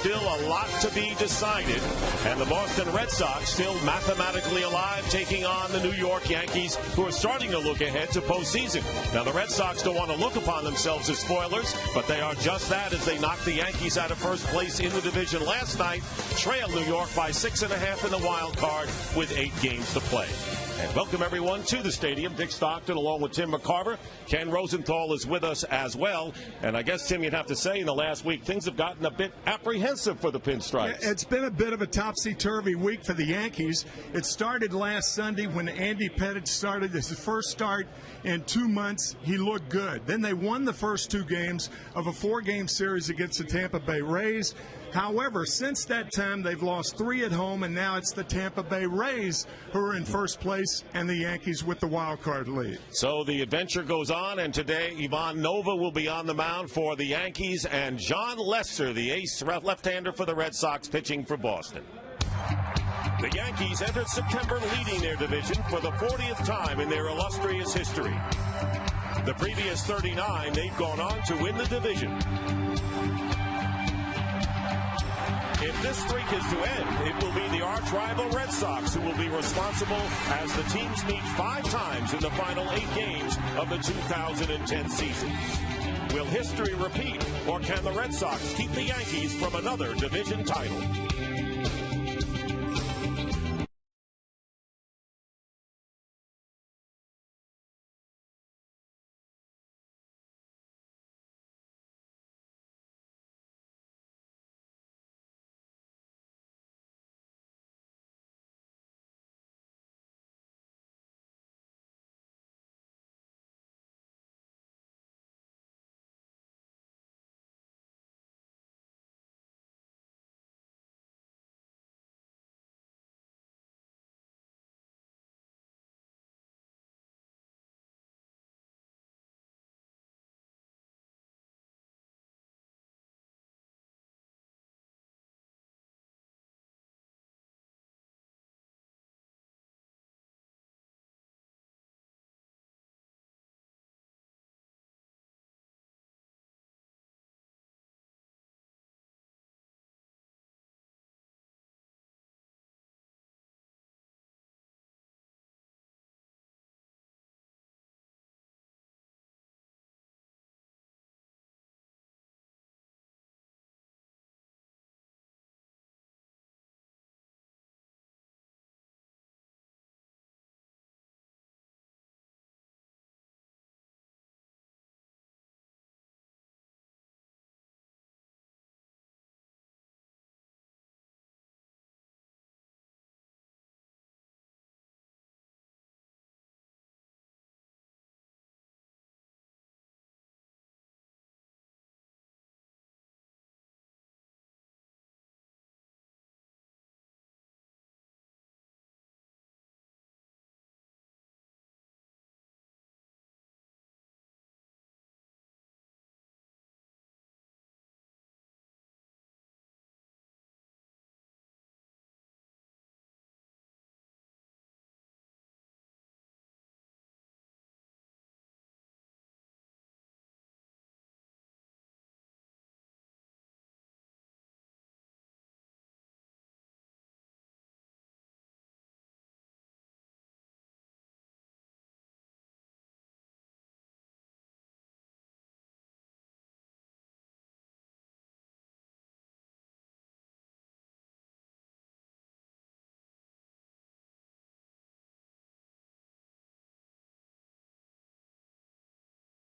still a lot to be decided, and the Boston Red Sox still mathematically alive, taking on the New York Yankees, who are starting to look ahead to postseason. Now, the Red Sox don't want to look upon themselves as spoilers, but they are just that, as they knocked the Yankees out of first place in the division last night, trailed New York by 6.5 in the wild card with 8 games to play. And welcome, everyone, to the stadium. Dick Stockton along with Tim McCarver. Ken Rosenthal is with us as well. And I guess, Tim, you'd have to say in the last week things have gotten a bit apprehensive for the Pinstripes. Yeah, it's been a bit of a topsy-turvy week for the Yankees. It started last Sunday when Andy Pettitte started his first start in 2 months. He looked good. Then they won the first 2 games of a 4-game series against the Tampa Bay Rays. However, since that time, they've lost 3 at home, and now it's the Tampa Bay Rays who are in first place and the Yankees with the wild card lead. So the adventure goes on, and today Ivan Nova will be on the mound for the Yankees, and John Lester, the ace left-hander for the Red Sox, pitching for Boston. The Yankees entered September leading their division for the 40th time in their illustrious history. The previous 39, they've gone on to win the division. If this streak is to end, it will be the arch-rival Red Sox who will be responsible, as the teams meet 5 times in the final 8 games of the 2010 season. Will history repeat, or can the Red Sox keep the Yankees from another division title?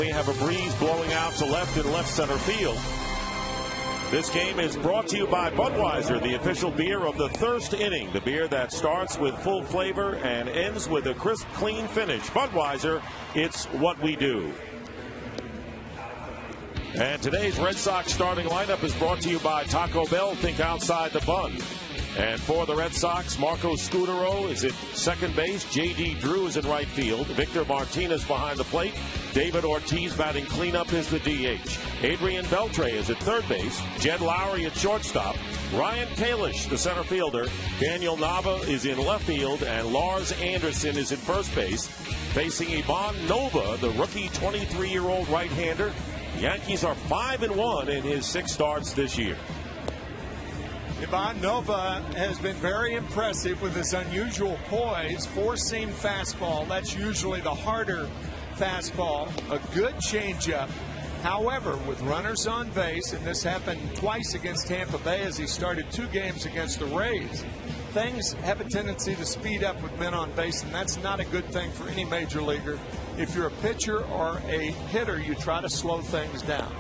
We have a breeze blowing out to left and left center field. This game is brought to you by Budweiser, the official beer of the thirst inning. The beer that starts with full flavor and ends with a crisp, clean finish. Budweiser, it's what we do. And today's Red Sox starting lineup is brought to you by Taco Bell. Think outside the bun. And for the Red Sox, Marco Scutaro is at second base. J.D. Drew is in right field. Victor Martinez behind the plate. David Ortiz batting cleanup is the DH. Adrian Beltre is at third base. Jed Lowry at shortstop. Ryan Kalish, the center fielder. Daniel Nava is in left field. And Lars Anderson is at first base. Facing Ivan Nova, the rookie 23-year-old right-hander. The Yankees are 5-1 in his 6 starts this year. Ivan Nova has been very impressive with his unusual poise, four-seam fastball. That's usually the harder fastball. A good changeup. However, with runners on base, and this happened twice against Tampa Bay as he started 2 games against the Rays, things have a tendency to speed up with men on base, and that's not a good thing for any major leaguer. If you're a pitcher or a hitter, you try to slow things down.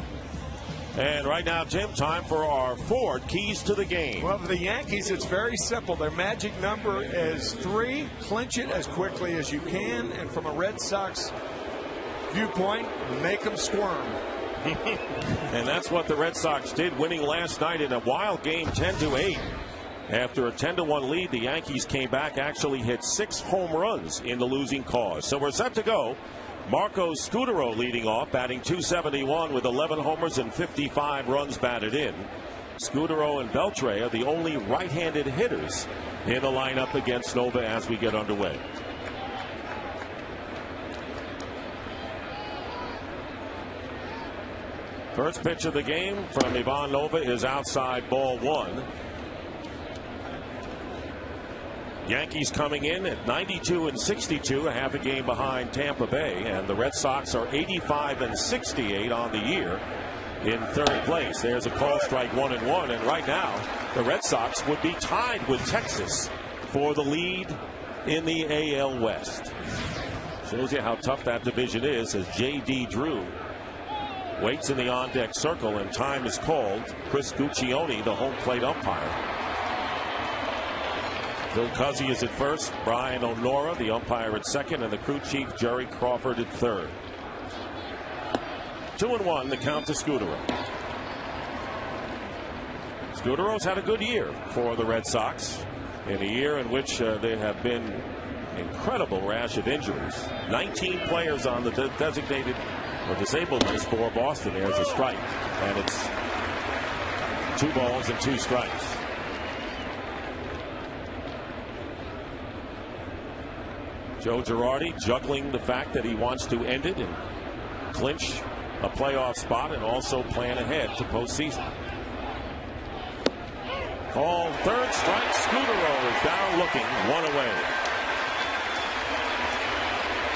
And right now, Tim, time for our 4 keys to the game. Well, for the Yankees, it's very simple. Their magic number is 3. Clinch it as quickly as you can. And from a Red Sox viewpoint, make them squirm. And that's what the Red Sox did, winning last night in a wild game 10-8. After a 10-1 lead, the Yankees came back, actually hit 6 home runs in the losing cause. So we're set to go. Marco Scutaro leading off, batting .271 with 11 homers and 55 runs batted in. Scutaro and Beltre are the only right-handed hitters in the lineup against Nova as we get underway. First pitch of the game from Ivan Nova is outside, ball 1. Yankees coming in at 92-62, a half a game behind Tampa Bay, and the Red Sox are 85-68 on the year in 3rd place. There's a call, strike 1-1, and right now the Red Sox would be tied with Texas for the lead in the AL West. Shows you how tough that division is as J.D. Drew waits in the on-deck circle, and time is called. Chris Guccione, the home plate umpire. Phil Cuzzi is at first, Brian O'Nora, the umpire, at second, and the crew chief, Jerry Crawford, at third. 2-1, the count to Scutaro. Scutaro's had a good year for the Red Sox in a year in which there have been an incredible rash of injuries. 19 players on the designated or disabled list for Boston. There's a strike, and it's 2 balls and 2 strikes. Joe Girardi juggling the fact that he wants to end it and clinch a playoff spot and also plan ahead to postseason. Called 3rd strike. Scutaro is down looking, 1 away.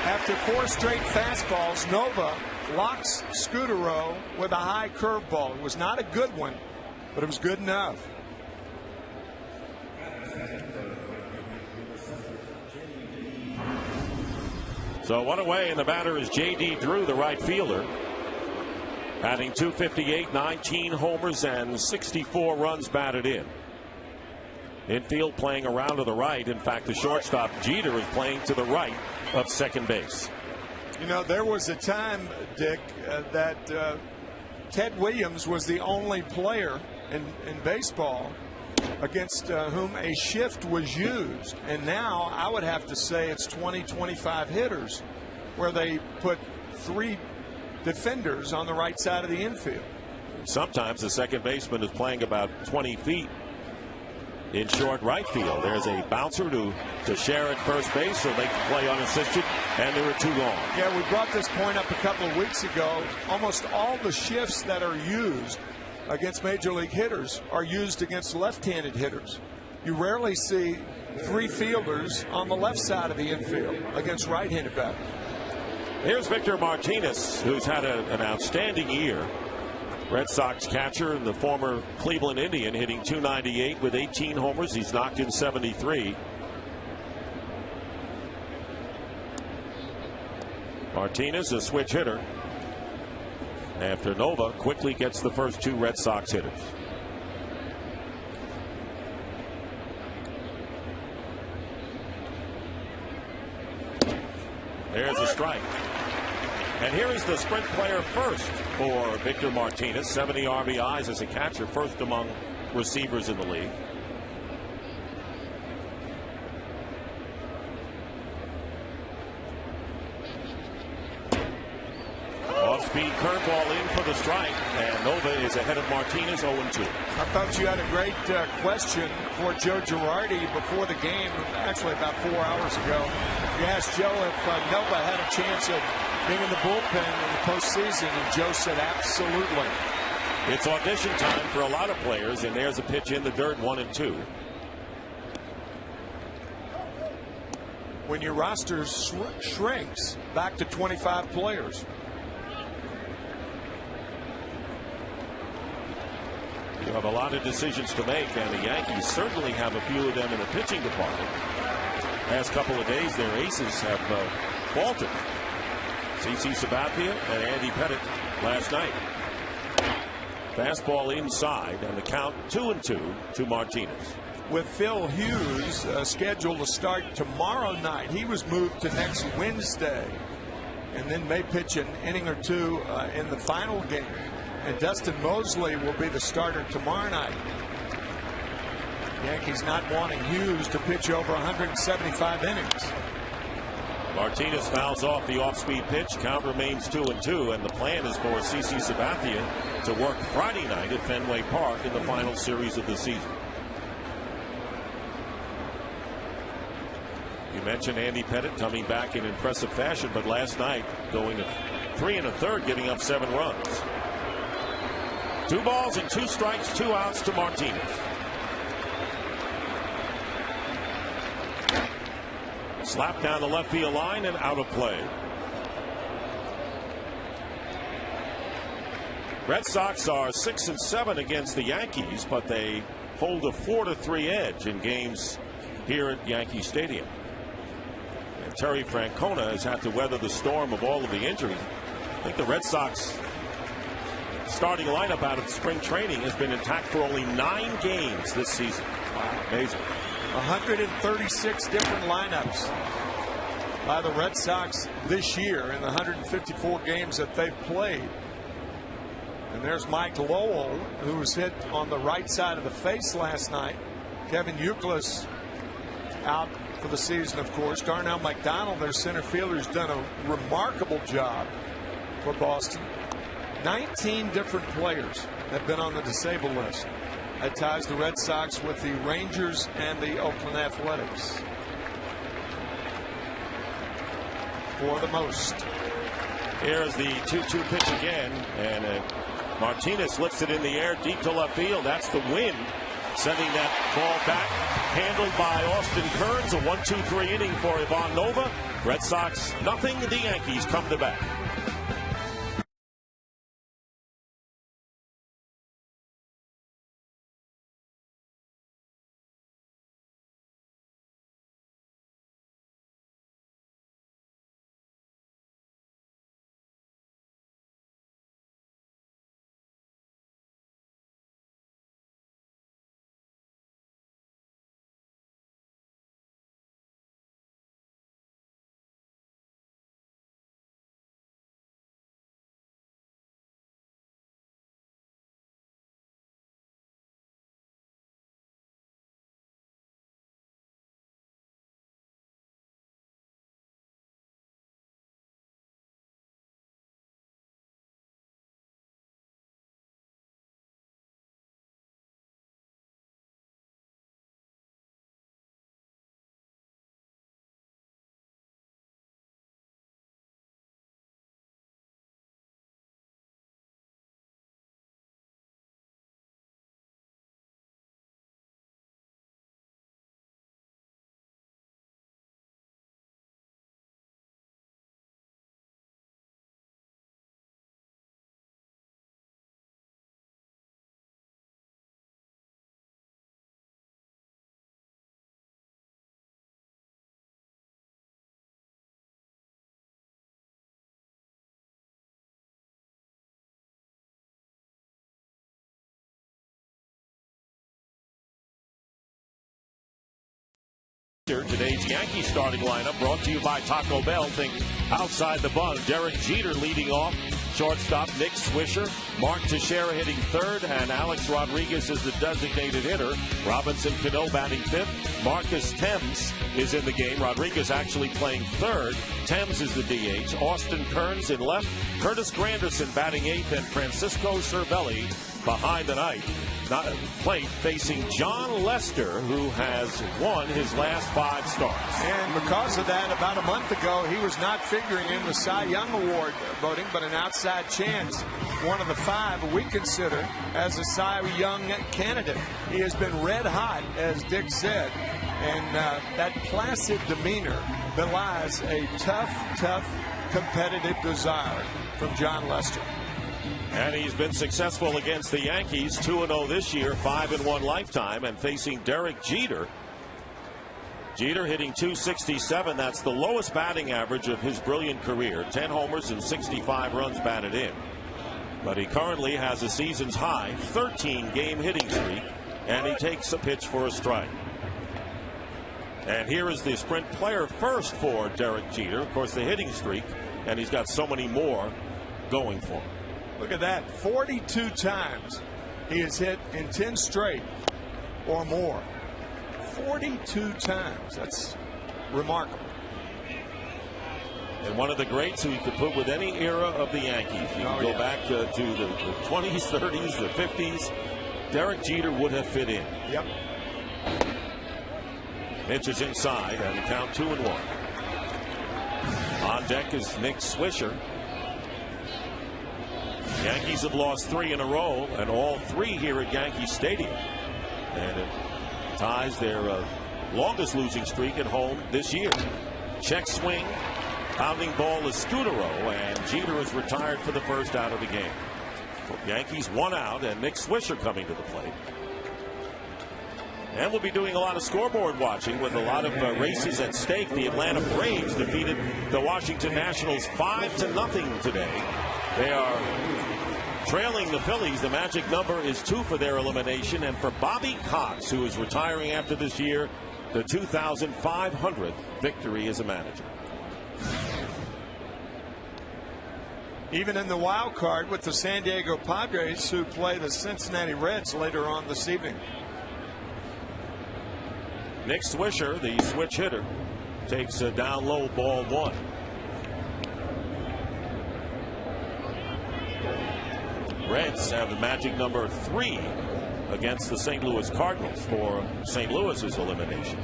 After 4 straight fastballs, Nova locks Scutaro with a high curveball. It was not a good one, but it was good enough. So 1 away, and the batter is J.D. Drew, the right fielder, batting .258, 19 homers and 64 runs batted in. Infield playing around to the right. In fact, the shortstop Jeter is playing to the right of second base. You know, there was a time, Dick, that Ted Williams was the only player in baseball against whom a shift was used. And now I would have to say it's 20-25 hitters where they put 3 defenders on the right side of the infield. Sometimes the second baseman is playing about 20 feet in short right field. There's a bouncer to share at first base, so they can play unassisted, and there are 2 gone. Yeah, we brought this point up a couple of weeks ago. Almost all the shifts that are used against major league hitters are used against left-handed hitters. You rarely see 3 fielders on the left side of the infield against right-handed batters. Here's Victor Martinez, who's had an outstanding year. Red Sox catcher and the former Cleveland Indian, hitting .298 with 18 homers. He's knocked in 73. Martinez, a switch hitter, after Nova quickly gets the first 2 Red Sox hitters. There's a strike. And here is the sprint player first for Victor Martinez. 70 RBIs as a catcher, first among receivers in the league. Off-speed curveball in for the strike, and Nova is ahead of Martinez, 0-2. I thought you had a great question for Joe Girardi before the game, actually about 4 hours ago. You asked Joe if Nova had a chance of being in the bullpen in the postseason, and Joe said absolutely. It's audition time for a lot of players, and there's a pitch in the dirt, 1-2. When your roster shrinks back to 25 players. You have a lot of decisions to make, and the Yankees certainly have a few of them in the pitching department. Past couple of days, their aces have faltered. CC Sabathia and Andy Pettit last night. Fastball inside, and the count 2-2 to Martinez. With Phil Hughes scheduled to start tomorrow night, he was moved to next Wednesday, and then may pitch an inning or two in the final game. And Dustin Mosley will be the starter tomorrow night. Yankees not wanting Hughes to pitch over 175 innings. Martinez fouls off the off-speed pitch. Count remains 2-2, and the plan is for CC Sabathia to work Friday night at Fenway Park in the final series of the season. You mentioned Andy Pettit coming back in impressive fashion, but last night going to 3 1/3, giving up 7 runs. 2 balls and 2 strikes, 2 outs to Martinez. Slapped down the left field line and out of play. Red Sox are 6-7 against the Yankees, but they hold a 4-3 edge in games here at Yankee Stadium. And Terry Francona has had to weather the storm of all of the injuries. I think the Red Sox starting lineup out of spring training has been intact for only 9 games this season. Wow, amazing. 136 different lineups by the Red Sox this year in the 154 games that they've played. And there's Mike Lowell, who was hit on the right side of the face last night. Kevin Youkilis out for the season, of course. Darnell McDonald, their center fielder, has done a remarkable job for Boston. 19 different players have been on the disabled list. That ties the Red Sox with the Rangers and the Oakland Athletics for the most. Here's the 2-2 pitch again, and Martinez lifts it in the air deep to left field. That's the wind sending that ball back, handled by Austin Kearns. A 1-2-3 inning for Ivan Nova. Red Sox nothing, the Yankees come to bat. Today's Yankees starting lineup brought to you by Taco Bell. Think outside the bun. Derek Jeter leading off. Shortstop Nick Swisher. Mark Teixeira hitting third. And Alex Rodriguez is the designated hitter. Robinson Cano batting fifth. Marcus Thames is in the game. Rodriguez actually playing third. Thames is the DH. Austin Kearns in left. Curtis Granderson batting eighth. And Francisco Cervelli behind the plate facing John Lester, who has won his last 5 starts. And because of that, about a month ago, he was not figuring in the Cy Young Award voting, but an outside chance. One of the 5 we consider as a Cy Young candidate. He has been red hot, as Dick said, and that placid demeanor belies a tough, competitive desire from John Lester. And he's been successful against the Yankees, 2-0 this year, 5-1 lifetime, and facing Derek Jeter. Jeter hitting .267. That's the lowest batting average of his brilliant career. 10 homers and 65 runs batted in. But he currently has a season's high 13-game hitting streak, and he takes a pitch for a strike. And here is the Sprint player first for Derek Jeter. Of course, the hitting streak, and he's got so many more going for him. Look at that, 42 times he has hit in 10 straight or more. 42 times. That's remarkable. And one of the greats who you could put with any era of the Yankees. You can go back to the 20s, 30s, the 50s. Derek Jeter would have fit in. Yep. Pitch is inside, and the count 2-1. On deck is Nick Swisher. Yankees have lost 3 in a row, and all 3 here at Yankee Stadium. And it ties their longest losing streak at home this year. Check swing, pounding ball is Scudero, and Jeter is retired for the first out of the game. Yankees 1 out, and Nick Swisher coming to the plate. And we'll be doing a lot of scoreboard watching with a lot of races at stake. The Atlanta Braves defeated the Washington Nationals 5-0 today. They are trailing the Phillies. The magic number is 2 for their elimination. And for Bobby Cox, who is retiring after this year, the 2,500th victory as a manager. Even in the wild card with the San Diego Padres, who play the Cincinnati Reds later on this evening. Nick Swisher, the switch hitter, takes a down low, ball 1. Reds have the magic number 3 against the St. Louis Cardinals for St. Louis's elimination.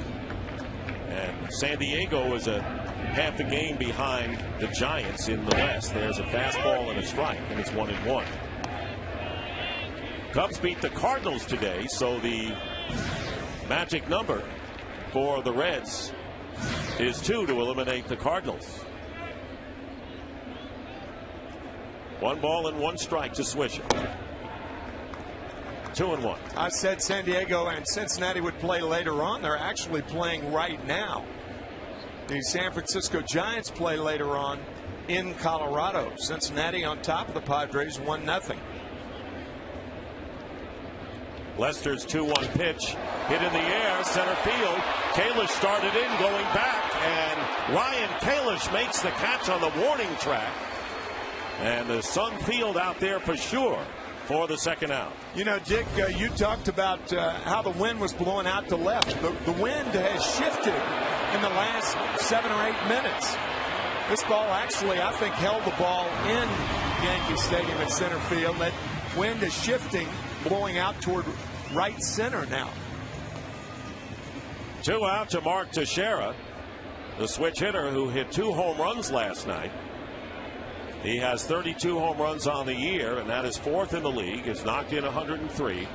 And San Diego is a half a game behind the Giants in the West. There's a fastball and a strike, and it's 1-1. Cubs beat the Cardinals today, so the magic number for the Reds is 2 to eliminate the Cardinals. 1 ball and 1 strike to Swisher. 2-1. I said San Diego and Cincinnati would play later on. They're actually playing right now. The San Francisco Giants play later on in Colorado. Cincinnati on top of the Padres 1-0. Lester's 2-1 pitch hit in the air, center field. Kalish started in, going back, and Ryan Kalish makes the catch on the warning track. And the Sun Field out there for sure for the second out. You know, Dick, you talked about how the wind was blowing out to left. The wind has shifted in the last 7 or 8 minutes. This ball actually, I think, held the ball in Yankee Stadium at center field. That wind is shifting, blowing out toward right center now. 2 out to Mark Teixeira, the switch hitter who hit 2 home runs last night. He has 32 home runs on the year, and that is 4th in the league. He's knocked in 103.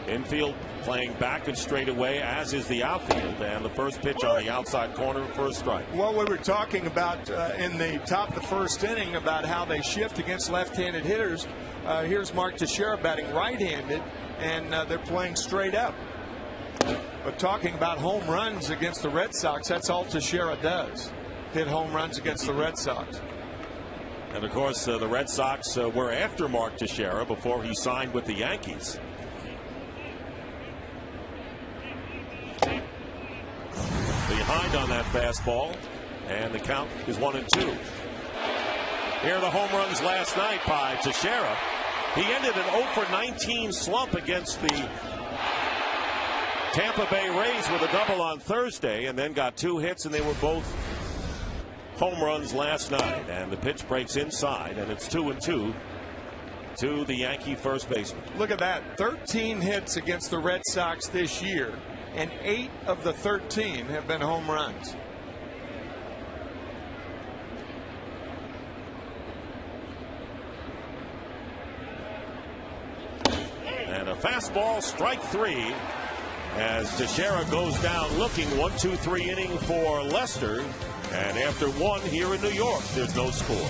Infield playing back and straight away, as is the outfield, and the first pitch on the outside corner for a strike. Well, we were talking about in the top of the first inning about how they shift against left-handed hitters. Here's Mark Teixeira batting right-handed, and they're playing straight up. But talking about home runs against the Red Sox, that's all Teixeira does. Hit home runs against the Red Sox. And of course, the Red Sox were after Mark Teixeira before he signed with the Yankees. Behind on that fastball, and the count is 1-2. Here are the home runs last night by Teixeira. He ended an 0-for-19 slump against the Tampa Bay Rays with a double on Thursday, and then got 2 hits, and they were both home runs last night, and the pitch breaks inside, and it's 2-2 to the Yankee first baseman. Look at that. 13 hits against the Red Sox this year, and 8 of the 13 have been home runs. And a fastball, strike 3, as Teixeira goes down looking. 1-2-3 inning for Lester, and after 1 here in New York, there's no score.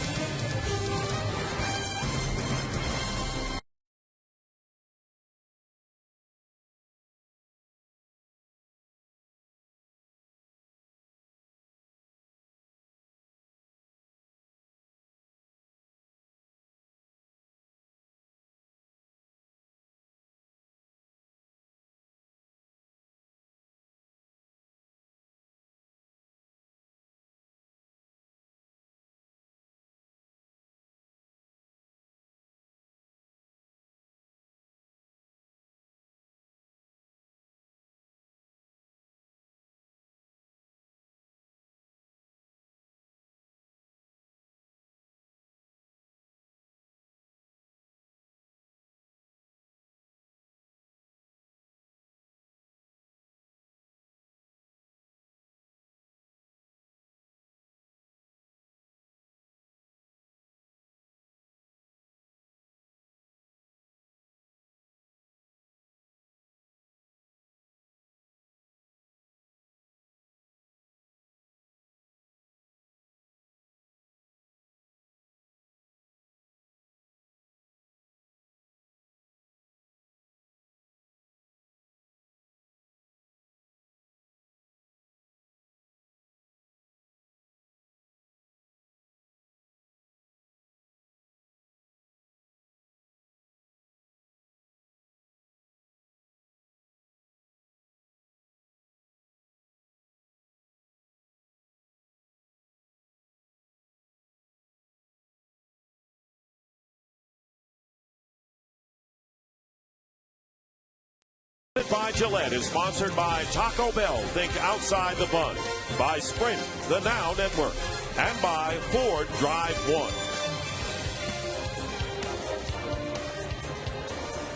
By Gillette is sponsored by Taco Bell, think outside the bun, by Sprint, the Now Network, and by Ford Drive 1.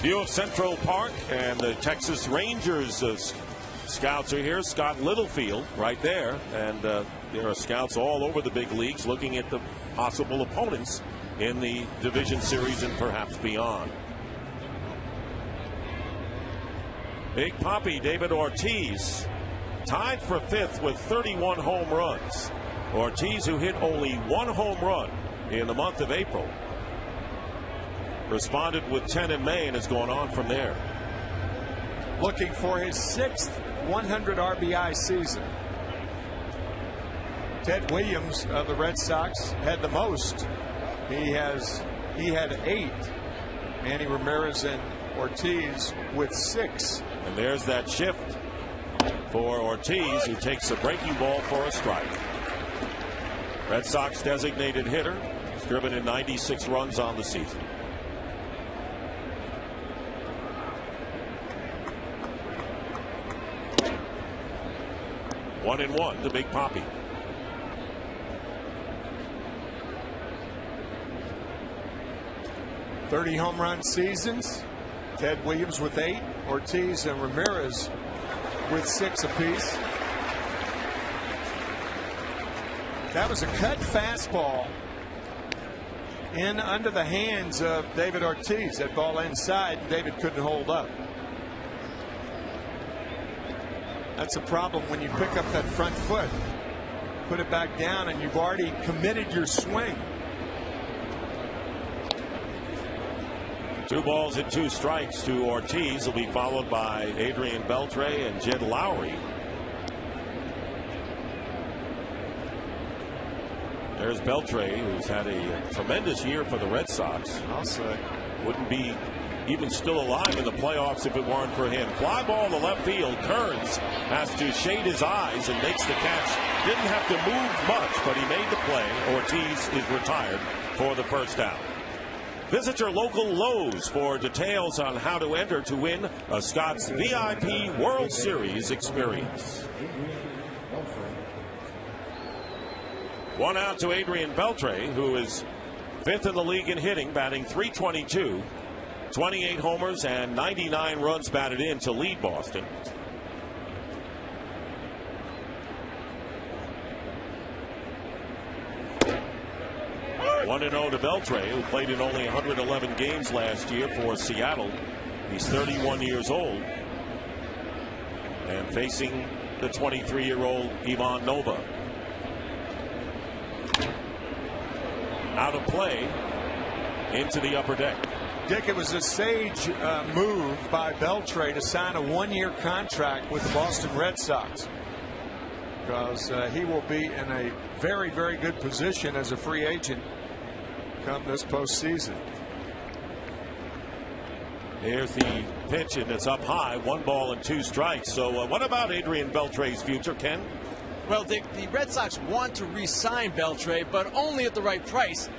View of Central Park, and the Texas Rangers scouts are here. Scott Littlefield right there, and there are scouts all over the big leagues looking at the possible opponents in the division series and perhaps beyond. Big Papi David Ortiz tied for 5th with 31 home runs. Ortiz, who hit only 1 home run in the month of April, responded with 10 in May and has gone on from there. Looking for his 6th 100 RBI season. Ted Williams of the Red Sox had the most. He had 8. Manny Ramirez and Ortiz with 6. And there's that shift for Ortiz, who takes a breaking ball for a strike. Red Sox designated hitter. He's driven in 96 runs on the season. One and one to Big Papi. .30 home run seasons. Ted Williams with 8, Ortiz and Ramirez with 6 apiece. That was a cut fastball in under the hands of David Ortiz. That ball inside, David couldn't hold up. That's a problem when you pick up that front foot, put it back down, and you've already committed your swing. 2 balls and 2 strikes to Ortiz. Will be followed by Adrian Beltre and Jed Lowry. There's Beltre, who's had a tremendous year for the Red Sox. I'll say. Wouldn't be even still alive in the playoffs if it weren't for him. Fly ball to left field. Kearns has to shade his eyes and makes the catch. Didn't have to move much, but he made the play. Ortiz is retired for the first out. Visit your local Lowe's for details on how to enter to win a Scott's VIP World Series experience. One out to Adrian Beltre, who is 5th in the league in hitting, batting .322, 28 homers and 99 runs batted in to lead Boston. One 1-0 to Beltre, who played in only 111 games last year for Seattle. He's 31 years old and facing the 23-year-old Ivan Nova. Out of play into the upper deck. Dick, it was a sage move by Beltre to sign a one-year contract with the Boston Red Sox, because he will be in a very, very good position as a free agent come this postseason. Here's the pitch, and it's up high. 1 ball and 2 strikes. So what about Adrian Beltre's future, Ken? Well, Dick, the Red Sox want to re-sign Beltre, but only at the right price.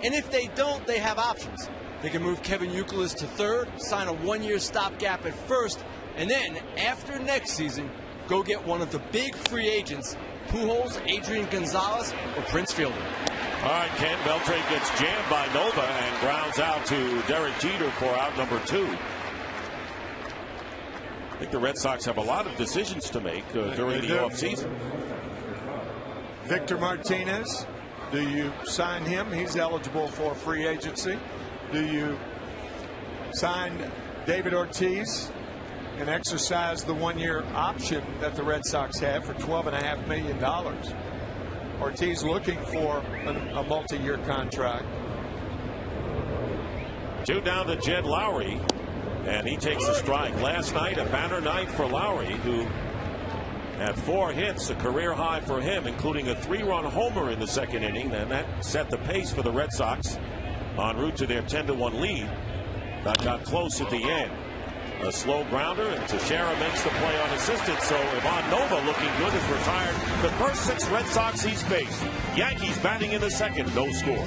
And if they don't, they have options. They can move Kevin Youkilis to third, sign a one-year stopgap at first, and then, after next season, go get one of the big free agents, Pujols, Adrian Gonzalez, or Prince Fielder. All right, Ken, Beltre gets jammed by Nova and grounds out to Derek Jeter for out number 2. I think the Red Sox have a lot of decisions to make during the offseason. Victor Martinez, do you sign him? He's eligible for free agency. Do you sign David Ortiz and exercise the one-year option that the Red Sox have for $12.5 million? Ortiz looking for a multi-year contract. 2 down to Jed Lowry, and he takes a strike. Last night, a banner night for Lowry, who had 4 hits, a career high for him, including a 3-run homer in the second inning, and that set the pace for the Red Sox en route to their 10-1 lead. That got close at the end. A slow grounder, and Teixeira makes the play unassisted. So Ivan Nova, looking good, is retired. The first 6 Red Sox he's faced. Yankees batting in the second, no score.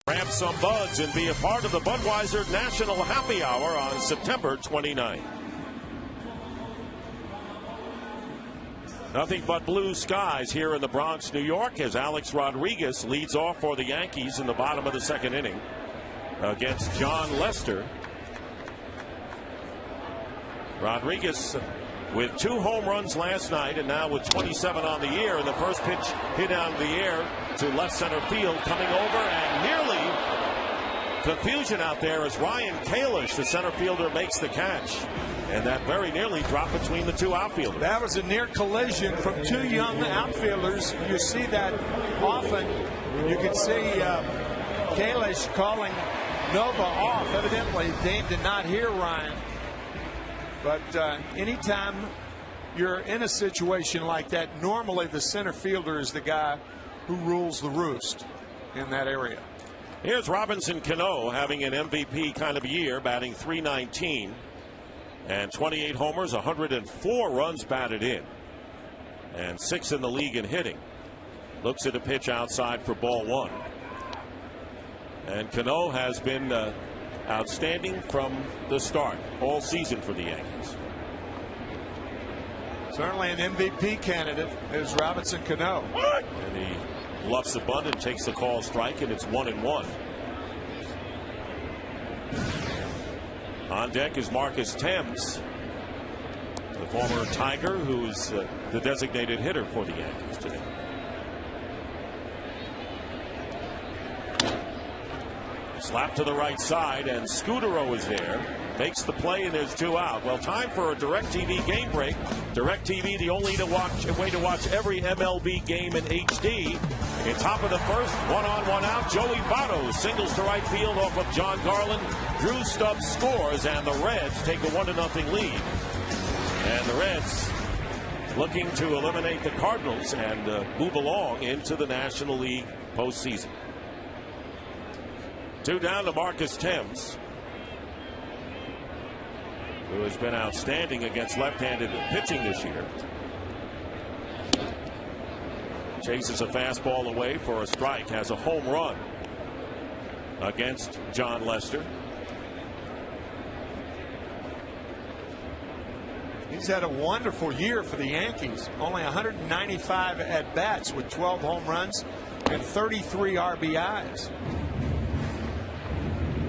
Grab some buds and be a part of the Budweiser National Happy Hour on September 29th. Nothing but blue skies here in the Bronx, New York, as Alex Rodriguez leads off for the Yankees in the bottom of the second inning against John Lester. Rodriguez with 2 home runs last night, and now with 27 on the year. And the first pitch hit out of the air to left center field, coming over and nearly confusion out there as Ryan Kalish, the center fielder, makes the catch. And that very nearly dropped between the two outfielders. That was a near collision from two young outfielders. You see that often. You can see Kalish calling Nova off. Evidently, Dane did not hear Ryan. But anytime you're in a situation like that, normally the center fielder is the guy who rules the roost in that area. Here's Robinson Cano having an MVP kind of year, batting .319 and 28 homers, 104 runs batted in, and 6th in the league in hitting. Looks at a pitch outside for ball 1. And Cano has been outstanding from the start all season for the Yankees. Certainly an MVP candidate is Robinson Cano. And he bluffs the bunt and takes the call strike, and it's 1-1. On deck is Marcus Thames, the former Tiger, who's the designated hitter for the Yankees today. Slap to the right side, and Scudero is there. Makes the play, and there's 2 out. Well, time for a DirecTV game break. DirecTV, the only way to watch every MLB game in HD. In top of the first, 1 on, 1 out. Joey Votto singles to right field off of John Garland. Drew Stubbs scores, and the Reds take a 1-0 lead. And the Reds looking to eliminate the Cardinals and move along into the National League postseason. 2 down to Marcus Thames, who has been outstanding against left-handed pitching this year. Chases a fastball away for a strike, has a home run against John Lester. He's had a wonderful year for the Yankees. Only 195 at-bats with 12 home runs and 33 RBIs.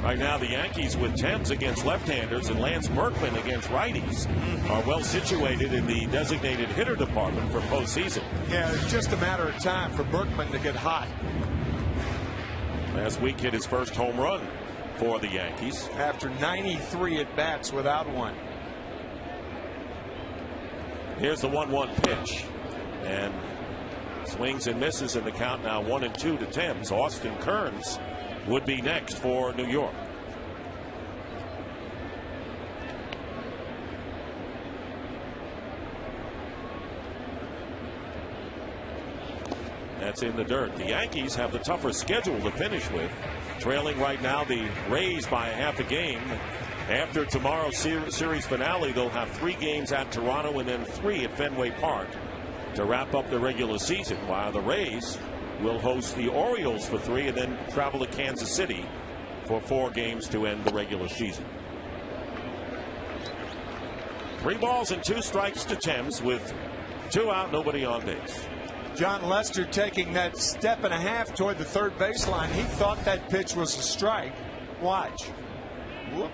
Right now, the Yankees with Thames against left-handers and Lance Berkman against righties are well situated in the designated hitter department for postseason. Yeah, it's just a matter of time for Berkman to get hot. Last week hit his first home run for the Yankees. After 93 at-bats without one. Here's the 1-1 pitch. And swings and misses in the count now 1-2 to Thames. Austin Kearns would be next for New York. That's in the dirt. The Yankees have the tougher schedule to finish with, trailing right now the Rays by half a game. After tomorrow's series finale, they'll have 3 games at Toronto and then 3 at Fenway Park to wrap up the regular season, while the Rays will host the Orioles for 3 and then travel to Kansas City for 4 games to end the regular season. 3 balls and 2 strikes to Thames with 2 out, nobody on base. John Lester taking that step and a half toward the third baseline. He thought that pitch was a strike. Watch. Whoop.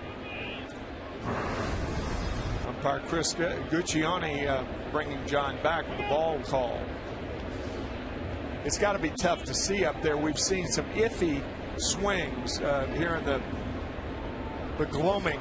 Umpire Chris Guccione bringing John back with the ball call. It's got to be tough to see up there. We've seen some iffy swings here in the gloaming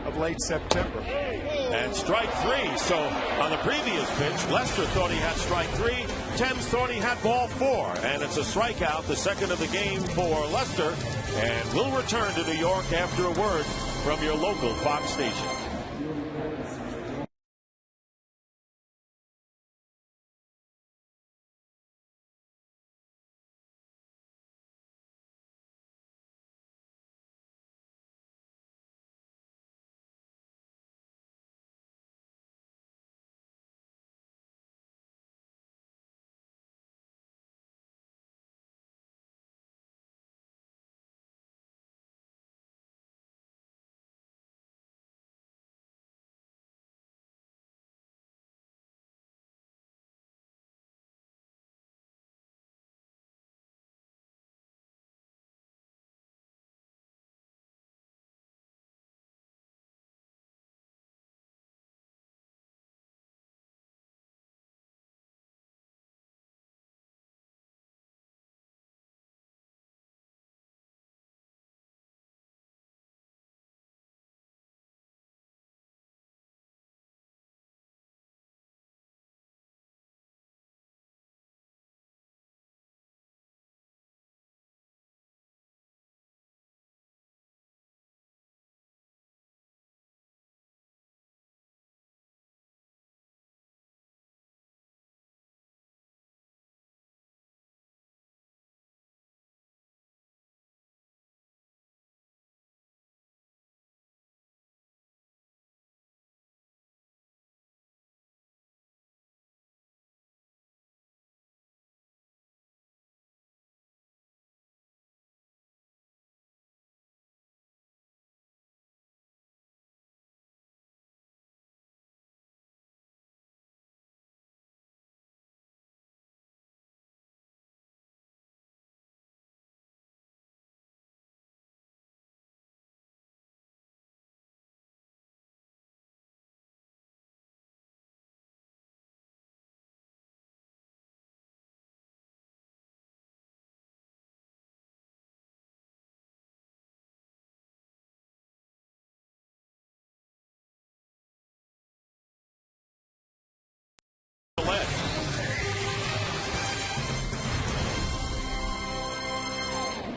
of late September. And strike 3. So on the previous pitch, Lester thought he had strike 3. Thames thought he had ball 4. And it's a strikeout, the second of the game for Lester. And we'll return to New York after a word from your local Fox station.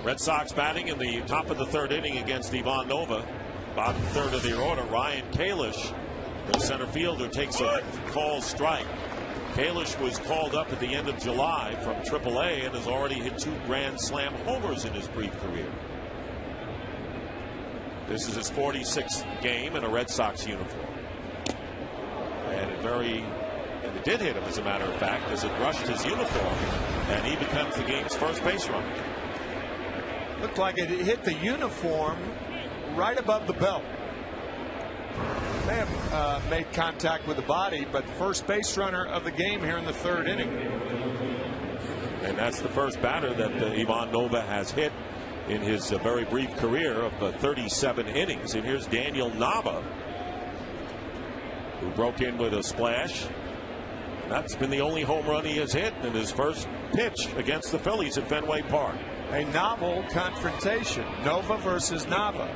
Red Sox batting in the top of the third inning against Ivan Nova. Bottom third of their order, Ryan Kalish, the center fielder, takes a called strike. Kalish was called up at the end of July from AAA and has already hit 2 grand slam homers in his brief career. This is his 46th game in a Red Sox uniform. And it did hit him, as a matter of fact, as it brushed his uniform, and he becomes the game's first base runner. Looked like it hit the uniform right above the belt. May have made contact with the body, but first base runner of the game here in the third inning. And that's the first batter that Ivan Nova has hit in his very brief career of 37 innings. And here's Daniel Nava, who broke in with a splash. That's been the only home run he has hit in his first pitch against the Phillies at Fenway Park. A novel confrontation, Nova versus Nava.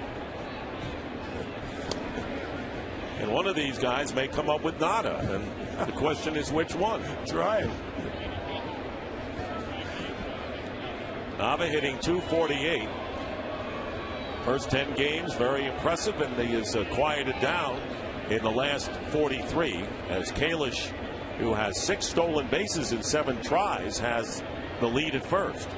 And one of these guys may come up with nada, and the question is which one. That's right. Nava hitting .248. First 10 games, very impressive, and he has quieted down in the last 43 as Kalish, who has 6 stolen bases in 7 tries, has the lead at first.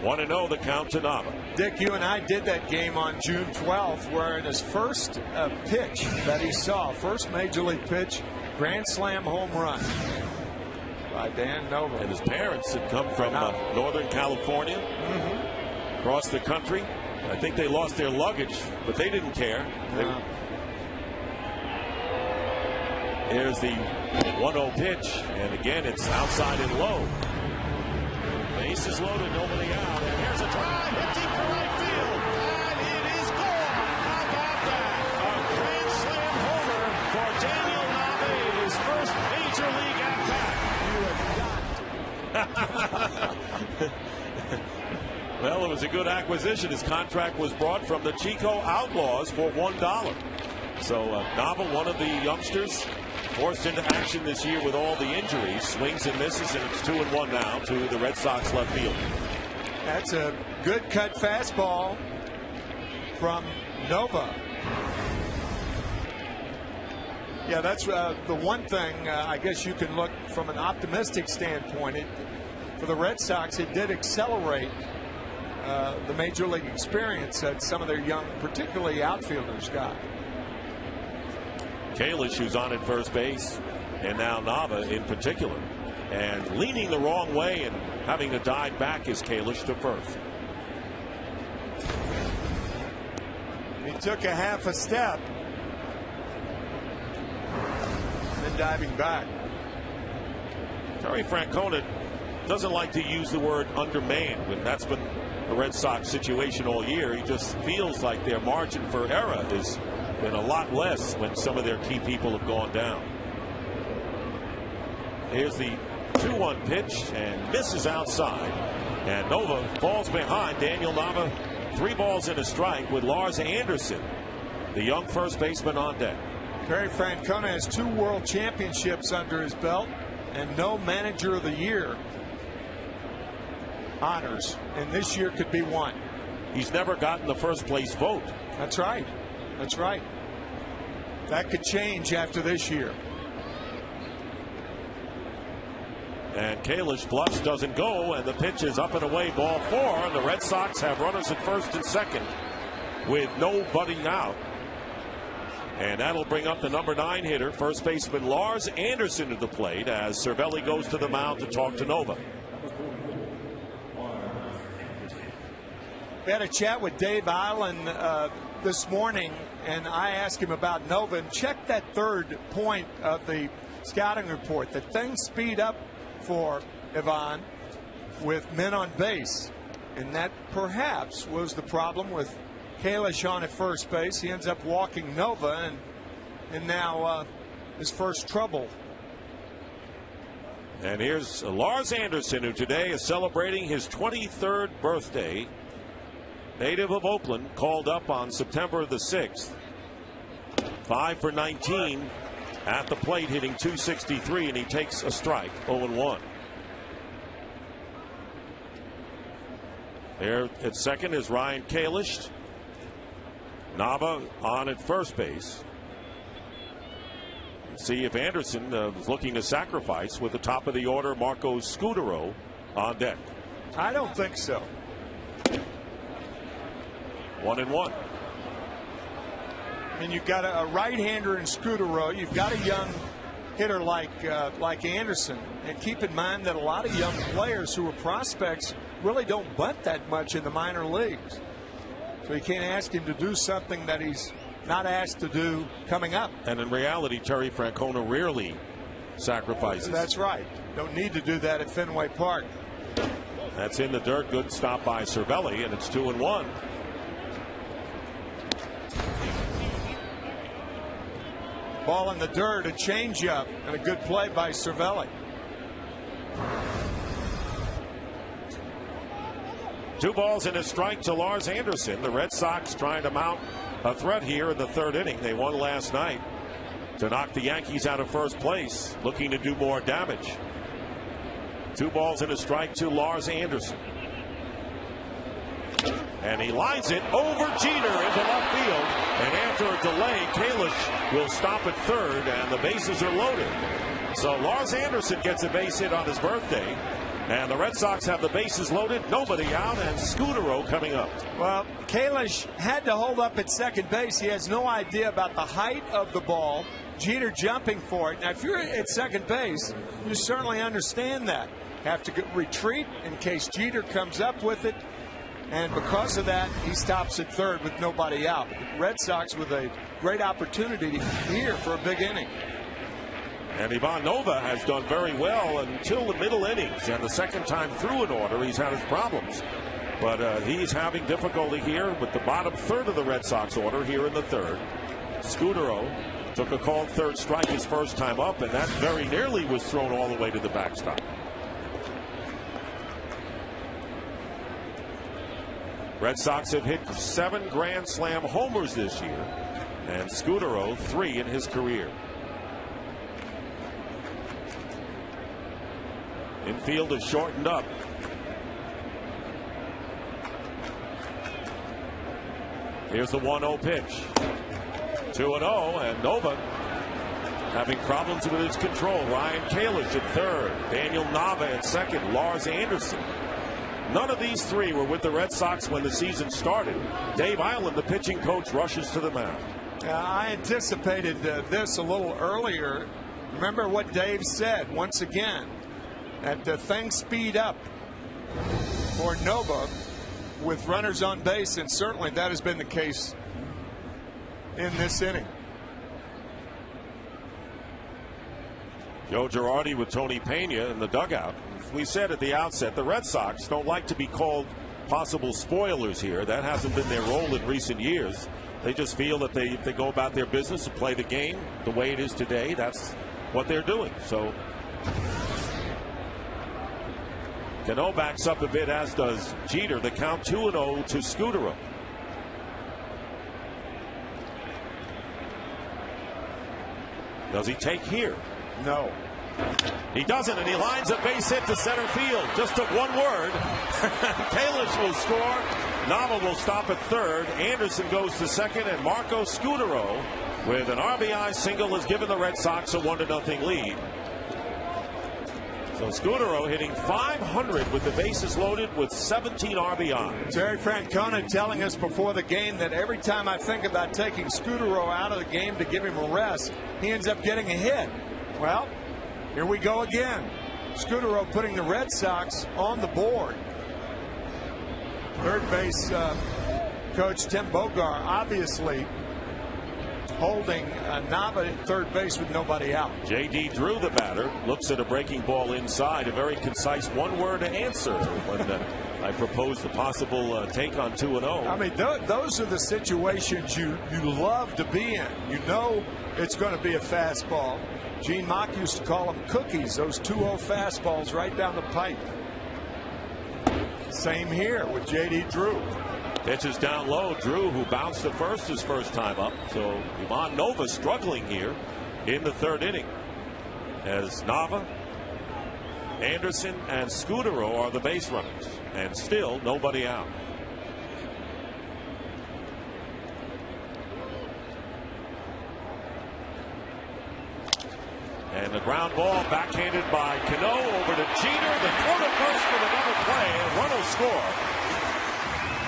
Want to know the count to Nava. Dick, you and I did that game on June 12th, where in his first pitch that he saw, first major league pitch, grand slam home run by Dan Nova. And his parents had come from Northern California, across the country. I think they lost their luggage, but they didn't care. Here's the 1-0 pitch, and again it's outside and low. Bases loaded, nobody out, and here's a drive, hit deep to right field, and it is gone. How about that? A grand slam homer for Daniel Nava, his first major league at bat. Well, it was a good acquisition. His contract was brought from the Chico Outlaws for $1. So Nava, one of the youngsters forced into action this year with all the injuries, swings and misses, and it's 2-1 now to the Red Sox left field. That's a good cut fastball from Nova. Yeah, that's the one thing I guess you can look from an optimistic standpoint. For the Red Sox, it did accelerate the major league experience that some of their young, particularly outfielders, got. Kalish, who's on at first base, and now Nava in particular, and leaning the wrong way and having to dive back is Kalish to first. He took a half a step, and then diving back. Terry Francona doesn't like to use the word undermanned, and that's been the Red Sox situation all year. He just feels like their margin for error has been a lot less when some of their key people have gone down. Here's the 2-1 pitch, and misses outside, and Nova falls behind Daniel Nava. 3 balls and a strike with Lars Anderson, the young first baseman, on deck. Terry Francona has 2 world championships under his belt and no manager of the year honors, and this year could be one. He's never gotten the first place vote. That's right. That's right. That could change after this year. And Kalish bluffs, doesn't go, and the pitch is up and away, ball 4, and the Red Sox have runners at first and second with nobody out. And that'll bring up the number 9 hitter, first baseman Lars Anderson, to the plate as Cervelli goes to the mound to talk to Nova. We had a chat with Dave Island this morning, and I asked him about Nova, and check that third point of the scouting report, that things speed up for Ivan with men on base, and that perhaps was the problem with Kalish on at first base. He ends up walking Nova, and now his first trouble. And here's Lars Anderson, who today is celebrating his 23rd birthday. Native of Oakland, called up on September the 6th. 5 for 19 at the plate, hitting .263, and he takes a strike. 0-1. There at second is Ryan Kalish. Nava on at first base. See if Anderson is looking to sacrifice with the top of the order, Marco Scutaro on deck. I don't think so. 1-1. And you've got a right-hander in Scutaro. You've got a young hitter like Anderson. And keep in mind that a lot of young players who are prospects really don't bunt that much in the minor leagues. So you can't ask him to do something that he's not asked to do coming up. And in reality, Terry Francona rarely sacrifices. That's right. Don't need to do that at Fenway Park. That's in the dirt. Good stop by Cervelli, and it's 2-1. Ball in the dirt, a changeup, and a good play by Cervelli. 2 balls and a strike to Lars Anderson. The Red Sox trying to mount a threat here in the 3rd inning. They won last night to knock the Yankees out of first place, looking to do more damage. 2 balls and a strike to Lars Anderson. And he lines it over Jeter into left field. And after a delay, Kalish will stop at third, and the bases are loaded. So Lars Anderson gets a base hit on his birthday. And the Red Sox have the bases loaded, nobody out, and Scutaro coming up. Well, Kalish had to hold up at second base. He has no idea about the height of the ball. Jeter jumping for it. Now, if you're at second base, you certainly understand that. Have to retreat in case Jeter comes up with it. And because of that, he stops at third with nobody out. The Red Sox with a great opportunity here for a big inning. And Ivan Nova has done very well until the middle innings. And the second time through an order, he's had his problems. But he's having difficulty here with the bottom third of the Red Sox order here in the 3rd. Scutaro took a called 3rd strike his first time up, and that very nearly was thrown all the way to the backstop. Red Sox have hit 7 Grand Slam homers this year, and Scutaro 3 in his career. Infield is shortened up. Here's the 1-0 pitch. 2-0, and Nova having problems with his control. Ryan Kalish at third. Daniel Nava at second. Lars Anderson. None of these 3 were with the Red Sox when the season started. Dave Island, the pitching coach, rushes to the mound. I anticipated this a little earlier. Remember what Dave said once again, that things speed up for Nova with runners on base, and certainly that has been the case in this inning. Joe Girardi with Tony Pena in the dugout. We said at the outset, the Red Sox don't like to be called possible spoilers here. That hasn't been their role in recent years. They just feel that if they go about their business and play the game the way it is today, that's what they're doing. So Cano backs up a bit, as does Jeter. The count 2-0 to Scutaro. Does he take here? No. He doesn't, and he lines a base hit to center field. Just took one word. Kalish will score. Nava will stop at third. Anderson goes to second, and Marco Scutaro with an RBI single has given the Red Sox a 1-0 lead. So Scutaro hitting .500 with the bases loaded with 17 RBI. Terry Francona telling us before the game that every time I think about taking Scutaro out of the game to give him a rest, he ends up getting a hit. Well, here we go again. Scutaro putting the Red Sox on the board. Third base coach Tim Bogar obviously holding Nava at third base with nobody out. J.D. Drew, the batter, looks at a breaking ball inside. A very concise one-word answer when I proposed the possible take on 2-0. I mean, those are the situations you love to be in. You know it's going to be a fastball. Gene Mock used to call them cookies, those 2-0 fastballs right down the pipe. Same here with J.D. Drew. Pitches down low. Drew, who bounced at first his first time up. So Ivan Nova struggling here in the third inning, as Nava, Anderson, and Scudero are the base runners, and still nobody out. And the ground ball backhanded by Cano over to Jeter. The throw to first for the double play, and run will score.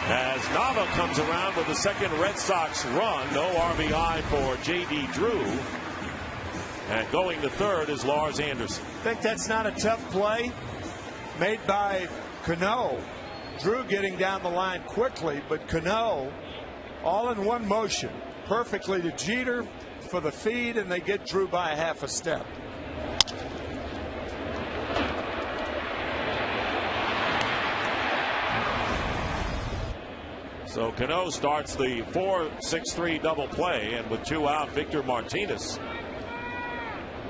As Nava comes around with the second Red Sox run. No RBI for J.D. Drew. And going to third is Lars Anderson. I think that's not a tough play made by Cano. Drew getting down the line quickly, but Cano all in one motion. Perfectly to Jeter for the feed, and they get Drew by a half a step. So Cano starts the 4-6-3 double play, and with two out, Victor Martinez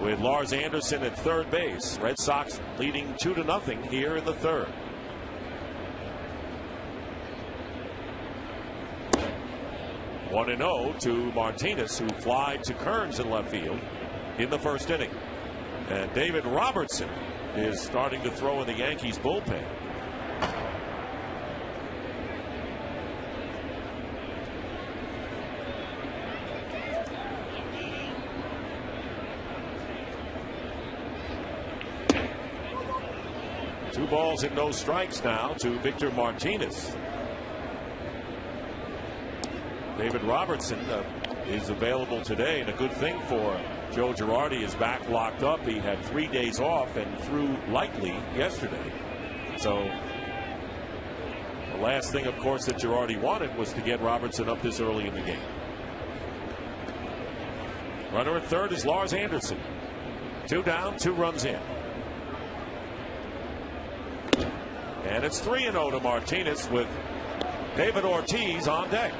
with Lars Anderson at third base. Red Sox leading 2-0 here in the third. One and 0 to Martinez, who flied to Kearns in left field in the first inning. And David Robertson is starting to throw in the Yankees bullpen. Two balls and no strikes now to Victor Martinez. David Robertson is available today, and a good thing for Joe Girardi. Is back locked up. He had 3 days off and threw lightly yesterday. So the last thing, of course, that Girardi wanted was to get Robertson up this early in the game. Runner at third is Lars Anderson. 2 down, 2 runs in. And it's 3-0 to Martinez with David Ortiz on deck.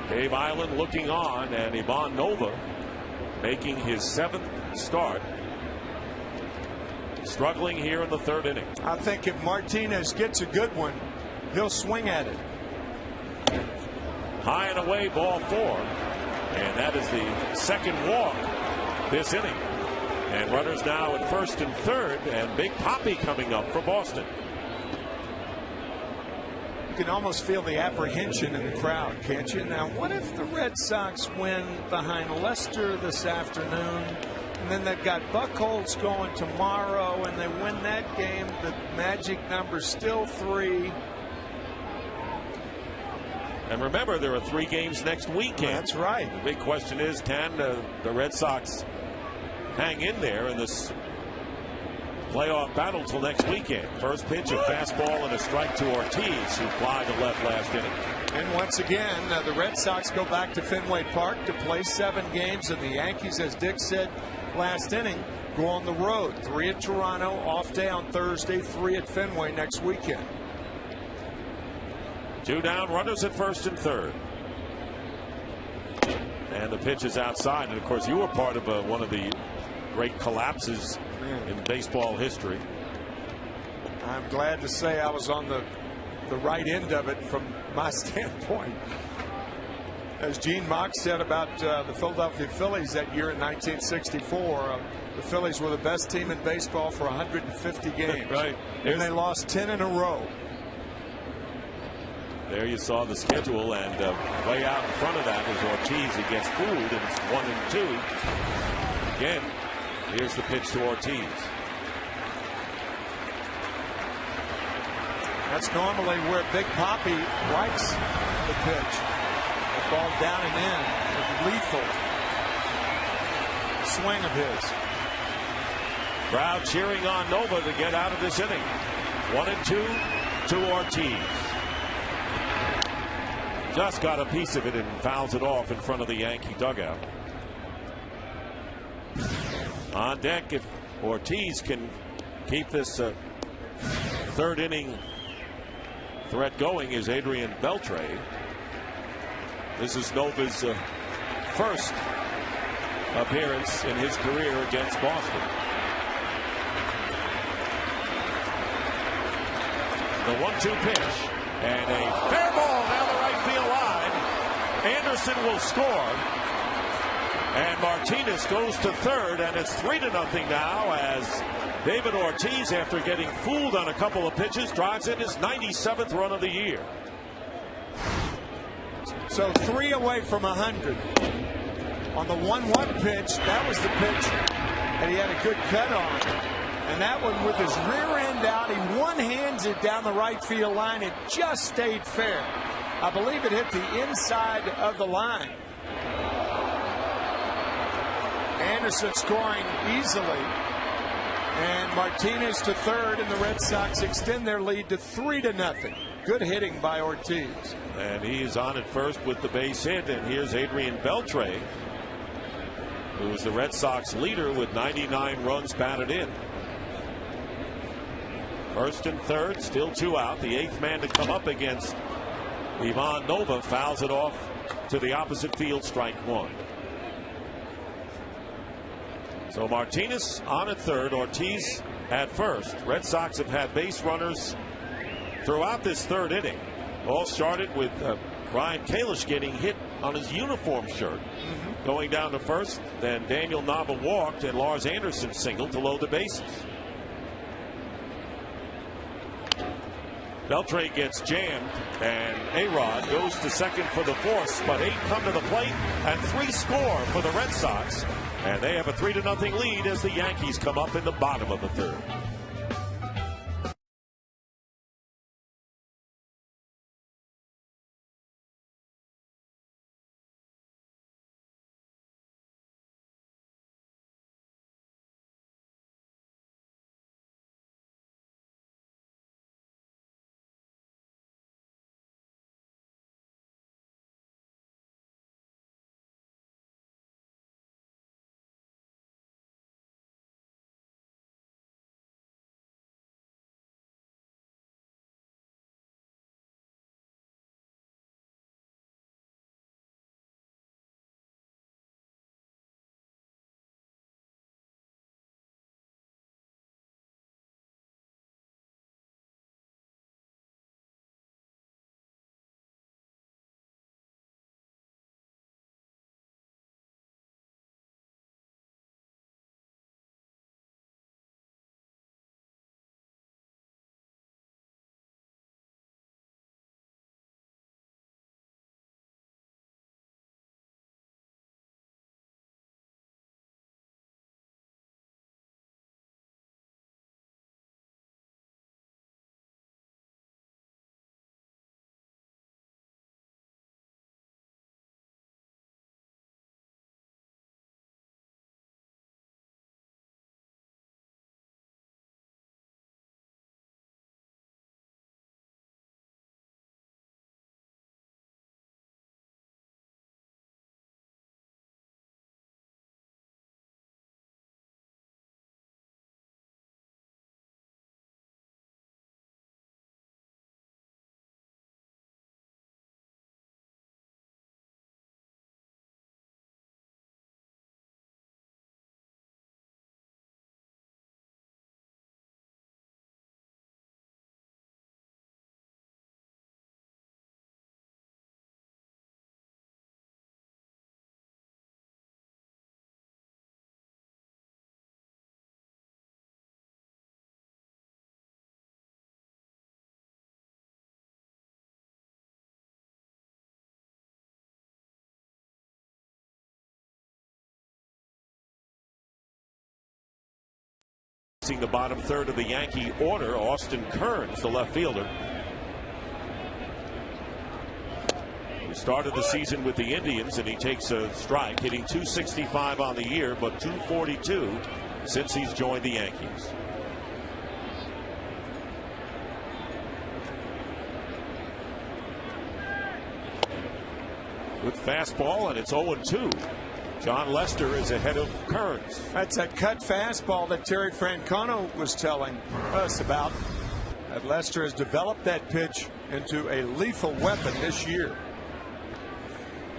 Dave Island looking on, and Ivan Nova making his 7th start. Struggling here in the third inning. I think if Martinez gets a good one, he'll swing at it. High and away, ball 4. And that is the second walk this inning. And runners now at first and third, and Big Papi coming up for Boston. You can almost feel the apprehension in the crowd, can't you? Now, what if the Red Sox win behind Leicester this afternoon, and then they've got Buchholz going tomorrow, and they win that game? The magic number's still 3. And remember, there are 3 games next weekend. That's right. The big question is, can the Red Sox hang in there in this playoff battle till next weekend? First pitch, a fastball and a strike to Ortiz, who fly to left last inning. And once again, the Red Sox go back to Fenway Park to play 7 games, and the Yankees, as Dick said last inning, go on the road. 3 at Toronto, off day on Thursday, 3 at Fenway next weekend. 2 down, runners at first and third. And the pitch is outside. And of course, you were part of one of the great collapses in baseball history. I'm glad to say I was on the right end of it from my standpoint. As Gene Mock said about the Philadelphia Phillies that year in 1964, the Phillies were the best team in baseball for 150 games. Right. And they lost 10 in a row. There you saw the schedule, and way out in front of that is Ortiz. He gets fooled, and it's 1 and 2. Again, here's the pitch to Ortiz. That's normally where Big Papi likes the pitch. The ball down and in. A lethal swing of his. Crowd cheering on Nova to get out of this inning. 1 and 2 to Ortiz. Just got a piece of it and fouls it off in front of the Yankee dugout. On deck, if Ortiz can keep this third inning threat going, is Adrian Beltre. This is Nova's first appearance in his career against Boston. The 1-2 pitch. And a fair ball down the right field line. Anderson will score. And Martinez goes to third, and it's 3-0 now as David Ortiz, after getting fooled on a couple of pitches, drives in his 97th run of the year. So 3 away from 100. On the 1-1 pitch, that was the pitch that he had a good cut on. And that one with his rear end out, he one-hands it down the right field line. It just stayed fair. I believe it hit the inside of the line. Anderson scoring easily. And Martinez to third, and the Red Sox extend their lead to 3-0. Good hitting by Ortiz. And he's on at first with the base hit. And here's Adrian Beltre, who is the Red Sox leader with 99 runs batted in. First and third, still 2 out. The 8th man to come up against Ivan Nova fouls it off to the opposite field, strike 1. So Martinez on at third, Ortiz at first. Red Sox have had base runners throughout this third inning. All started with Ryan Kalish getting hit on his uniform shirt. Going down to first, then Daniel Nava walked and Lars Anderson singled to load the bases. Beltre gets jammed, and A-Rod goes to second for the force, but 8 come to the plate, and 3 score for the Red Sox. And they have a 3-0 lead as the Yankees come up in the bottom of the third. The bottom third of the Yankee order, Austin Kearns, the left fielder, who started the season with the Indians, and he takes a strike, hitting .265 on the year, but .242 since he's joined the Yankees. Good fastball, and it's 0-2. John Lester is ahead of Kearns. That's a cut fastball that Terry Francona was telling us about. That Lester has developed that pitch into a lethal weapon this year.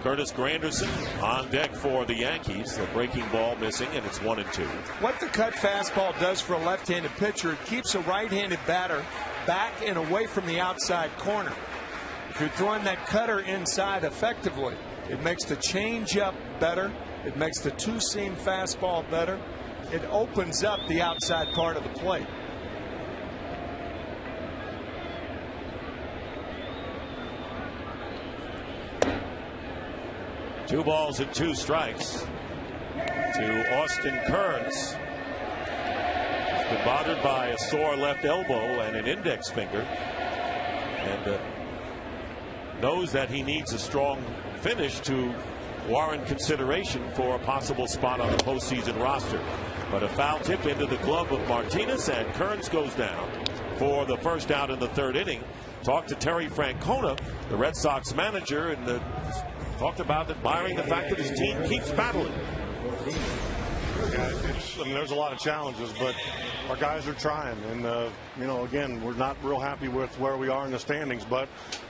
Curtis Granderson on deck for the Yankees. The breaking ball missing, and it's 1-2. What the cut fastball does for a left-handed pitcher, it keeps a right-handed batter back and away from the outside corner. If you're throwing that cutter inside effectively, it makes the changeup better. It makes the two-seam fastball better. It opens up the outside part of the plate. Two balls and two strikes to Austin Kearns. He's been bothered by a sore left elbow and an index finger, and knows that he needs a strong finish to warrant consideration for a possible spot on the postseason roster. But a foul tip into the glove of Martinez, and Kearns goes down for the first out in the third inning. Talked to Terry Francona, the Red Sox manager, and talked about admiring the fact that his team keeps battling. Yeah, I mean, there's a lot of challenges, but our guys are trying. And, you know, again, we're not real happy with where we are in the standings, but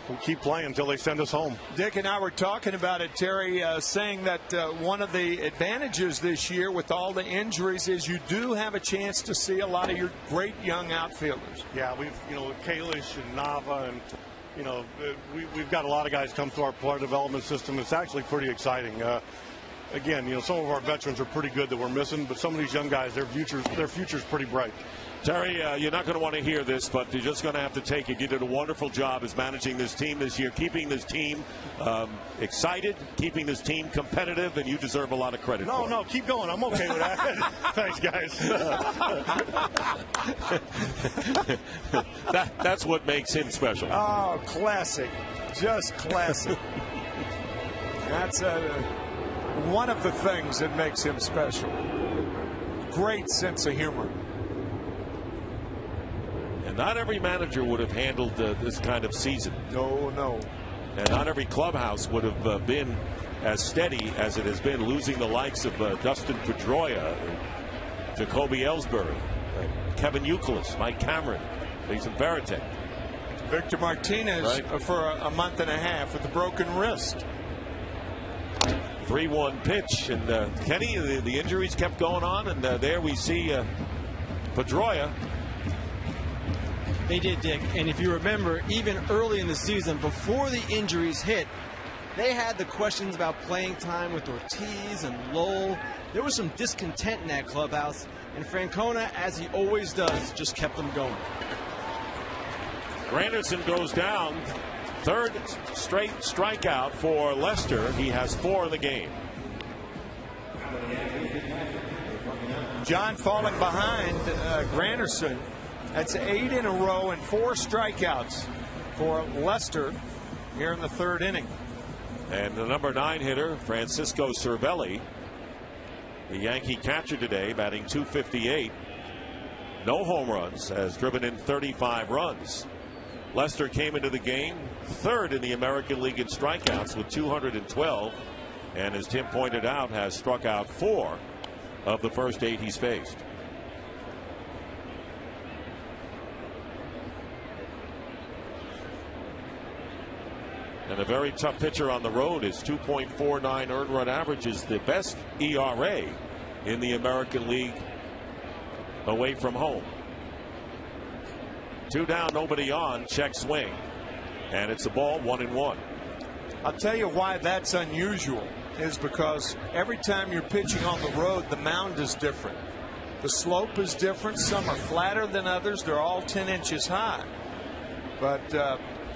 we keep playing until they send us home. Dick and I were talking about it, Terry, saying that one of the advantages this year with all the injuries is you do have a chance to see a lot of your great young outfielders. Yeah, we've, you know, Kalish and Nava, and, you know, we've got a lot of guys come through our player development system. It's actually pretty exciting. Again, you know, some of our veterans are pretty good that we're missing, but some of these young guys, their future's pretty bright. Terry, you're not going to want to hear this, but you're just going to have to take it. You did a wonderful job as managing this team this year, keeping this team excited, keeping this team competitive, and you deserve a lot of credit. No, keep going. I'm okay with that. Thanks, guys. That's what makes him special. Oh, classic. Just classic. That's one of the things that makes him special. Great sense of humor. And not every manager would have handled this kind of season. No. And not every clubhouse would have been as steady as it has been, losing the likes of Dustin Pedroia, Jacoby Ellsbury, Kevin Youkilis, Mike Cameron, Jason Varitek. Victor Martinez for a month and a half with a broken wrist. 3-1 pitch, and Kenny, the injuries kept going on, and there we see Pedroia. They did, Dick. And if you remember, even early in the season, before the injuries hit, they had the questions about playing time with Ortiz and Lowell. There was some discontent in that clubhouse, and Francona, as he always does, just kept them going. Granderson goes down. Third straight strikeout for Lester. He has 4 in the game. John falling behind Granderson. That's 8 in a row and 4 strikeouts for Lester here in the third inning. And the number 9 hitter, Francisco Cervelli, the Yankee catcher today, batting .258. No home runs, has driven in 35 runs. Lester came into the game third in the American League in strikeouts with 212, and as Tim pointed out, has struck out 4 of the first 8 he's faced. And a very tough pitcher on the road. Is 2.49 earned run average, is the best ERA in the American League away from home. 2 down, nobody on, check swing, and it's a ball, 1-1. I'll tell you why that's unusual is because every time you're pitching on the road, the mound is different. The slope is different. Some are flatter than others. They're all 10 inches high. But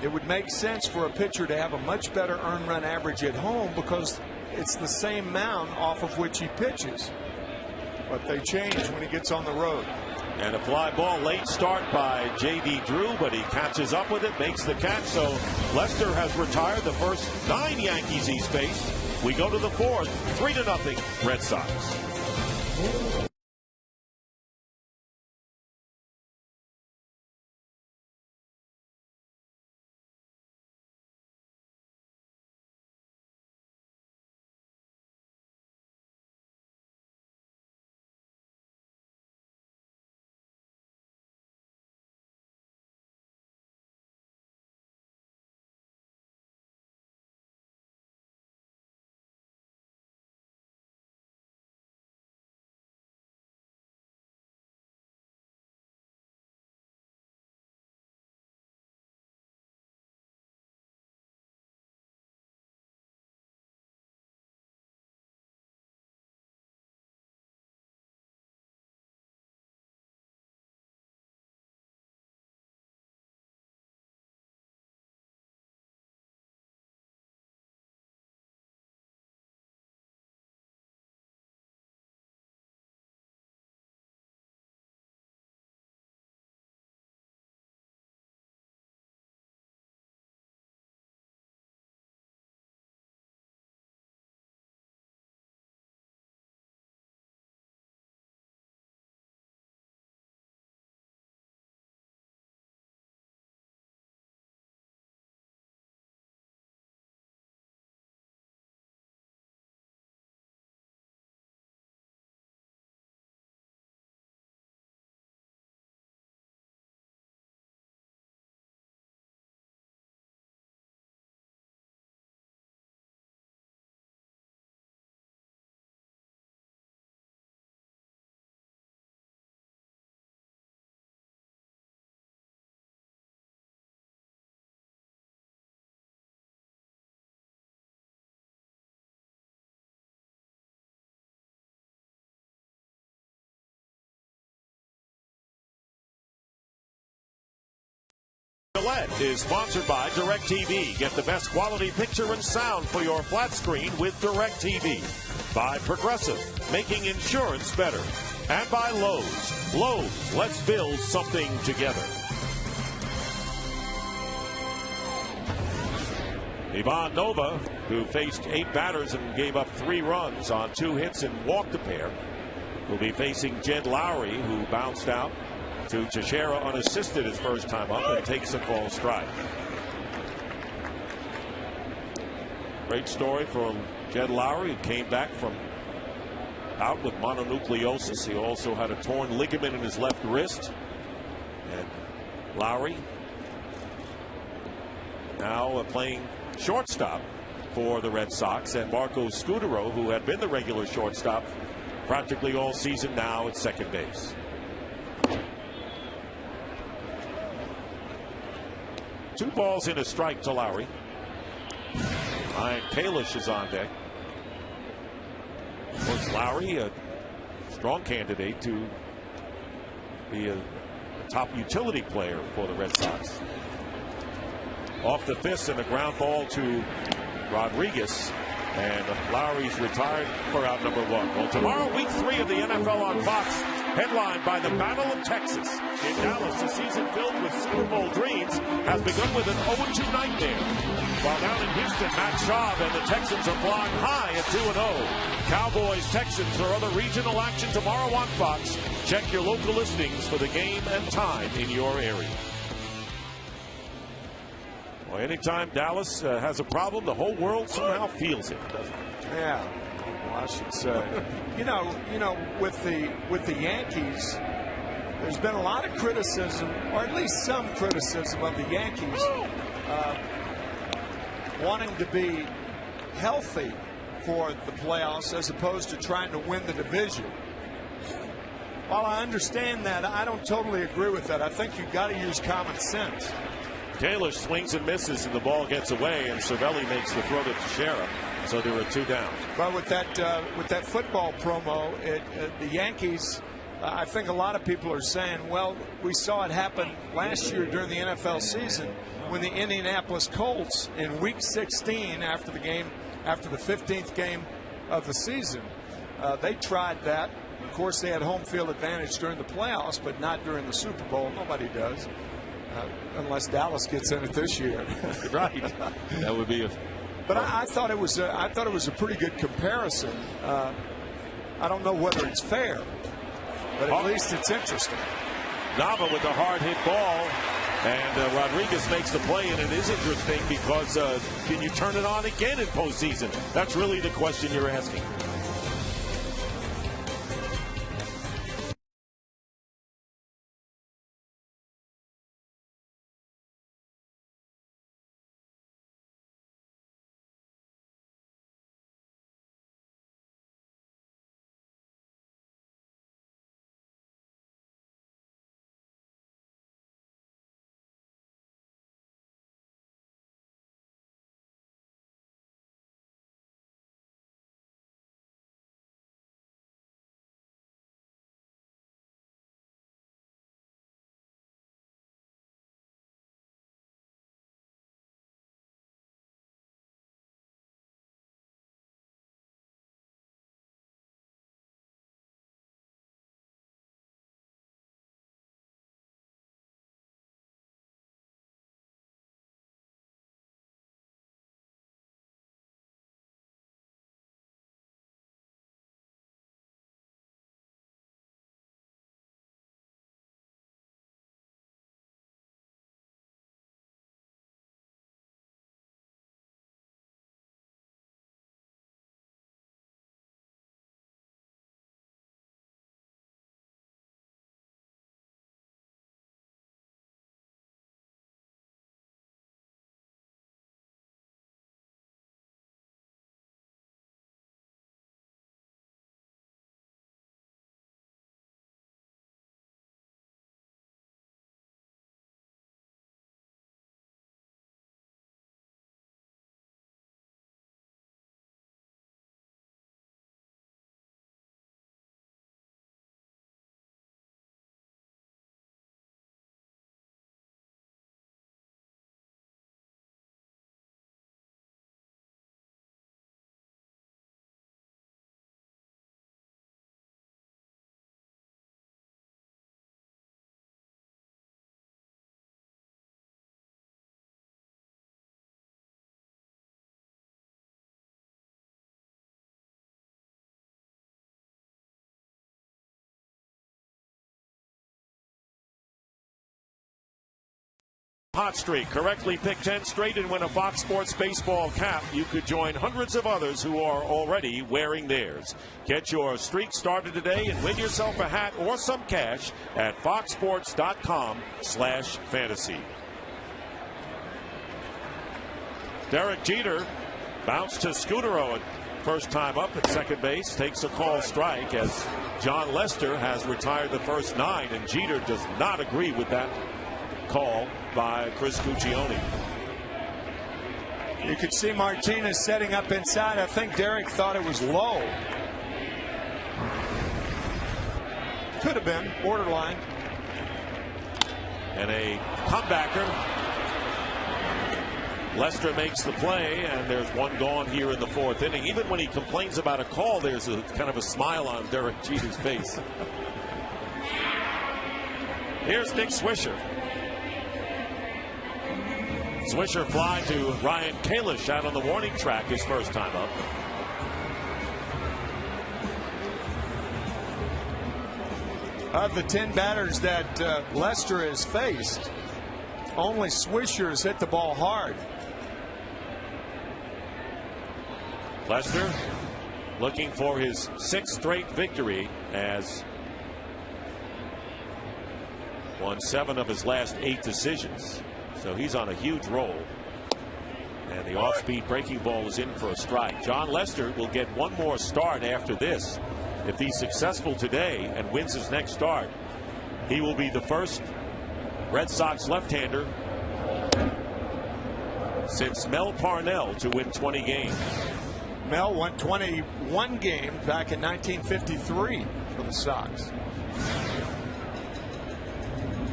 it would make sense for a pitcher to have a much better earned run average at home because it's the same mound off of which he pitches. But they change when he gets on the road. And a fly ball, late start by J.D. Drew, but he catches up with it, makes the catch. So Lester has retired the first 9 Yankees he's faced. We go to the 4th, 3-0 Red Sox. Gillette is sponsored by DirecTV. Get the best quality picture and sound for your flat screen with DirecTV. By Progressive, making insurance better. And by Lowe's. Lowe's, let's build something together. Ivan Nova, who faced 8 batters and gave up 3 runs on 2 hits and walked a pair, will be facing Jed Lowry, who bounced out to Teixeira unassisted his first time up and takes a full strike. Great story from Jed Lowry, who came back from out with mononucleosis. He also had a torn ligament in his left wrist. And Lowry now playing shortstop for the Red Sox, and Marco Scutaro, who had been the regular shortstop practically all season, now at second base. 2 balls and a strike to Lowry. Ryan Kalish is on deck. Of course, Lowry, a strong candidate to be a top utility player for the Red Sox. Off the fist and a ground ball to Rodriguez. And Lowry's retired for out number 1. Well, tomorrow, week 3 of the NFL on Fox, headlined by the Battle of Texas. In Dallas, a season filled with Super Bowl dreams has begun with an 0-2 nightmare. While down in Houston, Matt Schaub and the Texans are flying high at 2-0. Cowboys, Texans, or other regional action tomorrow on Fox. Check your local listings for the game and time in your area. Well, anytime Dallas has a problem, the whole world somehow feels it, doesn't it? Yeah, well, I should say. you know, with the Yankees, there's been a lot of criticism, or at least some criticism of the Yankees wanting to be healthy for the playoffs as opposed to trying to win the division. While I understand that, I don't totally agree with that. I think you've got to use common sense. Kalish swings and misses, and the ball gets away, and Cervelli makes the throw to Teixeira. So there were 2 down. But with that football promo, the Yankees, I think a lot of people are saying, well, we saw it happen last year during the NFL season when the Indianapolis Colts in Week 16, after the 15th game of the season, they tried that. Of course, they had home field advantage during the playoffs, but not during the Super Bowl. Nobody does. Unless Dallas gets in it this year. Right. That would be a. But I thought it was a pretty good comparison. I don't know whether it's fair, but at least it's interesting. Nava with a hard hit ball, and Rodriguez makes the play, and it is interesting because can you turn it on again in postseason? That's really the question you're asking. hot streak. Correctly pick 10 straight and win a Fox Sports baseball cap. You could join hundreds of others who are already wearing theirs. Get your streak started today and win yourself a hat or some cash at foxsports.com/fantasy. Derek Jeter bounced to Scooter Owen. First time up at second base, takes a call strike as John Lester has retired the first 9, and Jeter does not agree with that call by Chris Guccione. You could see Martinez setting up inside. I think Derek thought it was low. Could have been borderline. And a comebacker. Lester makes the play, and there's one gone here in the 4th inning. Even when he complains about a call, there's a kind of a smile on Derek Jeter's face. Here's Nick Swisher. Swisher fly to Ryan Kalish out on the warning track his first time up. Of the 10 batters that Lester has faced, only Swisher has hit the ball hard. Lester looking for his 6th straight victory, as won 7 of his last 8 decisions. So he's on a huge roll. And the off-speed breaking ball is in for a strike. John Lester will get one more start after this. If he's successful today and wins his next start, he will be the first Red Sox left-hander since Mel Parnell to win 20 games. Mel won 21 games back in 1953 for the Sox.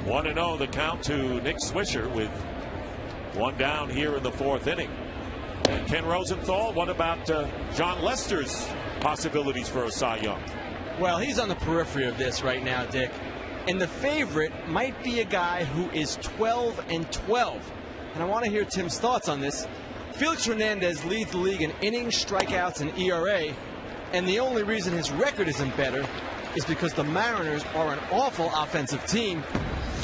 1-0 the count to Nick Swisher with one down here in the 4th inning. And Ken Rosenthal, what about John Lester's possibilities for a Cy Young? Well, he's on the periphery of this right now, Dick. And the favorite might be a guy who is 12-12. And I want to hear Tim's thoughts on this. Felix Hernandez leads the league in innings, strikeouts, and ERA. And the only reason his record isn't better is because the Mariners are an awful offensive team.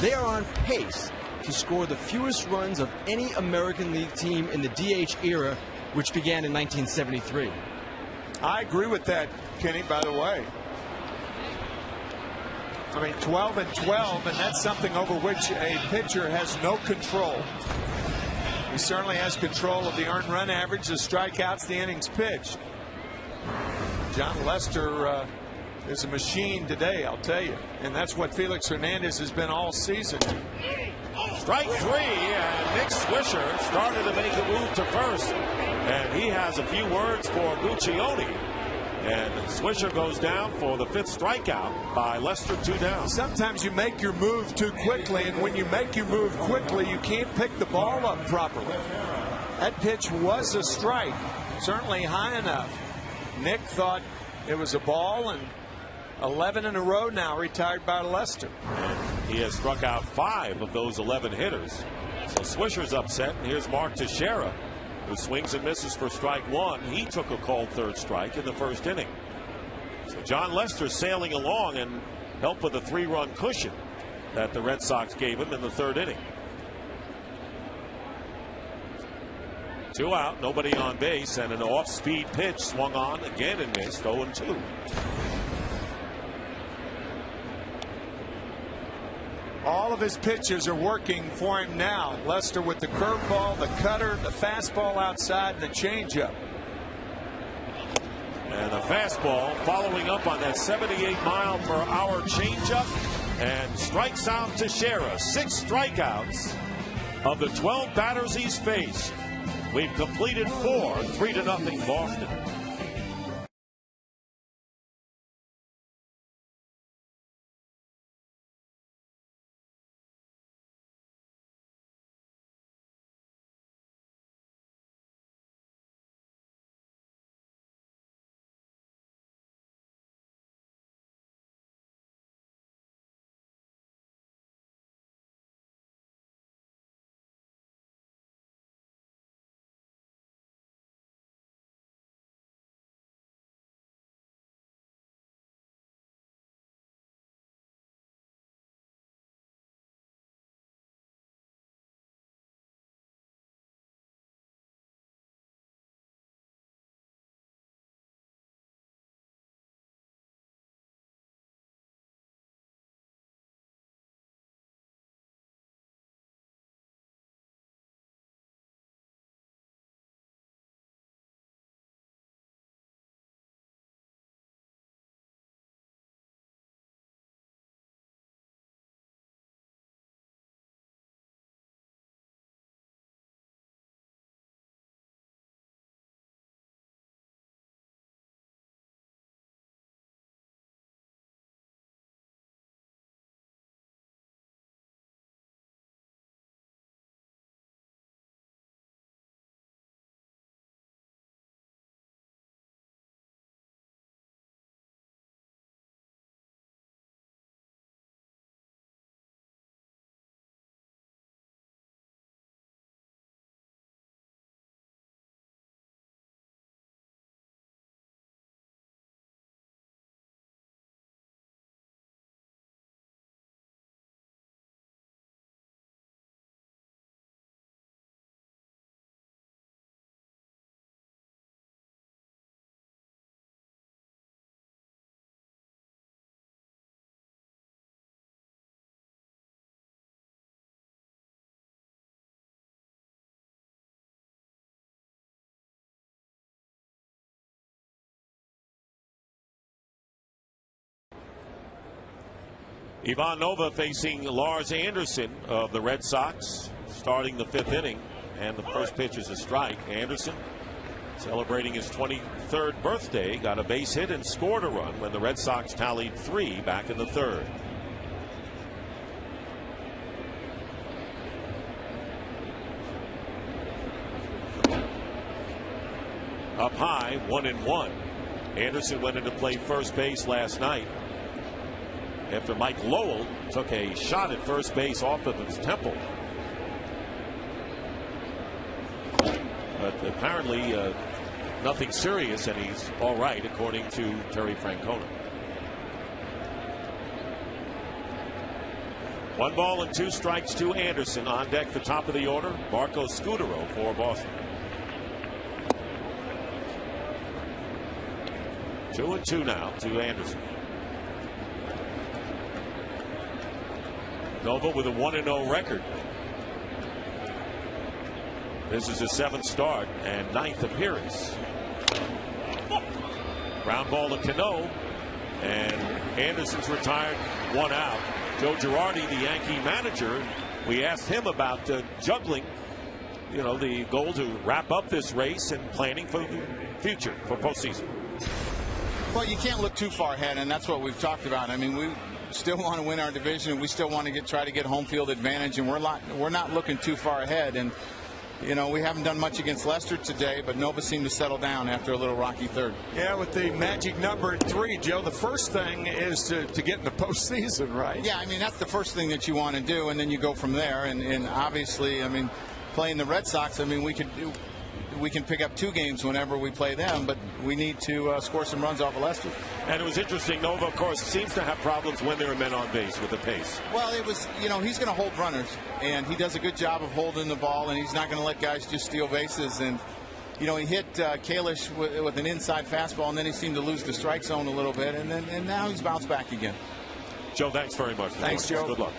They are on pace to score the fewest runs of any American League team in the DH era, which began in 1973. I agree with that, Kenny, by the way. I mean, 12-12, and that's something over which a pitcher has no control. He certainly has control of the earned run average, the strikeouts, the innings pitched. John Lester is a machine today, I'll tell you. And that's what Felix Hernandez has been all season. Strike 3, and Nick Swisher started to make a move to first. And he has a few words for Guccione. And Swisher goes down for the 5th strikeout by Lester, 2 down. Sometimes you make your move too quickly, and when you make your move quickly, you can't pick the ball up properly. That pitch was a strike, certainly high enough. Nick thought it was a ball, and 11 in a row now retired by Lester. And he has struck out 5 of those 11 hitters. So Swisher's upset, and here's Mark Teixeira, who swings and misses for strike 1. He took a called 3rd strike in the 1st inning. So John Lester sailing along and helped with a 3-run cushion that the Red Sox gave him in the 3rd inning. 2 out, nobody on base, and an off-speed pitch swung on again and missed. 0-2. All of his pitches are working for him now. Lester with the curveball, the cutter, the fastball outside, and the changeup. And the fastball following up on that 78-mile-per-hour changeup, and strikes out Teixeira. 6 strikeouts of the 12 batters he's faced. We've completed 4, 3-0 Boston. Ivan Nova facing Lars Anderson of the Red Sox, starting the 5th inning, and the first pitch is a strike. Anderson, celebrating his 23rd birthday, got a base hit and scored a run when the Red Sox tallied 3 back in the 3rd. Up high, 1-1. Anderson went into play first base last night after Mike Lowell took a shot at first base off of his temple. But apparently nothing serious, and he's all right, according to Terry Francona. 1 ball and 2 strikes to Anderson. On deck, the top of the order, Marco Scudero for Boston. 2-2 now to Anderson. Nova with a 1-0 record. This is his 7th start and 9th appearance. Ground ball to Cano, and Anderson's retired, 1 out. Joe Girardi, the Yankee manager, we asked him about juggling, the goal to wrap up this race and planning for the future, for postseason. Well, you can't look too far ahead, and that's what we've talked about. I mean, we still want to win our division. We still want to try to get home field advantage, and we're not looking too far ahead. And we haven't done much against Leicester today, but Nova seemed to settle down after a little rocky 3rd. Yeah, with the magic number 3, Joe, the first thing is to get in the postseason, right? Yeah, I mean, that's the first thing that you want to do, and then you go from there. And obviously, I mean, playing the Red Sox, I mean, we can pick up 2 games whenever we play them, but we need to score some runs off of Leicester. And it was interesting, Nova, of course, seems to have problems when there are men on base with the pace. Well, it was, he's going to hold runners, and he does a good job of holding the ball, and he's not going to let guys just steal bases. And, he hit Kalish with an inside fastball, and then he seemed to lose the strike zone a little bit, and now he's bounced back again. Joe, thanks very much. Thanks, Joe. Good luck.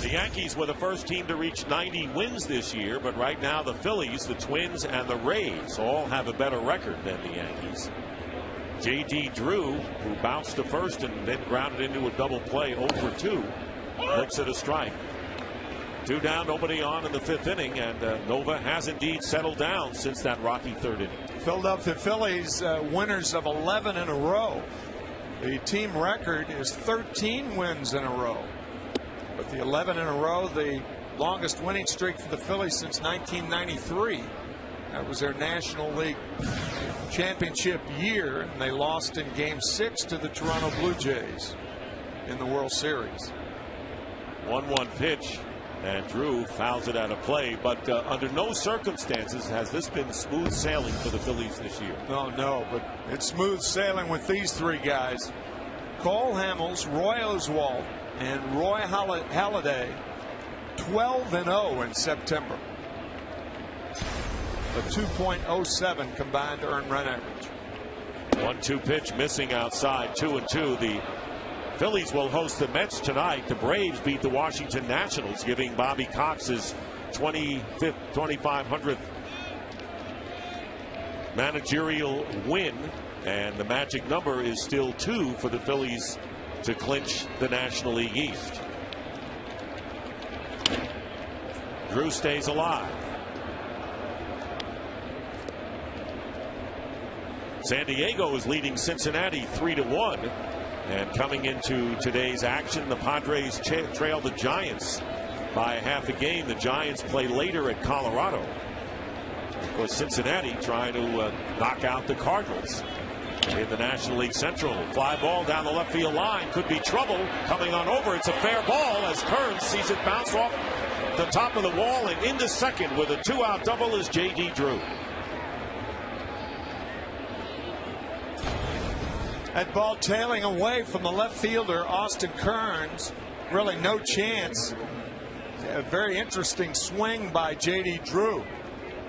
The Yankees were the first team to reach 90 wins this year, but right now the Phillies, the Twins, and the Rays all have a better record than the Yankees. J.D. Drew, who bounced to first and then grounded into a double play, 0 for 2, looks at a strike. 2 down, nobody on in the 5th inning, and Nova has indeed settled down since that rocky 3rd inning. Philadelphia Phillies winners of 11 in a row. The team record is 13 wins in a row. But the 11 in a row, the longest winning streak for the Phillies since 1993. That was their National League championship year, and they lost in Game 6 to the Toronto Blue Jays in the World Series. 1-1 pitch, and Drew fouls it out of play, but under no circumstances has this been smooth sailing for the Phillies this year. No, but it's smooth sailing with these 3 guys. Cole Hamels, Roy Oswalt, and Roy Halladay, 12-0 in September. A 2.07 combined earned run average. 1-2 pitch missing outside, 2-2. The Phillies will host the Mets tonight. The Braves beat the Washington Nationals, giving Bobby Cox his 2,500th managerial win, and the magic number is still 2 for the Phillies to clinch the National League East. Drew stays alive. San Diego is leading Cincinnati 3-1, and coming into today's action, the Padres trail the Giants by half a game. The Giants play later at Colorado. Of course, Cincinnati trying to knock out the Cardinals in the National League Central. Fly ball down the left field line, could be trouble coming on over. It's a fair ball as Kearns sees it bounce off the top of the wall and into second with a 2-out double is J.D. Drew. That ball tailing away from the left fielder Austin Kearns. Really no chance. A very interesting swing by J.D. Drew.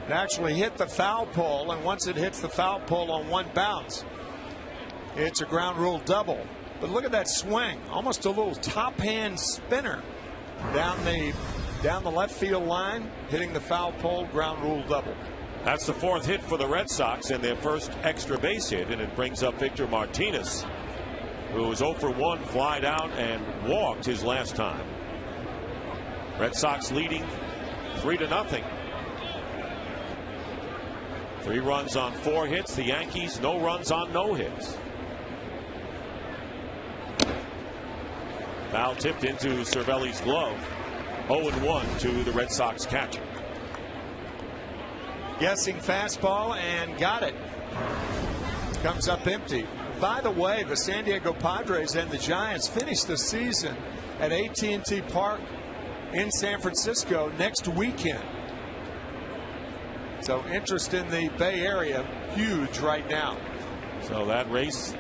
It actually hit the foul pole, and once it hits the foul pole on 1 bounce, it's a ground rule double. But look at that swing, almost a little top hand spinner down the left field line, hitting the foul pole, ground rule double. That's the 4th hit for the Red Sox and their first extra base hit, and it brings up Victor Martinez. who was 0 for 1, flied out and walked his last time. Red Sox leading 3-0. 3 runs on 4 hits. The Yankees no runs on no hits. Foul tipped into Cervelli's glove. 0-1 to the Red Sox catcher. Guessing fastball and got it. Comes up empty. By the way, the San Diego Padres and the Giants finish the season at AT&T Park in San Francisco next weekend. So interest in the Bay Area huge right now. So that race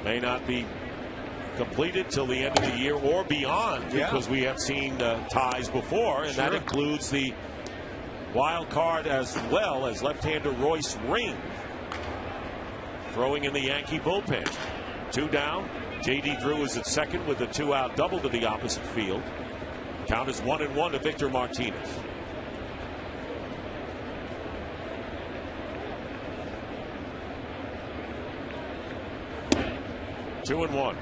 may not be completed till the end of the year or beyond, because we have seen ties before, and that includes the wild card as well as left-hander Royce Ring throwing in the Yankee bullpen. 2 down. J.D. Drew is at second with a 2-out double to the opposite field. Count is 1-1 to Victor Martinez. Two and one.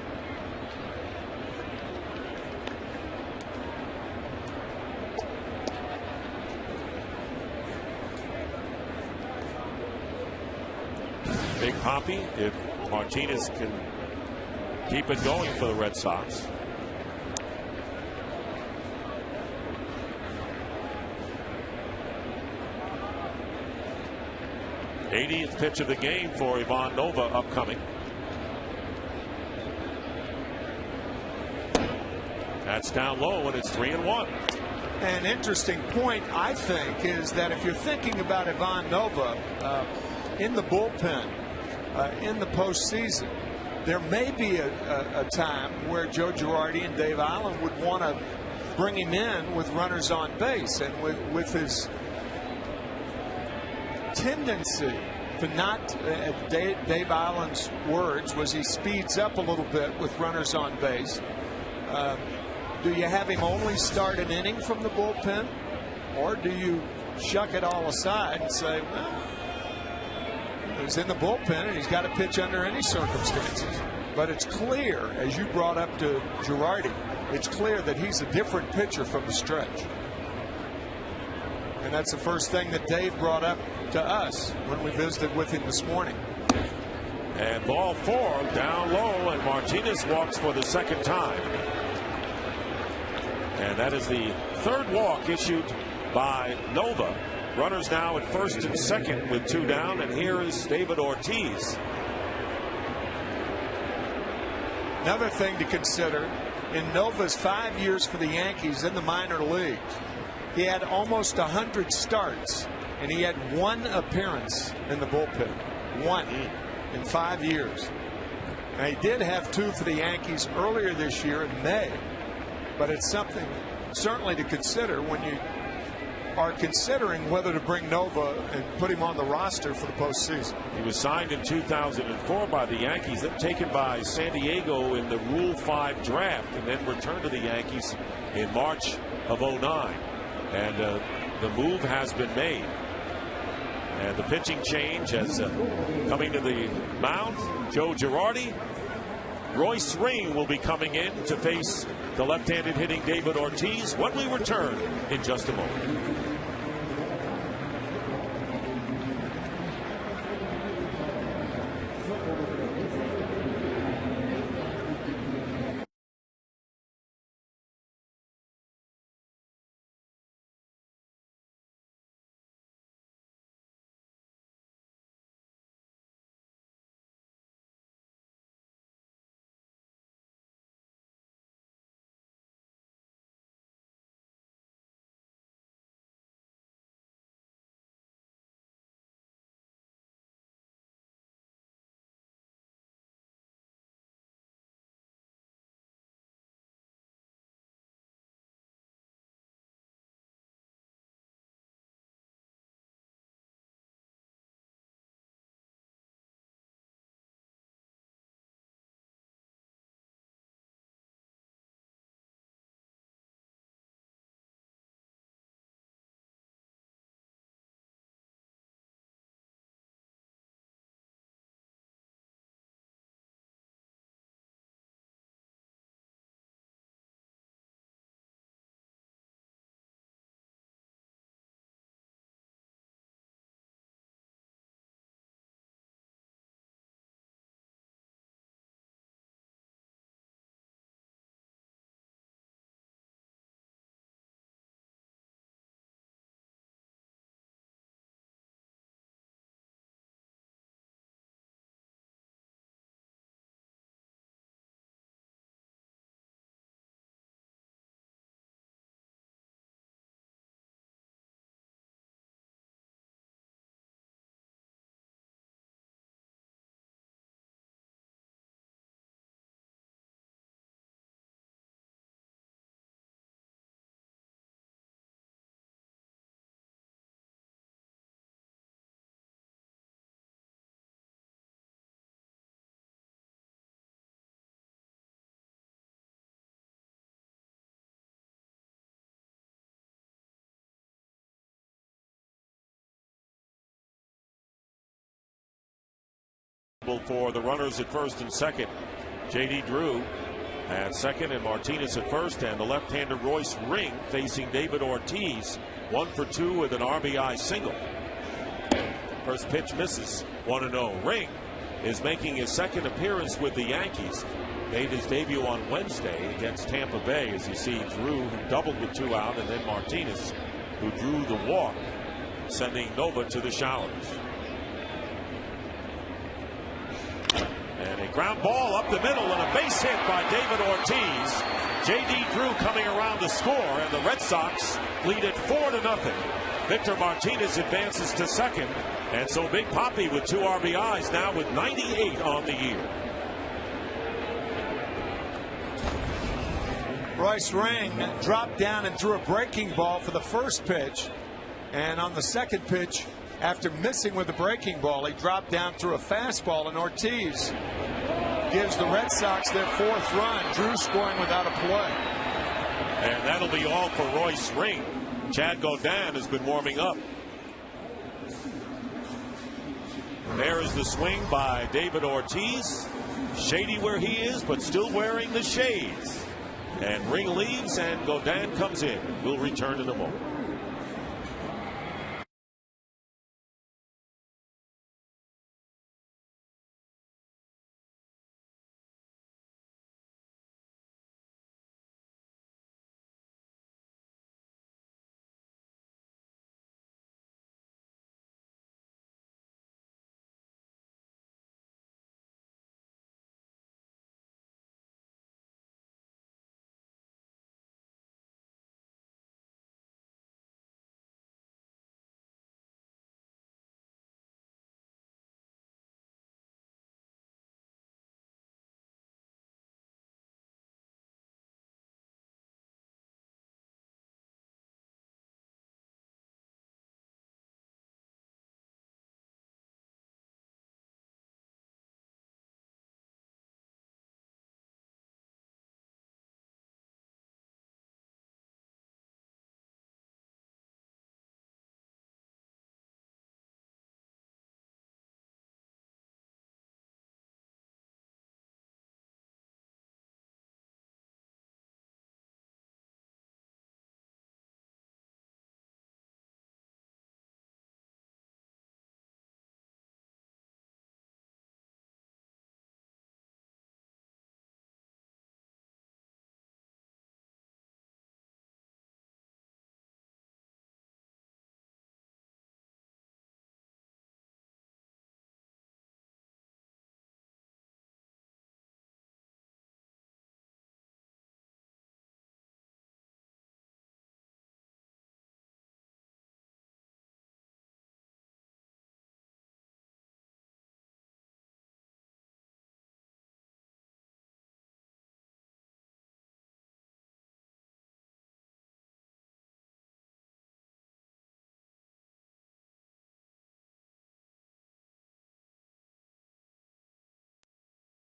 Big Poppy, if Martinez can keep it going for the Red Sox. '80th pitch of the game for Ivan Nova upcoming. That's down low, and it's 3-1. An interesting point, I think, is that if you're thinking about Ivan Nova in the bullpen in the postseason, there may be a time where Joe Girardi and Dave Allen would want to bring him in with runners on base, and with his tendency to not, Dave Allen's words was, he speeds up a little bit with runners on base. Do you have him only start an inning from the bullpen, or do you shuck it all aside and say, well, he's in the bullpen and he's got to pitch under any circumstances? But it's clear, as you brought up to Girardi, it's clear that he's a different pitcher from the stretch. And that's the first thing that Dave brought up to us when we visited with him this morning. And ball 4 down low, and Martinez walks for the second time. And that is the 3rd walk issued by Nova. Runners now at first and second with 2 down, and here is David Ortiz. Another thing to consider, in Nova's 5 years for the Yankees in the minor leagues, he had almost 100 starts, and he had 1 appearance in the bullpen. 1 in 5 years. Now, he did have 2 for the Yankees earlier this year in May, but it's something certainly to consider when you are considering whether to bring Nova and put him on the roster for the postseason. He was signed in 2004 by the Yankees, then taken by San Diego in the Rule 5 draft, and then returned to the Yankees in March of '09. And the move has been made. And the pitching change has coming to the mound. Joe Girardi. Royce Ring will be coming in to face the left-handed hitting David Ortiz when we return in just a moment. For the runners at first and second, J.D. Drew at second and Martinez at first, and the left-hander Royce Ring facing David Ortiz, 1 for 2 with an RBI single. First pitch misses, 1-0. Ring is making his second appearance with the Yankees. Made his debut on Wednesday against Tampa Bay, as you see Drew, who doubled with 2 out, and then Martinez, who drew the walk, sending Nova to the showers. And a ground ball up the middle and a base hit by David Ortiz. J.D. Drew coming around to score, and the Red Sox lead it 4-0. Victor Martinez advances to second, and so Big Papi with 2 RBIs now with 98 on the year. Royce Ring dropped down and threw a breaking ball for the first pitch, and on the second pitch, after missing with the breaking ball, he dropped down, threw a fastball, and Ortiz gives the Red Sox their 4th run. Drew scoring without a play. And that'll be all for Royce Ring. Chad Godin has been warming up. There is the swing by David Ortiz. Shady where he is, but still wearing the shades. And Ring leaves, and Godin comes in. We'll return in a moment.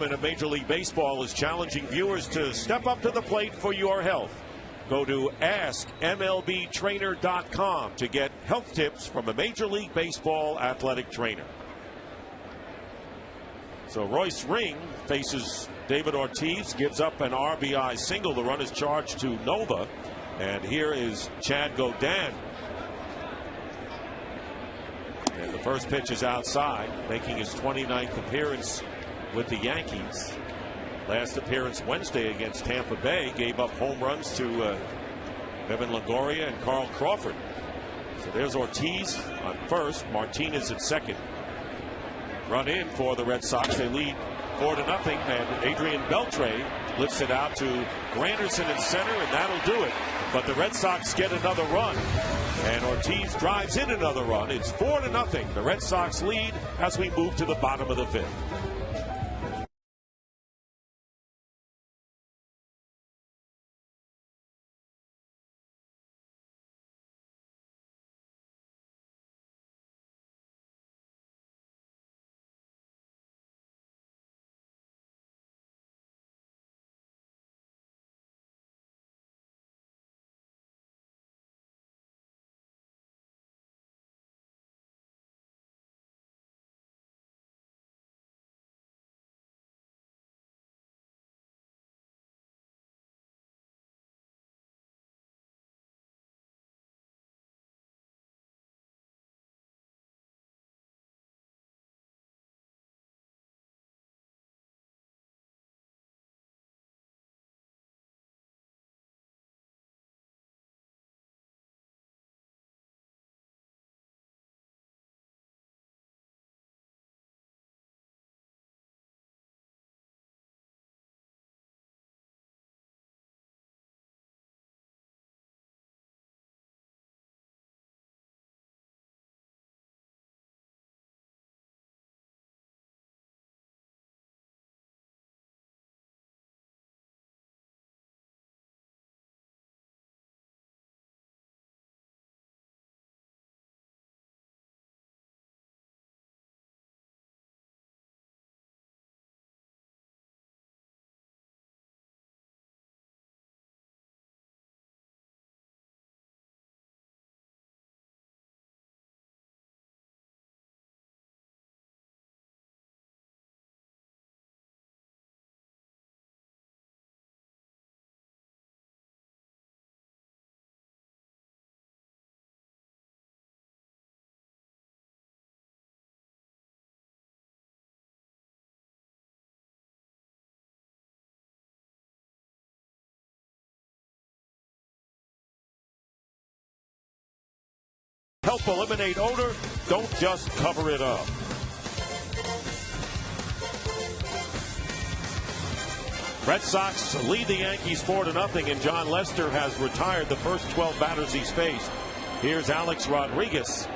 Of Major League Baseball is challenging viewers to step up to the plate for your health. Go to AskMLBTrainer.com to get health tips from a Major League Baseball athletic trainer. So Royce Ring faces David Ortiz, gives up an RBI single. The run is charged to Nova, and here is Chad Godin. And the first pitch is outside, making his 29th appearance with the Yankees. Last appearance Wednesday against Tampa Bay, gave up home runs to Evan Longoria and Carl Crawford. So there's Ortiz on first, Martinez at second. Run in for the Red Sox. They lead 4-0, and Adrian Beltre lifts it out to Granderson in center, and that'll do it. But the Red Sox get another run, and Ortiz drives in another run. It's 4-0. The Red Sox lead as we move to the bottom of the 5th. help eliminate odor. Don't just cover it up. Red Sox lead the Yankees 4-0, and John Lester has retired the first 12 batters he's faced. Here's Alex Rodriguez,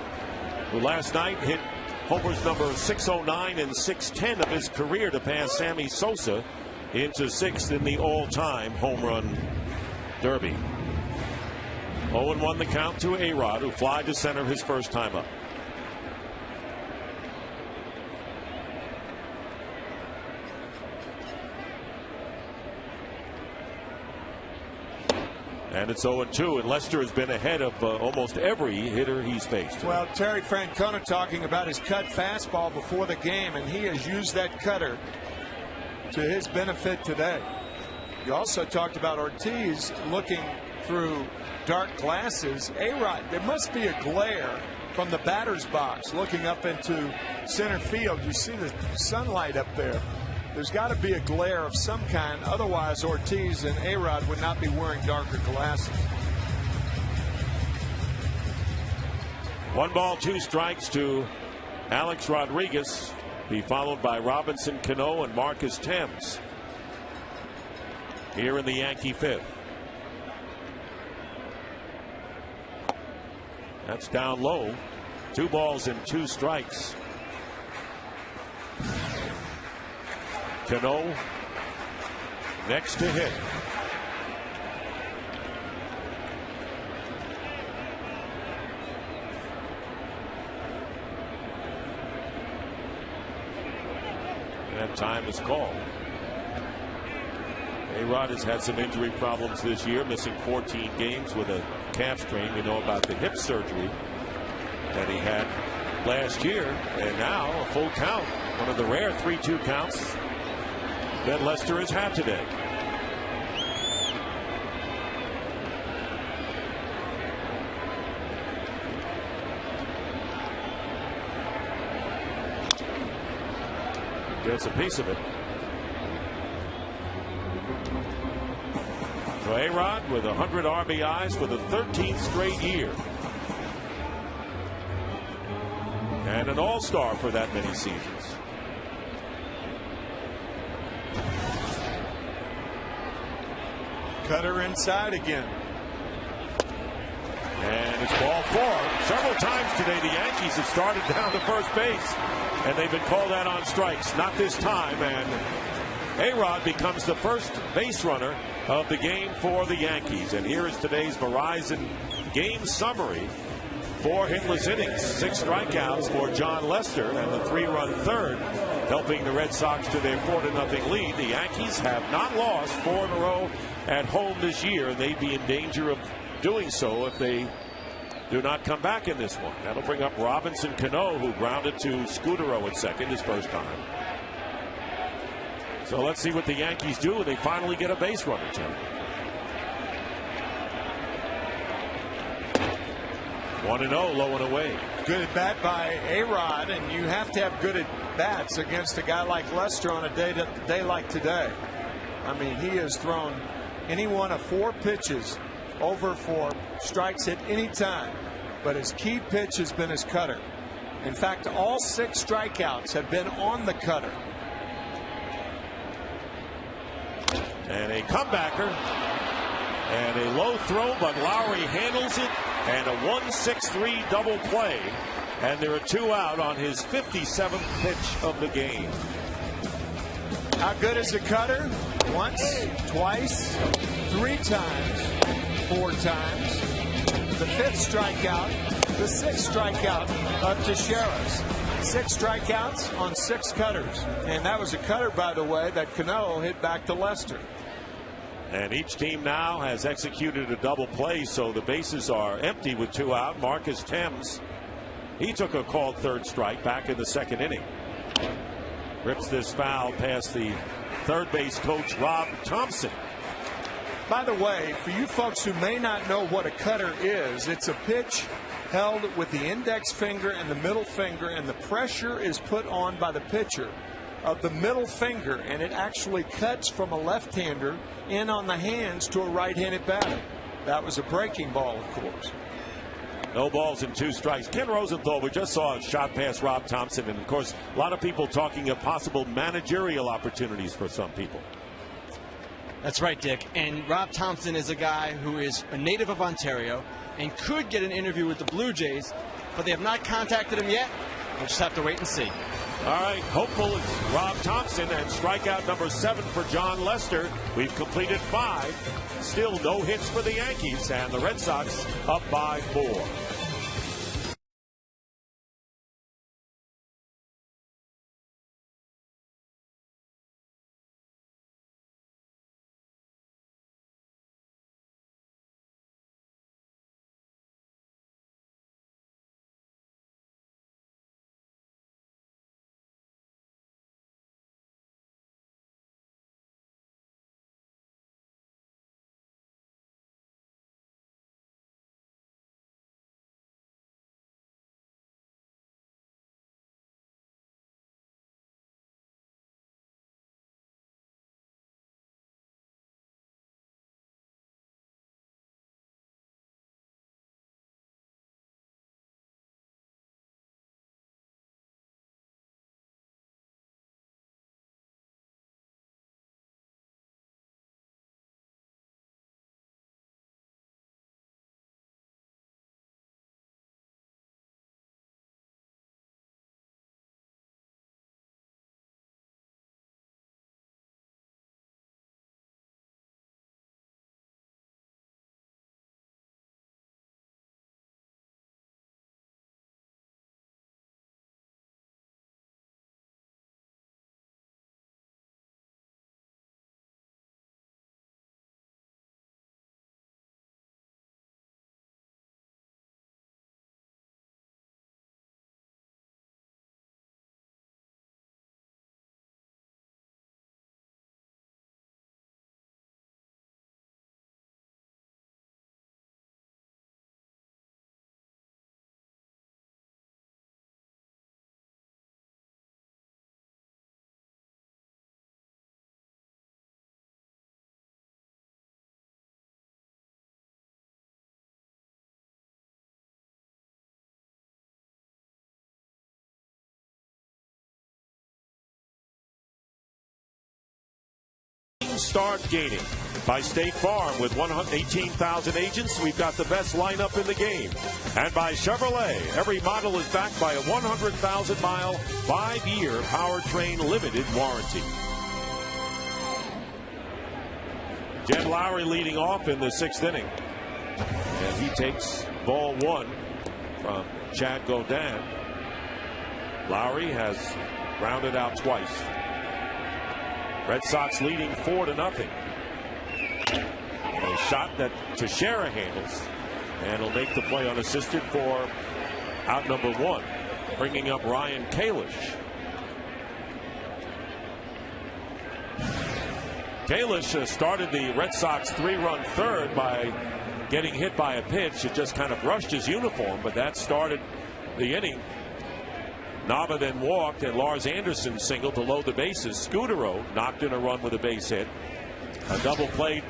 who last night hit homers number 609 and 610 of his career to pass Sammy Sosa into 6th in the all-time home run derby. 0-1 the count to A-Rod, who flied to center his first time up. And it's 0-2, and Lester has been ahead of almost every hitter he's faced. Well, Terry Francona talking about his cut fastball before the game, and he has used that cutter to his benefit today. You also talked about Ortiz looking through dark glasses. A-Rod, there must be a glare from the batter's box looking up into center field. You see the sunlight up there. There's got to be a glare of some kind. Otherwise, Ortiz and A-Rod would not be wearing darker glasses. 1 ball, 2 strikes to Alex Rodriguez. Be followed by Robinson Cano and Marcus Thames here in the Yankee 5th. That's down low. 2 balls and 2 strikes. Cano next to hit. That time is called. A-Rod has had some injury problems this year, missing 14 games with a calf strain. We know about the hip surgery that he had last year, and now a full count. One of the rare 3-2 counts that Lester has had today. Gets a piece of it. So A-Rod with 100 RBIs for the 13th straight year. And an all-star for that many seasons. Cutter inside again. And it's ball 4. Several times today the Yankees have started down to first base, and they've been called out on strikes. Not this time, and A-Rod becomes the first base runner of the game for the Yankees. And here is today's Verizon game summary. 4 hitless innings, 6 strikeouts for John Lester, and the 3-run third, helping the Red Sox to their 4-0 lead. The Yankees have not lost 4 in a row at home this year, and they'd be in danger of doing so if they do not come back in this one. That'll bring up Robinson Cano, who grounded to Scudero at second his first time. So let's see what the Yankees do when they finally get a base runner, Tim. 1-0, low and away. Good at bat by A-Rod, and you have to have good at bats against a guy like Lester on a day like today. I mean, he has thrown any one of 4 pitches over for strikes at any time, but his key pitch has been his cutter. In fact, all 6 strikeouts have been on the cutter. And a comebacker, and a low throw, but Lowry handles it, and a 1-6-3 double play, and there are 2 out on his 57th pitch of the game. How good is the cutter? Once, twice, 3 times, 4 times. The 5th strikeout, the 6th strikeout of Teixeira's. 6 strikeouts on 6 cutters. And that was a cutter, by the way, that Cano hit back to Lester. And each team now has executed a double play, so the bases are empty with 2 out. Marcus Thames, he took a called 3rd strike back in the 2nd inning. Rips this foul past the third base coach, Rob Thompson. By the way, for you folks who may not know what a cutter is, it's a pitch held with the index finger and the middle finger, and the pressure is put on by the pitcher of the middle finger, and it actually cuts from a left-hander in on the hands to a right-handed batter. That was a breaking ball, of course. No balls and 2 strikes. Ken Rosenthal, we just saw a shot past Rob Thompson, and of course a lot of people talking of possible managerial opportunities for some people. That's right, Dick. And Rob Thompson is a guy who is a native of Ontario and could get an interview with the Blue Jays, but they have not contacted him yet. We'll just have to wait and see. All right, hopeful is Rob Thompson, and strikeout number 7 for John Lester. We've completed 5. Still no hits for the Yankees, and the Red Sox up by 4. Start gaining by State Farm. With 118,000 agents, we've got the best lineup in the game. And by Chevrolet, every model is backed by a 100,000-mile, 5-year powertrain limited warranty. Jed Lowry leading off in the 6th inning. And he takes ball 1 from Chad Gaudin. Lowry has grounded out twice. Red Sox leading 4-0. A shot that Teixeira handles, and he'll make the play unassisted for out number 1, bringing up Ryan Kalish. Kalish started the Red Sox 3-run third by getting hit by a pitch. It just kind of brushed his uniform, but that started the inning. Nava then walked, and Lars Anderson singled to load the bases. Scudero knocked in a run with a base hit. A double play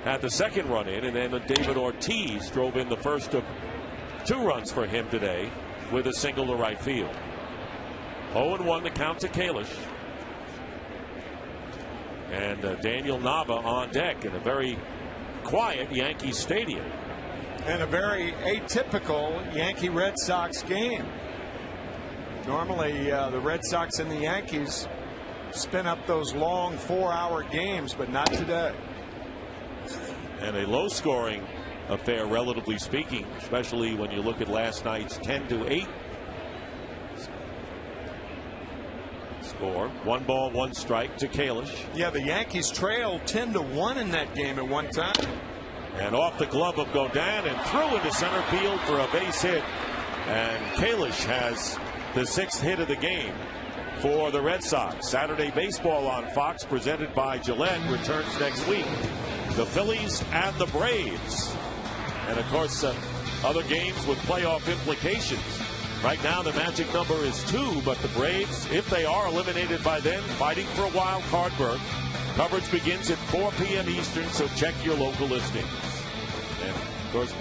had the second run in, and then David Ortiz drove in the first of 2 runs for him today with a single to right field. 0-1 the count to Kalish. And Daniel Nava on deck in a very quiet Yankee Stadium. And a very atypical Yankee Red Sox game. Normally, the Red Sox and the Yankees spin up those long 4-hour games, but not today. And a low-scoring affair, relatively speaking, especially when you look at last night's 10-8 score. 1 ball, 1 strike to Kalish. Yeah, the Yankees trailed 10-1 in that game at one time. And off the glove of Gaudin and through into center field for a base hit. And Kalish has the 6th hit of the game for the Red Sox. Saturday baseball on Fox, presented by Gillette, returns next week. The Phillies and the Braves. And of course, other games with playoff implications. Right now, the magic number is 2, but the Braves, if they are eliminated by then, fighting for a wild card berth. Coverage begins at 4 p.m. Eastern, so check your local listings. And of course,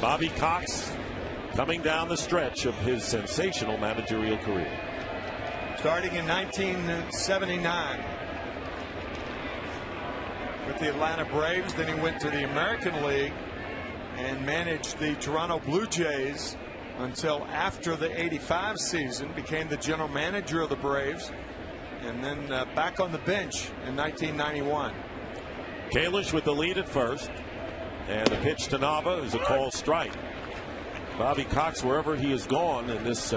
Bobby Cox coming down the stretch of his sensational managerial career. Starting in 1979 with the Atlanta Braves. Then he went to the American League and managed the Toronto Blue Jays until after the '85 season. Became the general manager of the Braves, and then back on the bench in 1991. Kalish with the lead at first, and the pitch to Nava is a called strike. Bobby Cox, wherever he has gone in this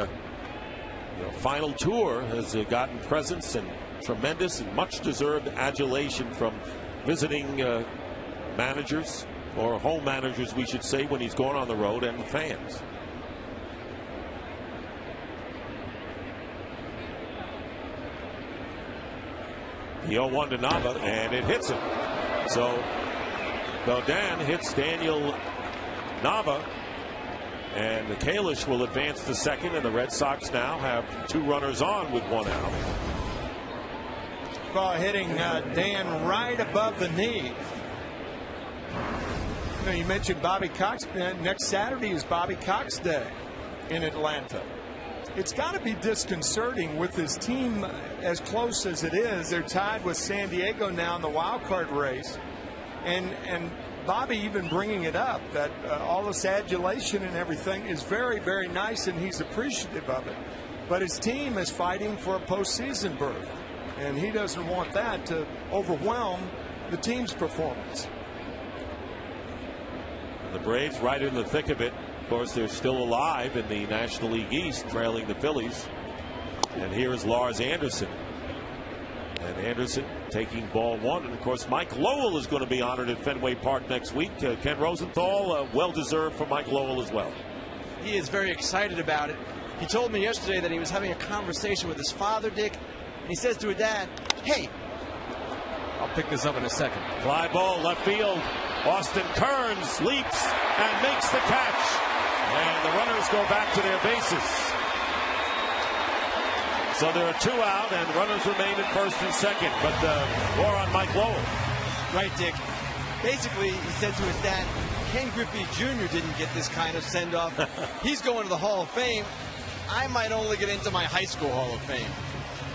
final tour, has gotten presence and tremendous and much deserved adulation from visiting managers, or home managers we should say, when he's gone on the road, and fans. The 0-1 to Nava, and it hits him. So Godin hits Daniel Nava, and the Kalish will advance to second, and the Red Sox now have 2 runners on with 1 out. Ball hitting Dan right above the knee. You mentioned Bobby Cox. Next Saturday is Bobby Cox Day in Atlanta. It's got to be disconcerting with his team as close as it is. They're tied with San Diego now in the wild card race, and Bobby even bringing it up that all this adulation and everything is very, very nice, and he's appreciative of it. But his team is fighting for a postseason berth, and he doesn't want that to overwhelm the team's performance. The Braves right in the thick of it. Of course, they're still alive in the National League East, trailing the Phillies. And here is Lars Anderson. And Anderson taking ball 1. And of course, Mike Lowell is going to be honored at Fenway Park next week. Ken Rosenthal, well deserved for Mike Lowell as well. He is very excited about it. He told me yesterday that he was having a conversation with his father, Dick. And he says to his dad, "Hey, I'll pick this up in a second." Fly ball left field. Austin Kearns leaps and makes the catch. And the runners go back to their bases. So there are 2 out, and runners remain at first and second. But more on Mike Lowell. Right, Dick. Basically, he said to his dad, Ken Griffey Jr. didn't get this kind of send-off. He's going to the Hall of Fame. I might only get into my high school Hall of Fame.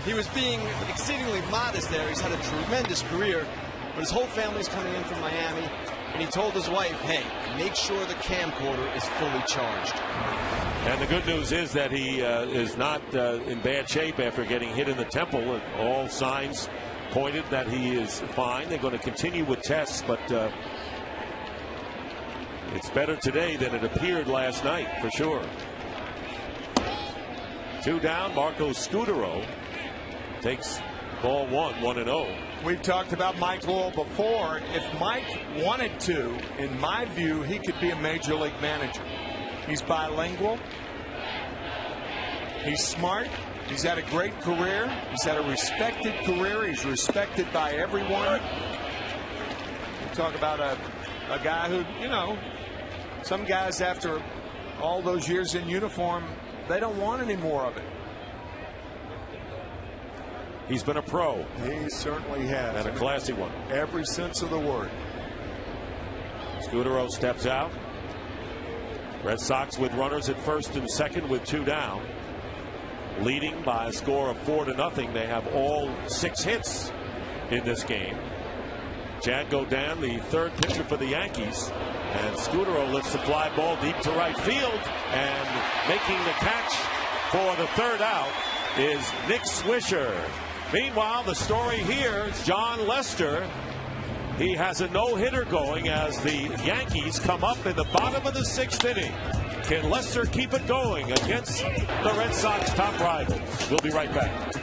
He was being exceedingly modest there. He's had a tremendous career, but his whole family's coming in from Miami. And he told his wife, hey, make sure the camcorder is fully charged. And the good news is that he is not in bad shape after getting hit in the temple. All signs pointed that he is fine. They're going to continue with tests, but it's better today than it appeared last night, for sure. 2 down. Marco Scutaro takes ball 1, 1-0. We've talked about Mike Lowell before. If Mike wanted to, in my view, he could be a major league manager. He's bilingual. He's smart. He's had a great career. He's had a respected career. He's respected by everyone. We talk about a guy who, some guys after all those years in uniform, they don't want any more of it. He's been a pro. He certainly has. And a classy one. Every sense of the word. Scutaro steps out. Red Sox with runners at first and second with 2 down. Leading by a score of 4-0. They have all 6 hits in this game. Chad Godin, the 3rd pitcher for the Yankees. And Scutaro lifts the fly ball deep to right field. And making the catch for the 3rd out is Nick Swisher. Meanwhile, the story here is John Lester. He has a no-hitter going as the Yankees come up in the bottom of the 6th inning. Can Lester keep it going against the Red Sox top rivals? We'll be right back.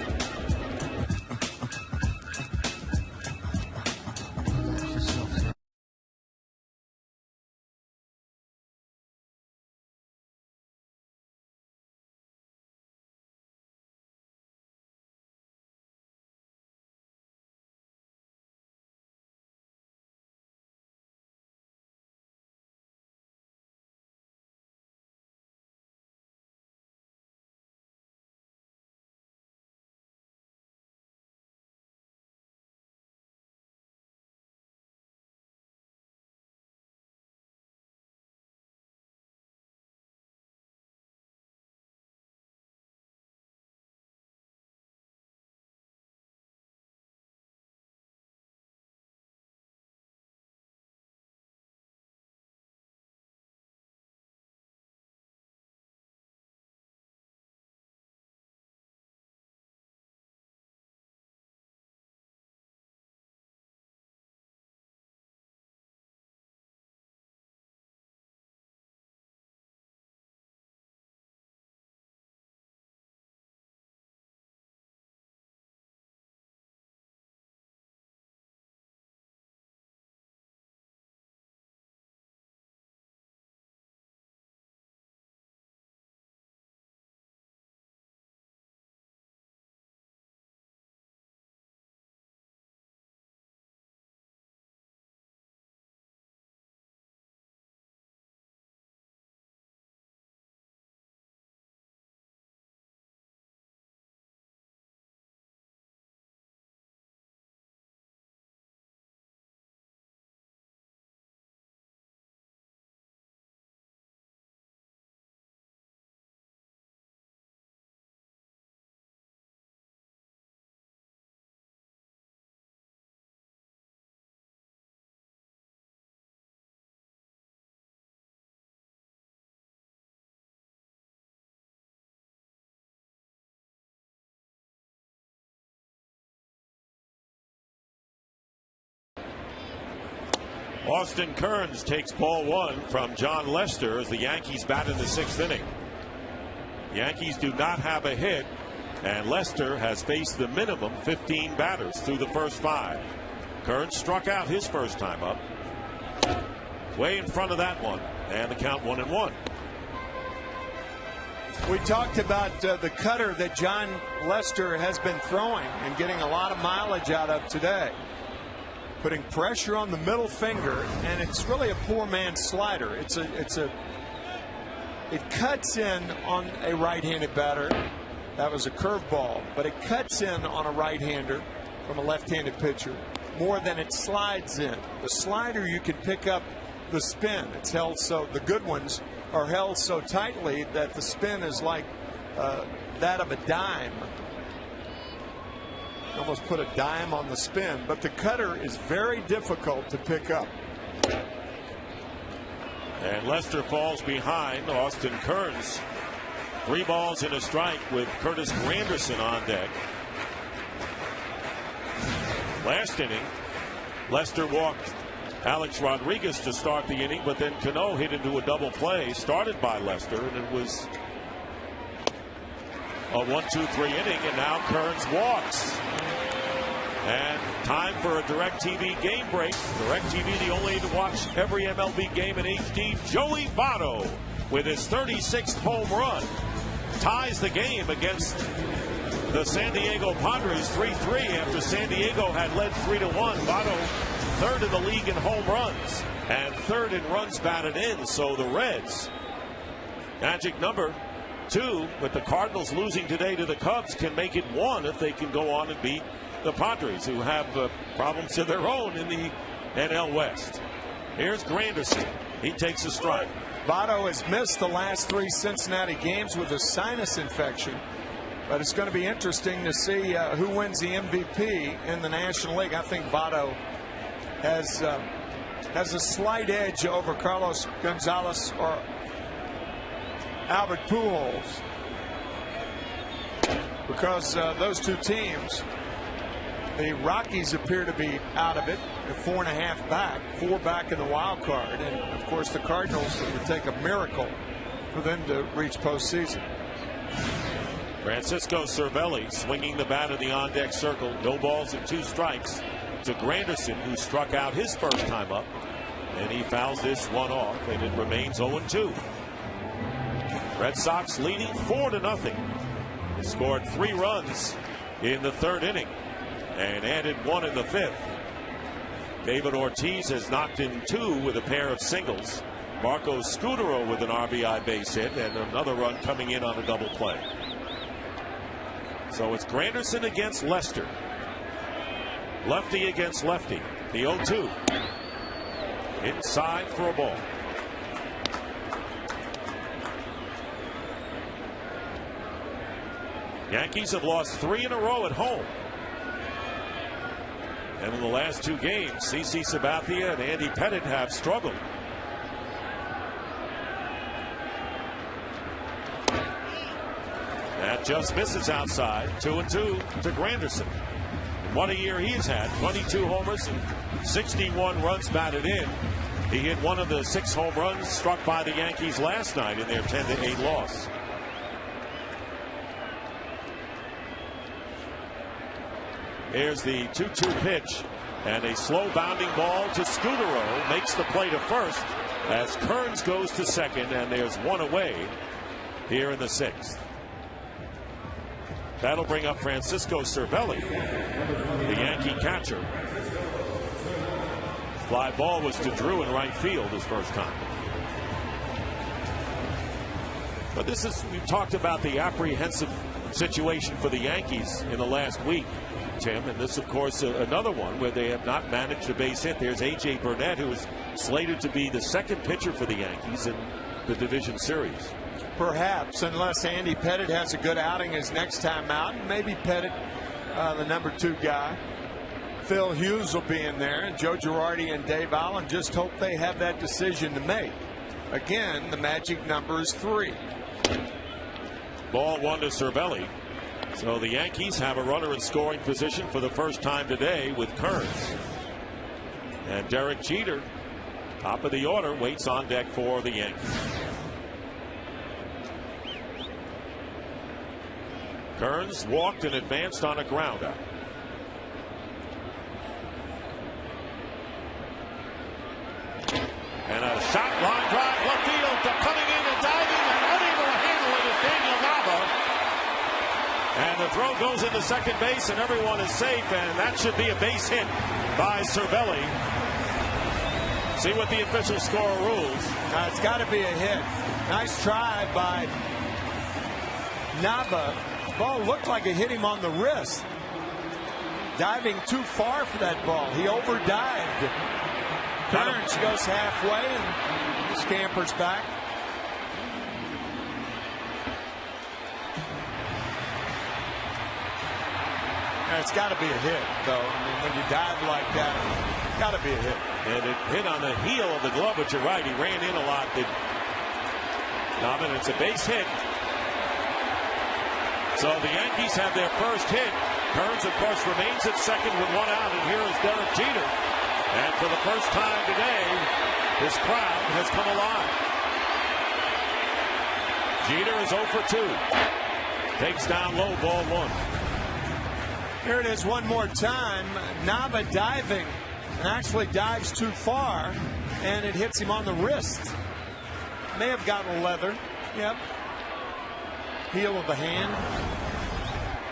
Austin Kearns takes ball one from John Lester as the Yankees bat in the 6th inning. Yankees do not have a hit, and Lester has faced the minimum 15 batters through the first 5. Kearns struck out his first time up. Way in front of that one, and the count 1-1. We talked about the cutter that John Lester has been throwing and getting a lot of mileage out of today. Putting pressure on the middle finger, and it's really a poor man's slider. It cuts in on a right-handed batter. That was a curveball, but it cuts in on a right-hander from a left-handed pitcher more than it slides in. The slider, you can pick up the spin. It's held so, the good ones are held so tightly that the spin is like that of a dime. You almost put a dime on the spin, but the cutter is very difficult to pick up. And Lester falls behind Austin Kearns. 3 balls and a strike with Curtis Granderson on deck. Last inning, Lester walked Alex Rodriguez to start the inning, but then Cano hit into a double play started by Lester, and it was a 1-2-3 inning, and now Kearns walks. And time for a DirecTV game break. DirecTV, the only to watch every MLB game in HD. Joey Votto with his 36th home run ties the game against the San Diego Padres 3-3 after San Diego had led 3-1. Votto third in the league in home runs and third in runs batted in. So the Reds, magic number 2, with the Cardinals losing today to the Cubs, can make it 1 if they can go on and beat the Padres, who have problems of their own in the NL West. Here's Granderson. He takes a strike. Votto has missed the last 3 Cincinnati games with a sinus infection, but it's going to be interesting to see who wins the MVP in the National League. I think Votto has a slight edge over Carlos Gonzalez or Albert Pujols, because those two teams, the Rockies appear to be out of it. They're 4.5 back, 4 back in the wild card, and of course the Cardinals, it would take a miracle for them to reach postseason. Francisco Cervelli swinging the bat in the on-deck circle. No balls and 2 strikes to Granderson, who struck out his first time up, and he fouls this one off, and it remains 0-2. Red Sox leading 4-0. They scored 3 runs in the 3rd inning and added 1 in the 5th. David Ortiz has knocked in 2 with a pair of singles. Marco Scutaro with an RBI base hit, and another run coming in on a double play. So it's Granderson against Lester. Lefty against lefty. The 0-2. Inside for a ball. Yankees have lost 3 in a row at home. And in the last 2 games, CC Sabathia and Andy Pettitte have struggled. That just misses outside. 2-2 to Granderson. What a year he's had. 22 homers and 61 runs batted in. He hit one of the 6 home runs struck by the Yankees last night in their 10-8 loss. Here's the 2-2 pitch, and a slow bounding ball to Scutaro makes the play to first as Kearns goes to second, and there's 1 away here in the 6th. That'll bring up Francisco Cervelli, the Yankee catcher. Fly ball was to Drew in right field his first time. But this is, we've talked about the apprehensive situation for the Yankees in the last week, Tim, and this, of course, another one where they have not managed a base hit. There's A.J. Burnett, who is slated to be the 2nd pitcher for the Yankees in the division series. Perhaps, unless Andy Pettitte has a good outing his next time out. Maybe Pettitte, the number 2 guy. Phil Hughes will be in there, and Joe Girardi and Dave Allen just hope they have that decision to make. Again, the magic number is 3. Ball 1 to Cervelli. So the Yankees have a runner in scoring position for the first time today with Kearns. And Derek Jeter Top of the order waits on deck for the Yankees. Kearns walked and advanced on a grounder. And a shot, line drive, left field, coming in and diving and unable to handle it is Daniel Nava. And the throw goes into second base and everyone is safe, and that should be a base hit by Cervelli. See what the official score rules. It's got to be a hit. Nice try by Nava. Ball looked like it hit him on the wrist. Diving too far for that ball. He overdived. Kearns goes halfway and scampers back. And it's got to be a hit, though. I mean, when you dive like that, it's got to be a hit. And it hit on the heel of the glove, but you're right. He ran in a lot. It's a base hit. So the Yankees have their first hit. Kearns, of course, remains at second with one out, and here is Derek Jeter. And for the first time today, this crowd has come alive. Jeter is 0 for 2. Takes down low, ball 1. Here it is one more time. Nava diving, and actually dives too far, and it hits him on the wrist. May have gotten leather. Yep. Heel of the hand.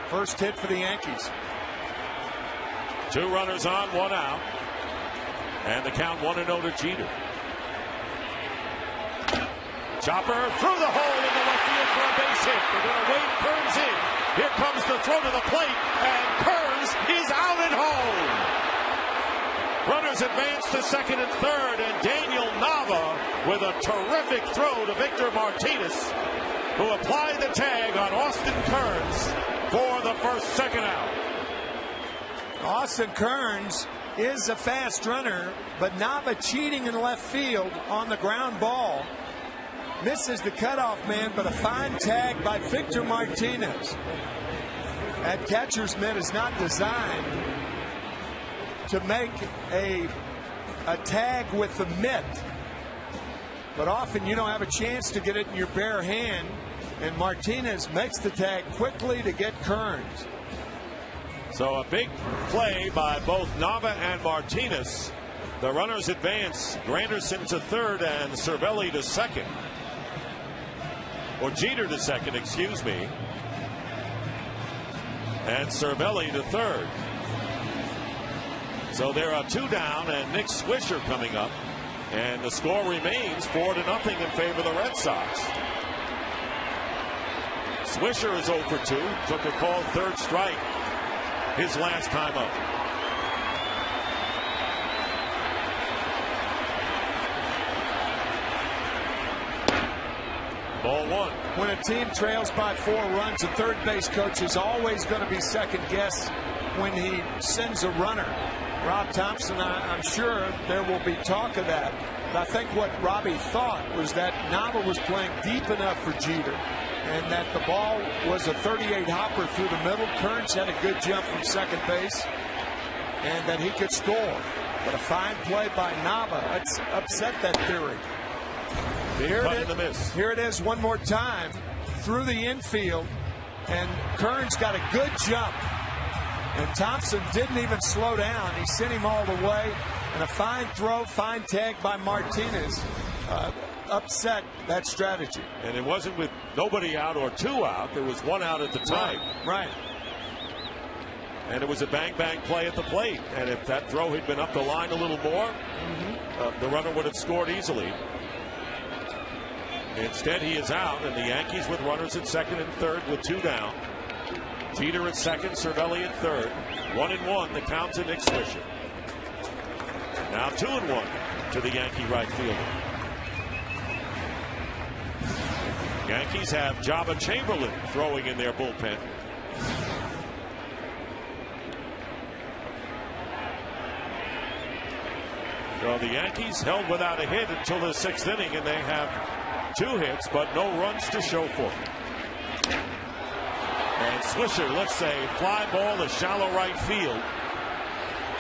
First hit for the Yankees. 2 runners on, 1 out. And the count 1-0 to Jeter. Chopper through the hole in the left field for a base hit. They're going to wait. Kearns in. Here comes the throw to the plate, and Kearns is out at home. Runners advance to second and third, and Daniel Nava with a terrific throw to Victor Martinez, who applied the tag on Austin Kearns for the second out. Austin Kearns is a fast runner, but Nava cheating in left field on the ground ball. Misses the cutoff man, but a fine tag by Victor Martinez. That catcher's mitt is not designed to make a tag with the mitt. But often you don't have a chance to get it in your bare hand, and Martinez makes the tag quickly to get Kearns. So a big play by both Nava and Martinez. The runners advance. Granderson to third and Cervelli to second. Or Jeter to second, excuse me. And Cervelli to third. So there are 2 down, and Nick Swisher coming up. And the score remains 4-0 in favor of the Red Sox. Swisher is 0 for 2. Took a called third strike his last time up. Ball 1. When a team trails by 4 runs, a third base coach is always going to be second guess when he sends a runner. Rob Thompson, I'm sure there will be talk of that. But I think what Robbie thought was that Nava was playing deep enough for Jeter, and that the ball was a 38 hopper through the middle. Kearns had a good jump from second base, and that he could score. But a fine play by Nava. Let's upset that theory. Here it is one more time through the infield, and Kearns got a good jump, and Thompson didn't even slow down. He sent him all the way, and a fine throw, fine tag by Martinez upset that strategy. And it wasn't with nobody out or 2 out. There was 1 out at the time. Right. And it was a bang-bang play at the plate. And if that throw had been up the line a little more, the runner would have scored easily. Instead, he is out, and the Yankees with runners at second and third with 2 down. Jeter at second, Cervelli at third. 1-1, the count to Nick Swisher. Now 2-1 to the Yankee right fielder. Yankees have Jabba Chamberlain throwing in their bullpen. So the Yankees held without a hit until the 6th inning, and they have 2 hits, but no runs to show for it. And Swisher, let's say, fly ball to shallow right field.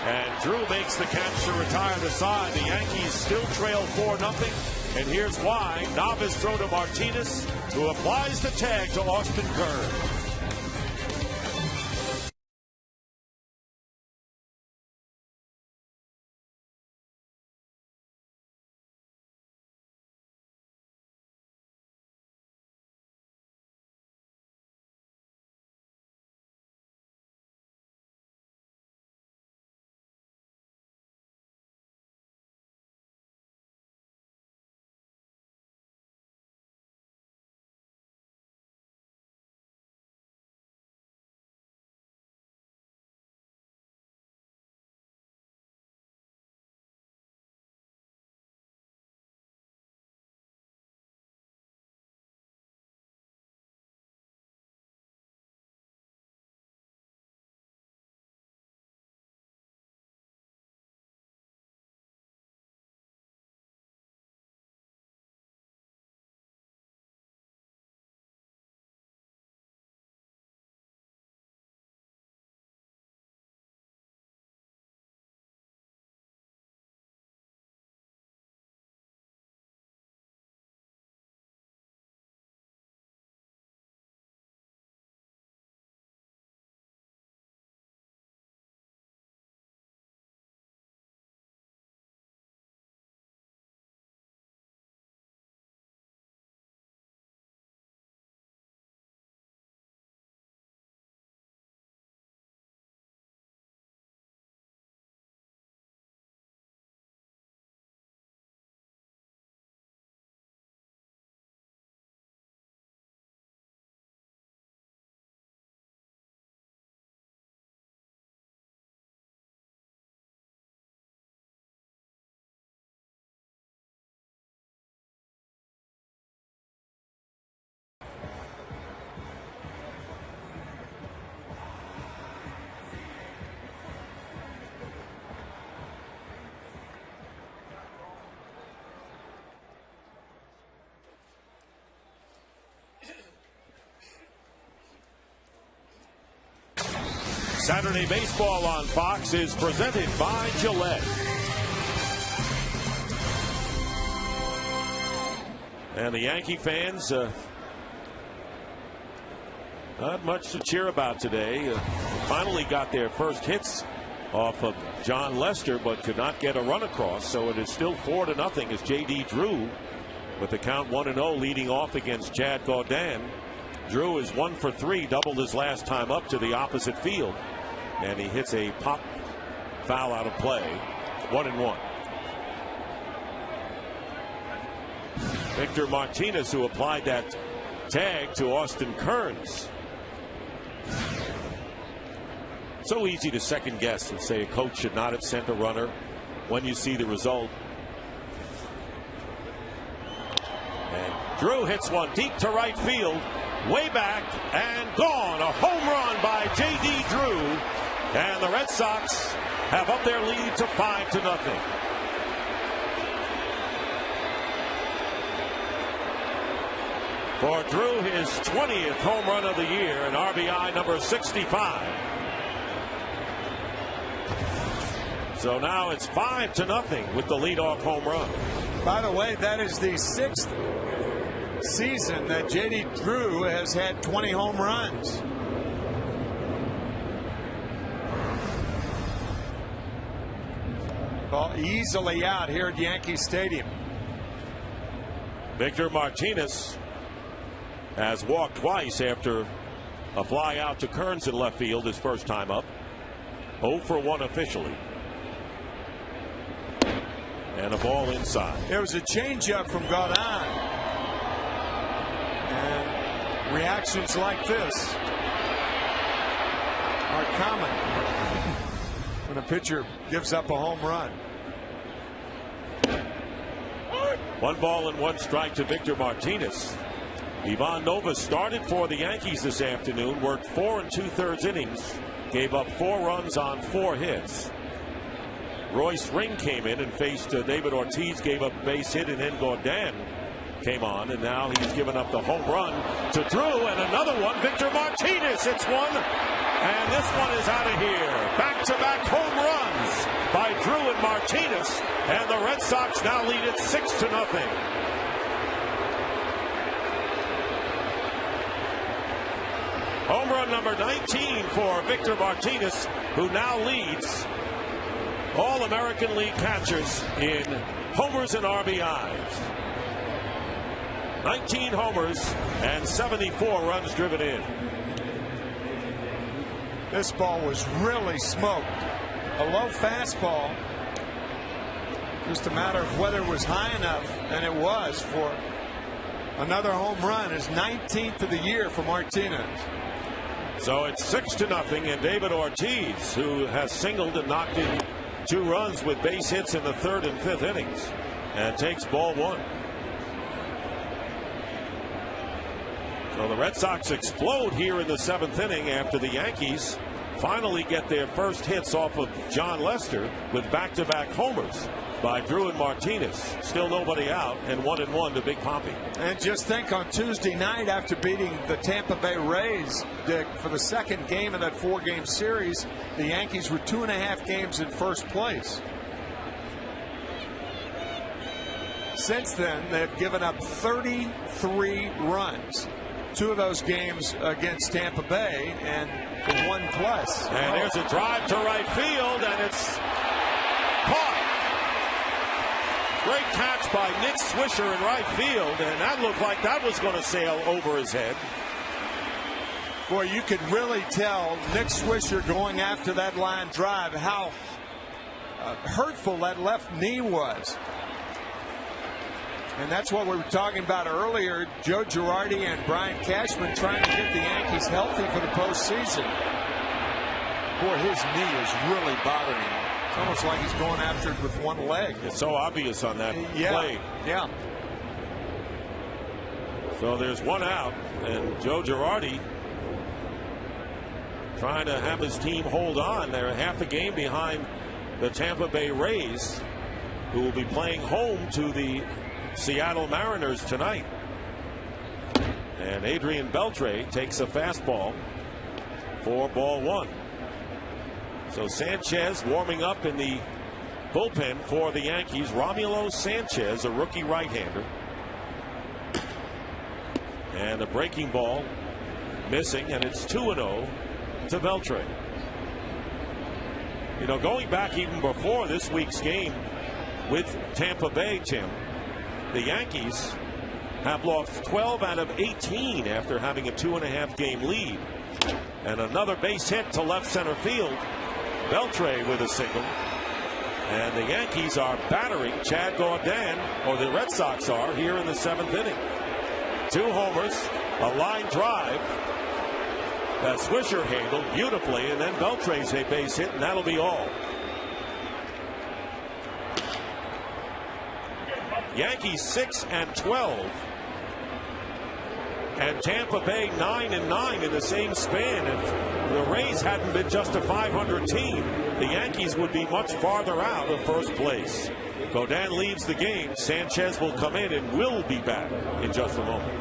And Drew makes the catch to retire the side. The Yankees still trail 4-0. And here's why. Novice throw to Martinez, who applies the tag to Austin Kearns. Saturday Baseball on Fox is presented by Gillette. And the Yankee fans, not much to cheer about today. Finally got their first hits off of John Lester, but could not get a run across. So it is still 4-0 as J.D. Drew, with the count 1-0, leading off against Chad Gaudin. Drew is 1 for 3, doubled his last time up to the opposite field, and he hits a pop foul out of play. 1-1. Victor Martinez, who applied that tag to Austin Kearns. So easy to second guess and say a coach should not have sent a runner when you see the result. And Drew hits one deep to right field, way back and gone. A home run by J.D. Drew, and the Red Sox have up their lead to 5-0. For Drew, his 20th home run of the year, and RBI number 65. So now it's 5-0 with the leadoff home run. By the way, that is the 6th season that J.D. Drew has had 20 home runs. Ball easily out here at Yankee Stadium. Victor Martinez has walked twice after a fly out to Kearns in left field his first time up. 0 for 1 officially. And a ball inside. There was a changeup from Gaudin. And reactions like this are common when a pitcher gives up a home run. 1 ball and 1 strike to Victor Martinez. Ivan Nova started for the Yankees this afternoon, worked 4 2/3 innings, gave up 4 runs on 4 hits. Royce Ring came in and faced David Ortiz, gave up a base hit, and then Gaudin came on, and now he's given up the home run to Drew, and another one. Victor Martinez hits one And this one is out of here. Back-to-back home runs by Drew and Martinez. And the Red Sox now lead it 6-0. Home run number 19 for Victor Martinez, who now leads all American League catchers in homers and RBIs. 19 homers and 74 runs driven in. This ball was really smoked. A low fastball. Just a matter of whether it was high enough, and it was, for another home run. His 19th of the year for Martinez. So it's 6-0, and David Ortiz, who has singled and knocked in 2 runs with base hits in the 3rd and 5th innings, and takes ball 1. So the Red Sox explode here in the 7th inning after the Yankees finally get their first hits off of John Lester with back-to-back homers by Drew and Martinez. Still nobody out, and 1-1 to Big Poppy. And just think, on Tuesday night, after beating the Tampa Bay Rays, Dick, for the second game of that 4-game series, the Yankees were 2.5 games in first place. Since then, they've given up 33 runs. 2 of those games against Tampa Bay, and 1+. And there's a drive to right field, and it's caught. Great catch by Nick Swisher in right field, and that looked like that was going to sail over his head. Boy, you could really tell Nick Swisher, going after that line drive, how hurtful that left knee was. And that's what we were talking about earlier. Joe Girardi and Brian Cashman trying to get the Yankees healthy for the postseason. Boy, his knee is really bothering him. It's almost like he's going after it with one leg. It's so obvious on that play. Yeah. So there's 1 out, and Joe Girardi trying to have his team hold on. They're half a game behind the Tampa Bay Rays, who will be playing home to the Seattle Mariners tonight. And Adrian Beltre takes a fastball for ball 1. So Sanchez warming up in the bullpen for the Yankees. Romulo Sanchez, a rookie right-hander. And a breaking ball missing, and it's 2-0 to Beltre. You know, going back even before this week's game with Tampa Bay, Tim, the Yankees have lost 12 out of 18 after having a 2.5 game lead. And another base hit to left center field. Beltre with a single. And the Yankees are battering Chad Gaudin, or the Red Sox are, here in the 7th inning. 2 homers, a line drive that Swisher handled beautifully, and then Beltre's a base hit, and that'll be all. Yankees 6-12, and Tampa Bay 9-9 in the same span. If the Rays hadn't been just a 500 team, the Yankees would be much farther out of first place. Gaudin leaves the game. Sanchez will come in and will be back in just a moment.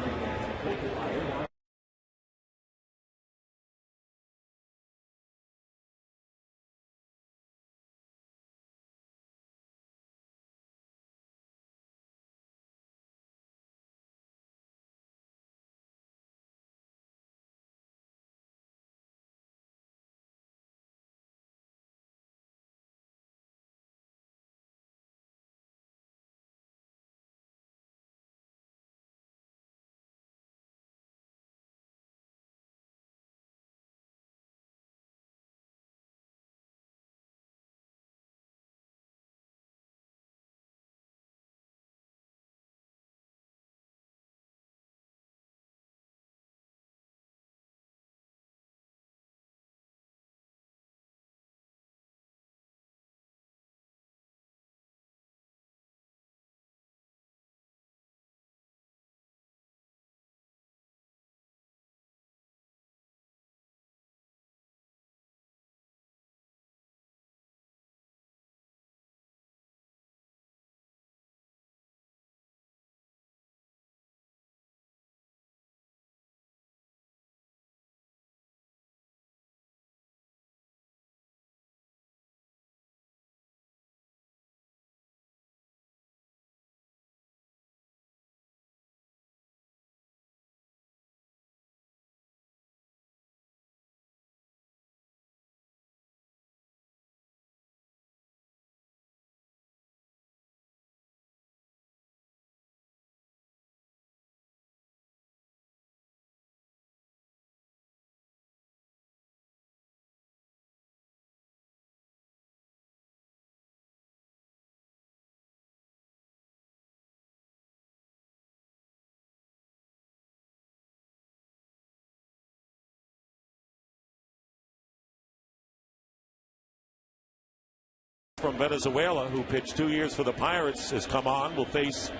from Venezuela, who pitched 2 years for the Pirates, has come on. Will face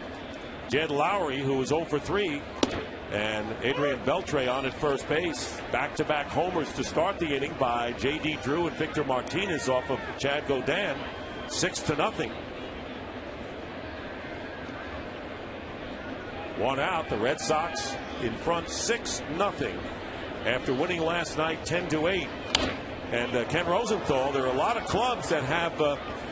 Jed Lowry, who was 0 for 3. And Adrian Beltre on at first base. Back-to-back homers to start the inning by J.D. Drew and Victor Martinez off of Chad Godin. 6-0. 1 out. The Red Sox in front 6-0 after winning last night 10-8. And Ken Rosenthal, there are a lot of clubs that have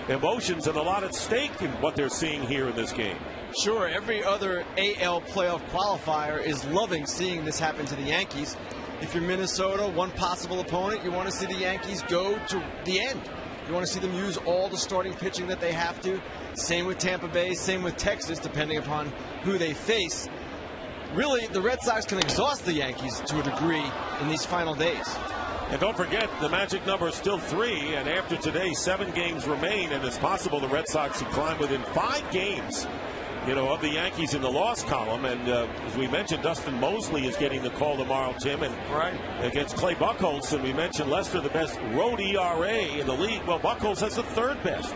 emotions and a lot at stake in what they're seeing here in this game. Sure, every other AL playoff qualifier is loving seeing this happen to the Yankees. If you're Minnesota, one possible opponent, you want to see the Yankees go to the end. You want to see them use all the starting pitching that they have to. Same with Tampa Bay, same with Texas, depending upon who they face. Really, the Red Sox can exhaust the Yankees to a degree in these final days. And don't forget, the magic number is still 3, and after today, 7 games remain, and it's possible the Red Sox could climb within 5 games, of the Yankees in the loss column. And as we mentioned, Dustin Mosley is getting the call tomorrow, Tim, and against Clay Buchholz. And we mentioned Lester, the best road ERA in the league. Well, Buchholz has the 3rd best.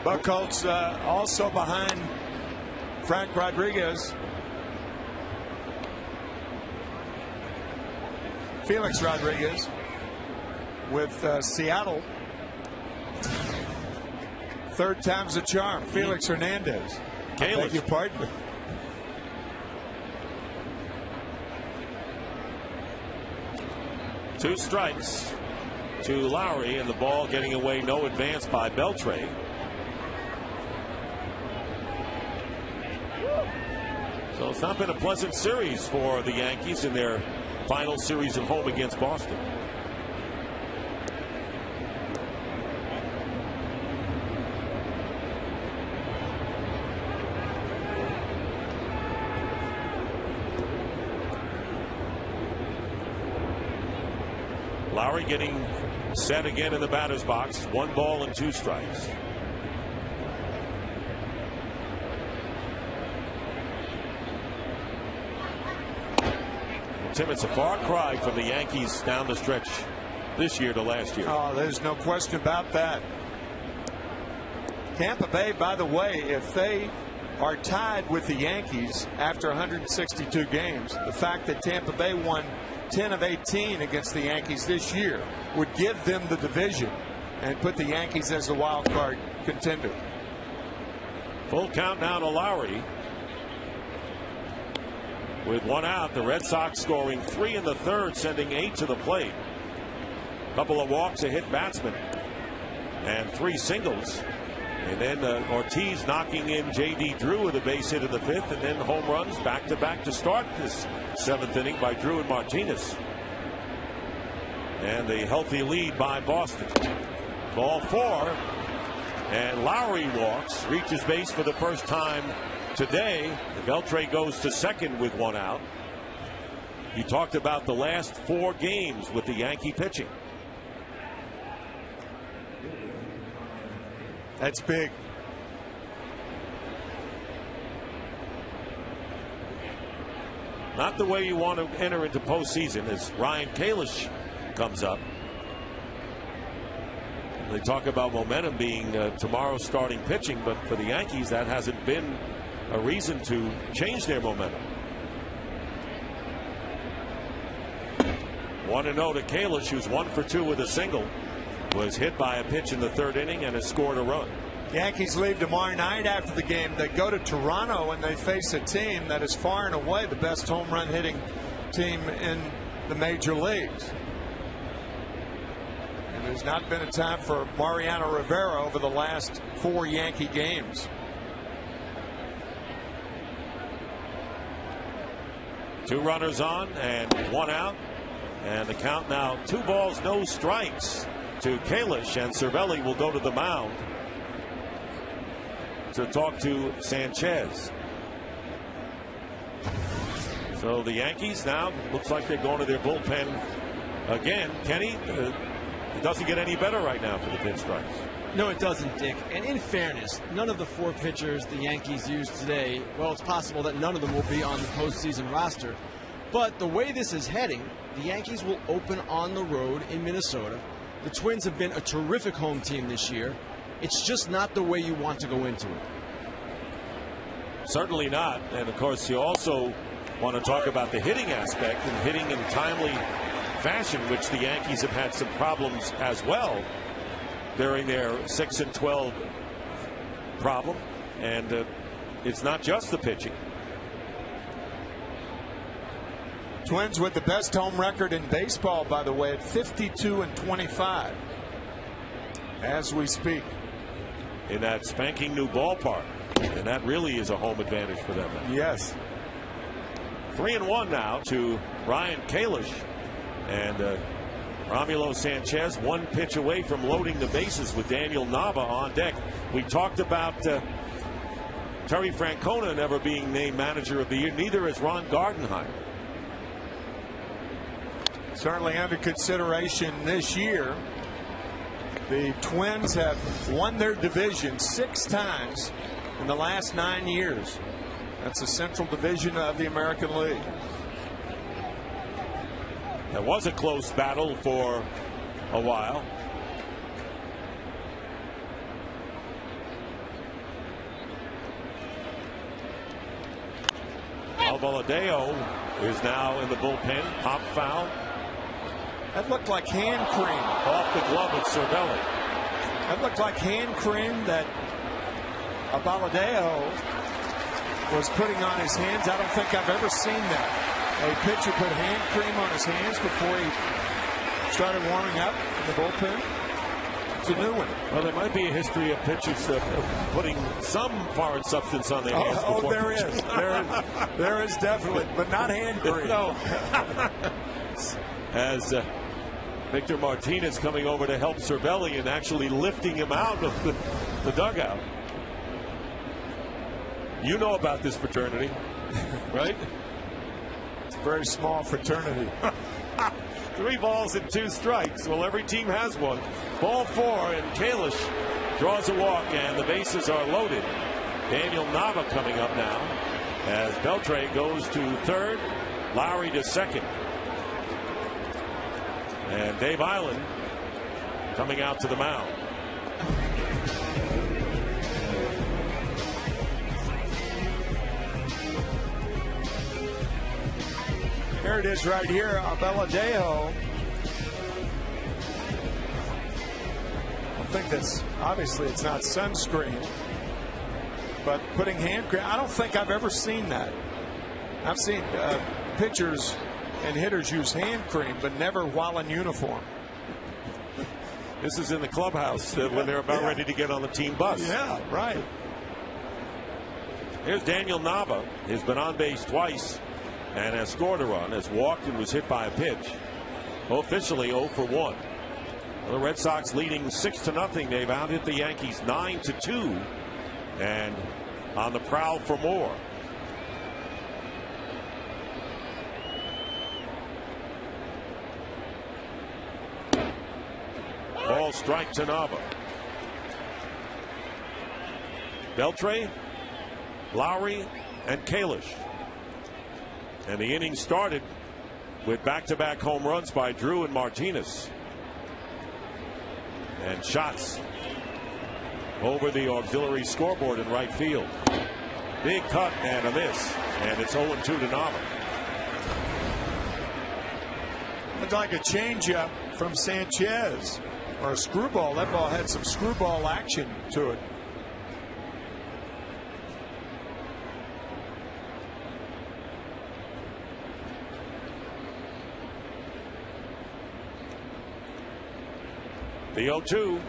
Buchholz also behind Frank Rodriguez. Felix Rodriguez with Seattle. 3rd time's a charm. Felix Hernandez. I beg your pardon. Two strikes to Lowry, and the ball getting away, no advance by Beltre. So it's not been a pleasant series for the Yankees in their final series at home against Boston. Lowry getting set again in the batter's box. 1 ball and 2 strikes. Tim, it's a far cry from the Yankees down the stretch this year to last year. Oh, there's no question about that. Tampa Bay, by the way, if they are tied with the Yankees after 162 games, the fact that Tampa Bay won 10 of 18 against the Yankees this year would give them the division and put the Yankees as the wild card contender. Full count now to Lowry. With 1 out, the Red Sox scoring 3 in the 3rd, sending 8 to the plate. A couple of walks, a hit batsman, and 3 singles. And then Ortiz knocking in J.D. Drew with a base hit in the 5th, and then home runs back-to-back to start this 7th inning by Drew and Martinez. And the healthy lead by Boston. Ball 4, and Lowry walks, reaches base for the first time today. Beltre goes to 2nd with 1 out. You talked about the last 4 games with the Yankee pitching. That's big. Not the way you want to enter into postseason as Ryan Kalish comes up. They talk about momentum being tomorrow's starting pitching, but for the Yankees, that hasn't been a reason to change their momentum. 1-0 to Kalish, who's 1 for 2 with a single. Was hit by a pitch in the 3rd inning and has scored a run. Yankees leave tomorrow night after the game. They go to Toronto and they face a team that is far and away the best home run hitting team in the major leagues. And there's not been a time for Mariano Rivera over the last 4 Yankee games. Two runners on and 1 out. And the count now 2 balls, no strikes to Kalish, and Cervelli will go to the mound to talk to Sanchez. So the Yankees now looks like they're going to their bullpen again. Kenny, it doesn't get any better right now for the Pinstripes. No, it doesn't, Dick. And in fairness, none of the 4 pitchers the Yankees used today, well, it's possible that none of them will be on the postseason roster. But the way this is heading, the Yankees will open on the road in Minnesota. The Twins have been a terrific home team this year. It's just not the way you want to go into it. Certainly not. And of course, you also want to talk about the hitting aspect and hitting in timely fashion, which the Yankees have had some problems as well during their 6-12 problem. And it's not just the pitching. Twins with the best home record in baseball, by the way, at 52-25 as we speak. In that spanking new ballpark. And that really is a home advantage for them. Yes. 3-1 now to Ryan Kalish. And Romulo Sanchez one pitch away from loading the bases with Daniel Nava on deck. We talked about Terry Francona never being named manager of the year. Neither is Ron Gardenhire. Certainly under consideration this year. The Twins have won their division 6 times in the last 9 years. That's the Central Division of the American League. That was a close battle for a while. Alvaladeo is now in the bullpen. Pop foul. That looked like hand cream. Off the glove of Cervelli. That looked like hand cream that Alvaladeo was putting on his hands. I don't think I've ever seen that. A pitcher put hand cream on his hands before he started warming up in the bullpen. It's a new one. Well, there might be a history of pitchers putting some foreign substance on their hands. Oh, there is. There is definitely, but not hand cream. No. As Victor Martinez coming over to help Cervelli and actually lifting him out of the dugout. You know about this fraternity, right? It's a very small fraternity. 3 balls and 2 strikes. Well, every team has one. Ball 4, and Kalish draws a walk, and the bases are loaded. Daniel Nava coming up now as Beltre goes to third, Lowry to second. And Dave Island coming out to the mound. Here it is right here. Alvaladeo. I think that's obviously it's not sunscreen, but putting hand cream. I don't think I've ever seen that. I've seen pitchers and hitters use hand cream, but never while in uniform. This is in the clubhouse when they're about ready to get on the team bus. Yeah, right. Here's Daniel Nava. He's been on base twice and has scored a run, has walked and was hit by a pitch. Officially 0 for 1. Well, the Red Sox leading 6-0. They've out-hit the Yankees 9-2 and on the prowl for more. Ball strike to Nava. Beltre, Lowry, and Kalish. And the inning started with back-to-back home runs by Drew and Martinez. And shots over the auxiliary scoreboard in right field. Big cut and a miss. And it's 0-2 to Nava. Looked like a changeup from Sanchez. Or a screwball. That ball had some screwball action to it. The 0-2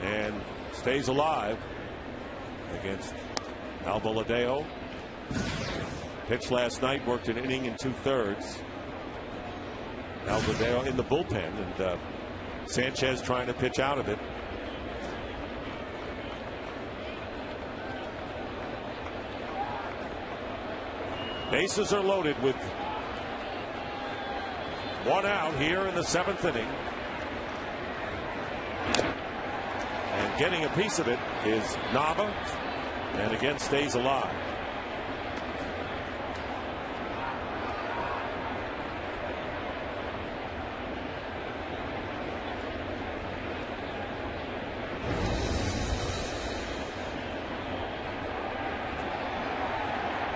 and stays alive against Alvaladeo. Pitched last night, worked an inning and 2/3. Alvaladeo in the bullpen, and Sanchez trying to pitch out of it. Bases are loaded with 1 out here in the 7th inning. And getting a piece of it is Nava, and again stays alive.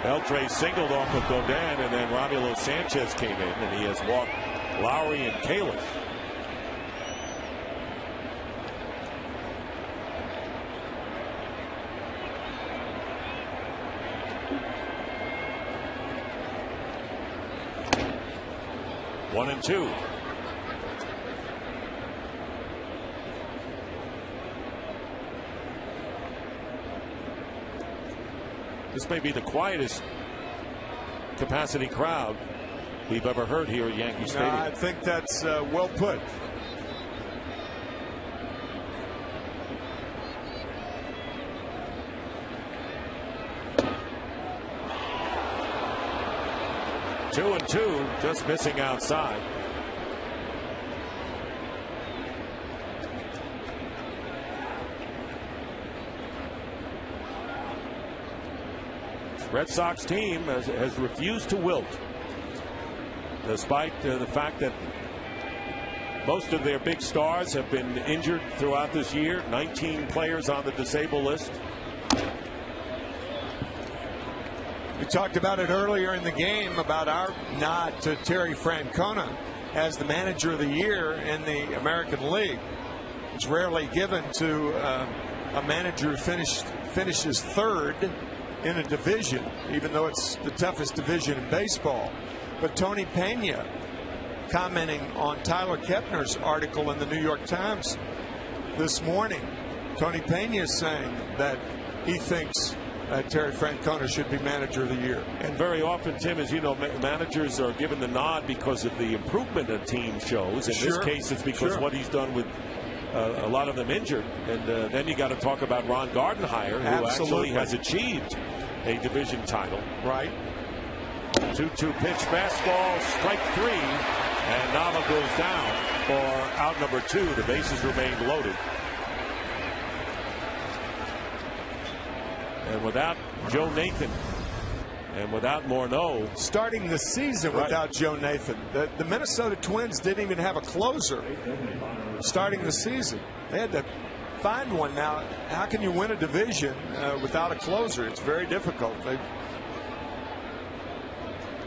Beltre singled off of Godin, and then Romulo Sanchez came in, and he has walked Lowry and Kalish. One and two. This may be the quietest capacity crowd we've ever heard here at Yankee Stadium. I think that's well put. Two and two, just missing outside. Red Sox team has refused to wilt, despite the fact that most of their big stars have been injured throughout this year. 19 players on the disabled list. We talked about it earlier in the game about our nod to Terry Francona as the manager of the year in the American League. It's rarely given to a manager who finishes third in a division, even though it's the toughest division in baseball. But Tony Pena, commenting on Tyler Kepner's article in the New York Times this morning, Tony Pena is saying that he thinks Terry Francona should be manager of the year. And very often, Tim, as you know, managers are given the nod because of the improvement a team shows. In this case, it's because what he's done with a lot of them injured. And then you got to talk about Ron Gardenhire, who actually has achieved a division title. Right. 2-2 pitch fastball, strike three, and Nava goes down for out number two. The bases remain loaded. And without Joe Nathan and without Morneau. Starting the season without Joe Nathan. The Minnesota Twins didn't even have a closer starting the season. They had to find one. Now, how can you win a division without a closer? It's very difficult. They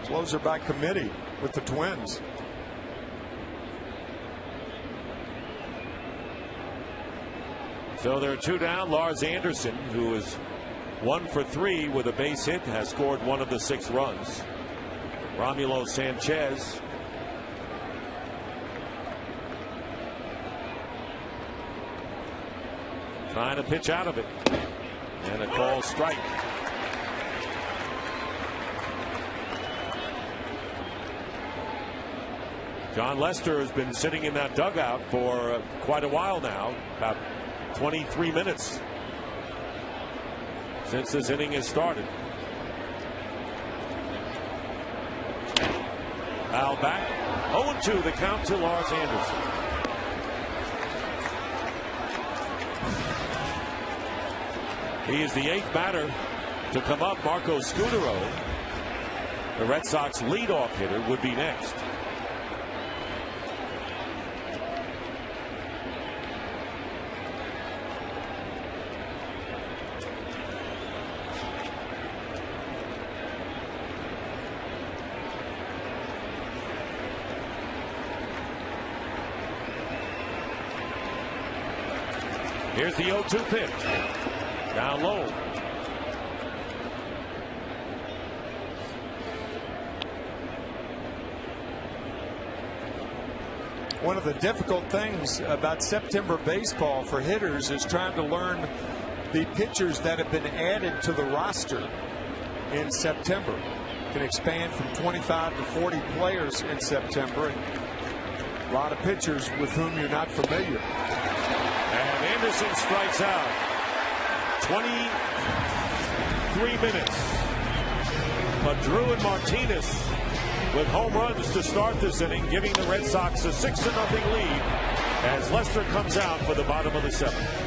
closer by committee with the Twins. So there are two down. Lars Anderson, who is 1 for 3 with a base hit, has scored one of the 6 runs. Romulo Sanchez trying to pitch out of it, and a call strike. John Lester has been sitting in that dugout for quite a while now, about 23 minutes since this inning has started. Foul back. 0-2 the count to Lars Anderson. He is the 8th batter to come up. Marco Scudero, the Red Sox leadoff hitter, would be next. Here's the 0-2 pitch. Down low. One of the difficult things about September baseball for hitters is trying to learn the pitchers that have been added to the roster in September. Can expand from 25 to 40 players in September. And a lot of pitchers with whom you're not familiar. And Anderson strikes out. 23 minutes. But Drew and Martinez with home runs to start this inning, giving the Red Sox a 6-0 lead as Lester comes out for the bottom of the 7th.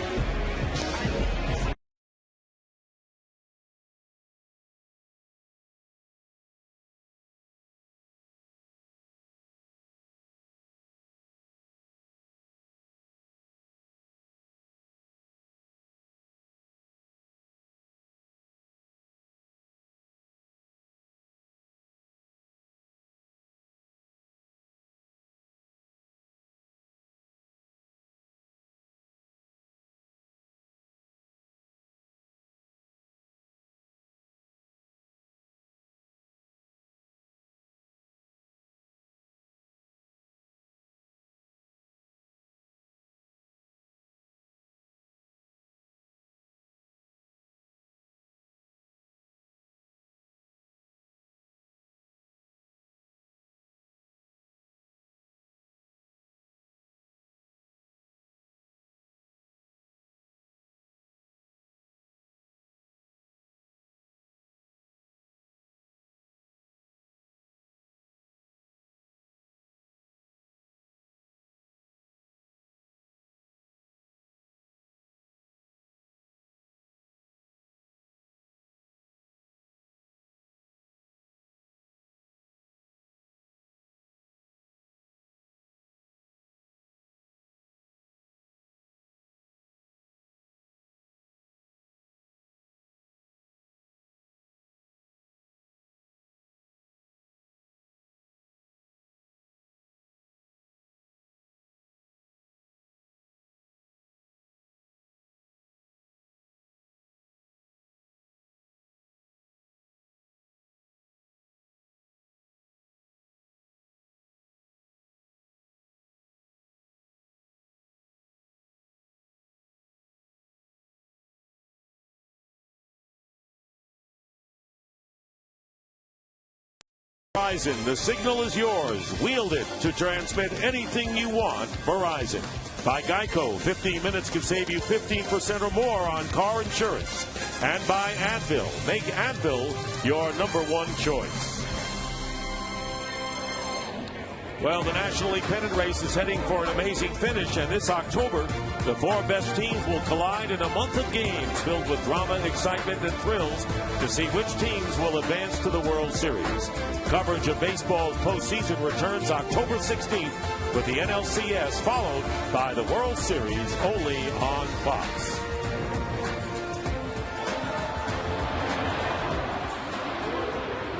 Verizon, the signal is yours. Wield it to transmit anything you want. Verizon. By Geico, 15 minutes can save you 15% or more on car insurance. And by Advil, make Advil your #1 choice. Well, the National League pennant race is heading for an amazing finish, and this October, the 4 best teams will collide in a month of games filled with drama, excitement, and thrills to see which teams will advance to the World Series. Coverage of baseball's postseason returns October 16th with the NLCS, followed by the World Series only on Fox.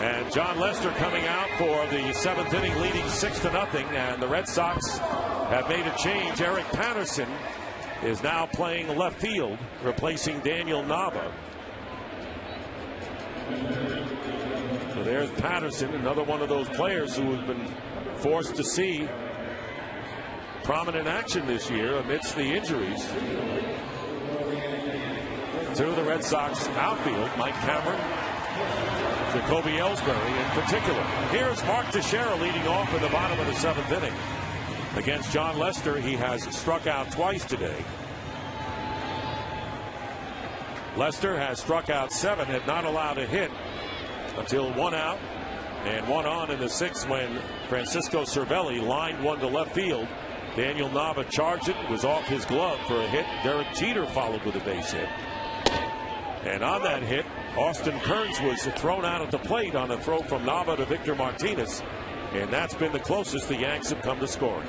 And John Lester coming out for the 7th inning, leading 6-0, and the Red Sox have made a change. Eric Patterson is now playing left field, replacing Daniel Nava. So there's Patterson, another one of those players who has been forced to see prominent action this year amidst the injuries to the Red Sox outfield. Mike Cameron, Jacoby Ellsbury in particular. Here's Mark Teixeira leading off in the bottom of the 7th inning. Against John Lester, he has struck out twice today. Lester has struck out 7, had not allowed a hit until 1 out and 1 on in the 6th when Francisco Cervelli lined one to left field. Daniel Nava charged it, was off his glove for a hit. Derek Jeter followed with a base hit. And on that hit, Austin Kearns was thrown out at the plate on a throw from Nava to Victor Martinez. And that's been the closest the Yanks have come to scoring.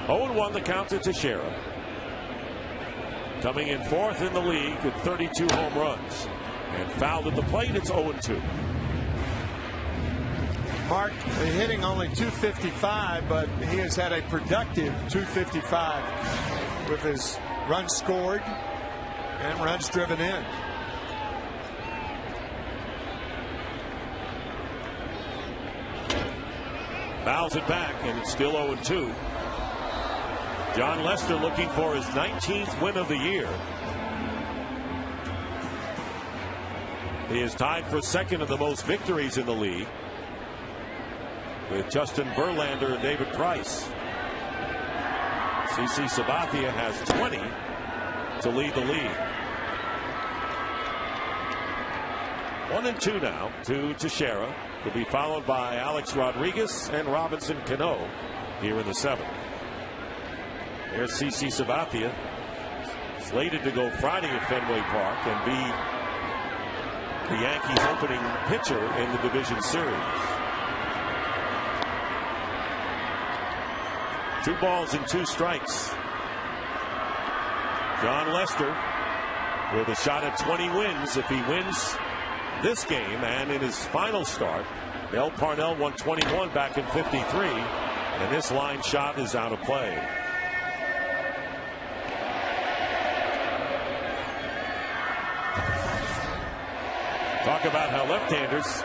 0-1 the count to Teixeira. Coming in 4th in the league with 32 home runs. And fouled at the plate, it's 0-2. Mark, hitting only .255, but he has had a productive .255 with his runs scored and runs driven in. Fouls it back, and it's still 0-2. John Lester looking for his 19th win of the year. He is tied for 2nd of the most victories in the league with Justin Verlander and David Price. CC Sabathia has 20 to lead the league. 1-2 now to Teixeira. Will be followed by Alex Rodriguez and Robinson Cano here in the 7th. There's CC Sabathia, slated to go Friday at Fenway Park and be the Yankees opening pitcher in the division series. 2 balls and 2 strikes. John Lester with a shot at 20 wins if he wins this game, and in his final start, Mel Parnell won 21 back in '53, and this line shot is out of play. Talk about how left-handers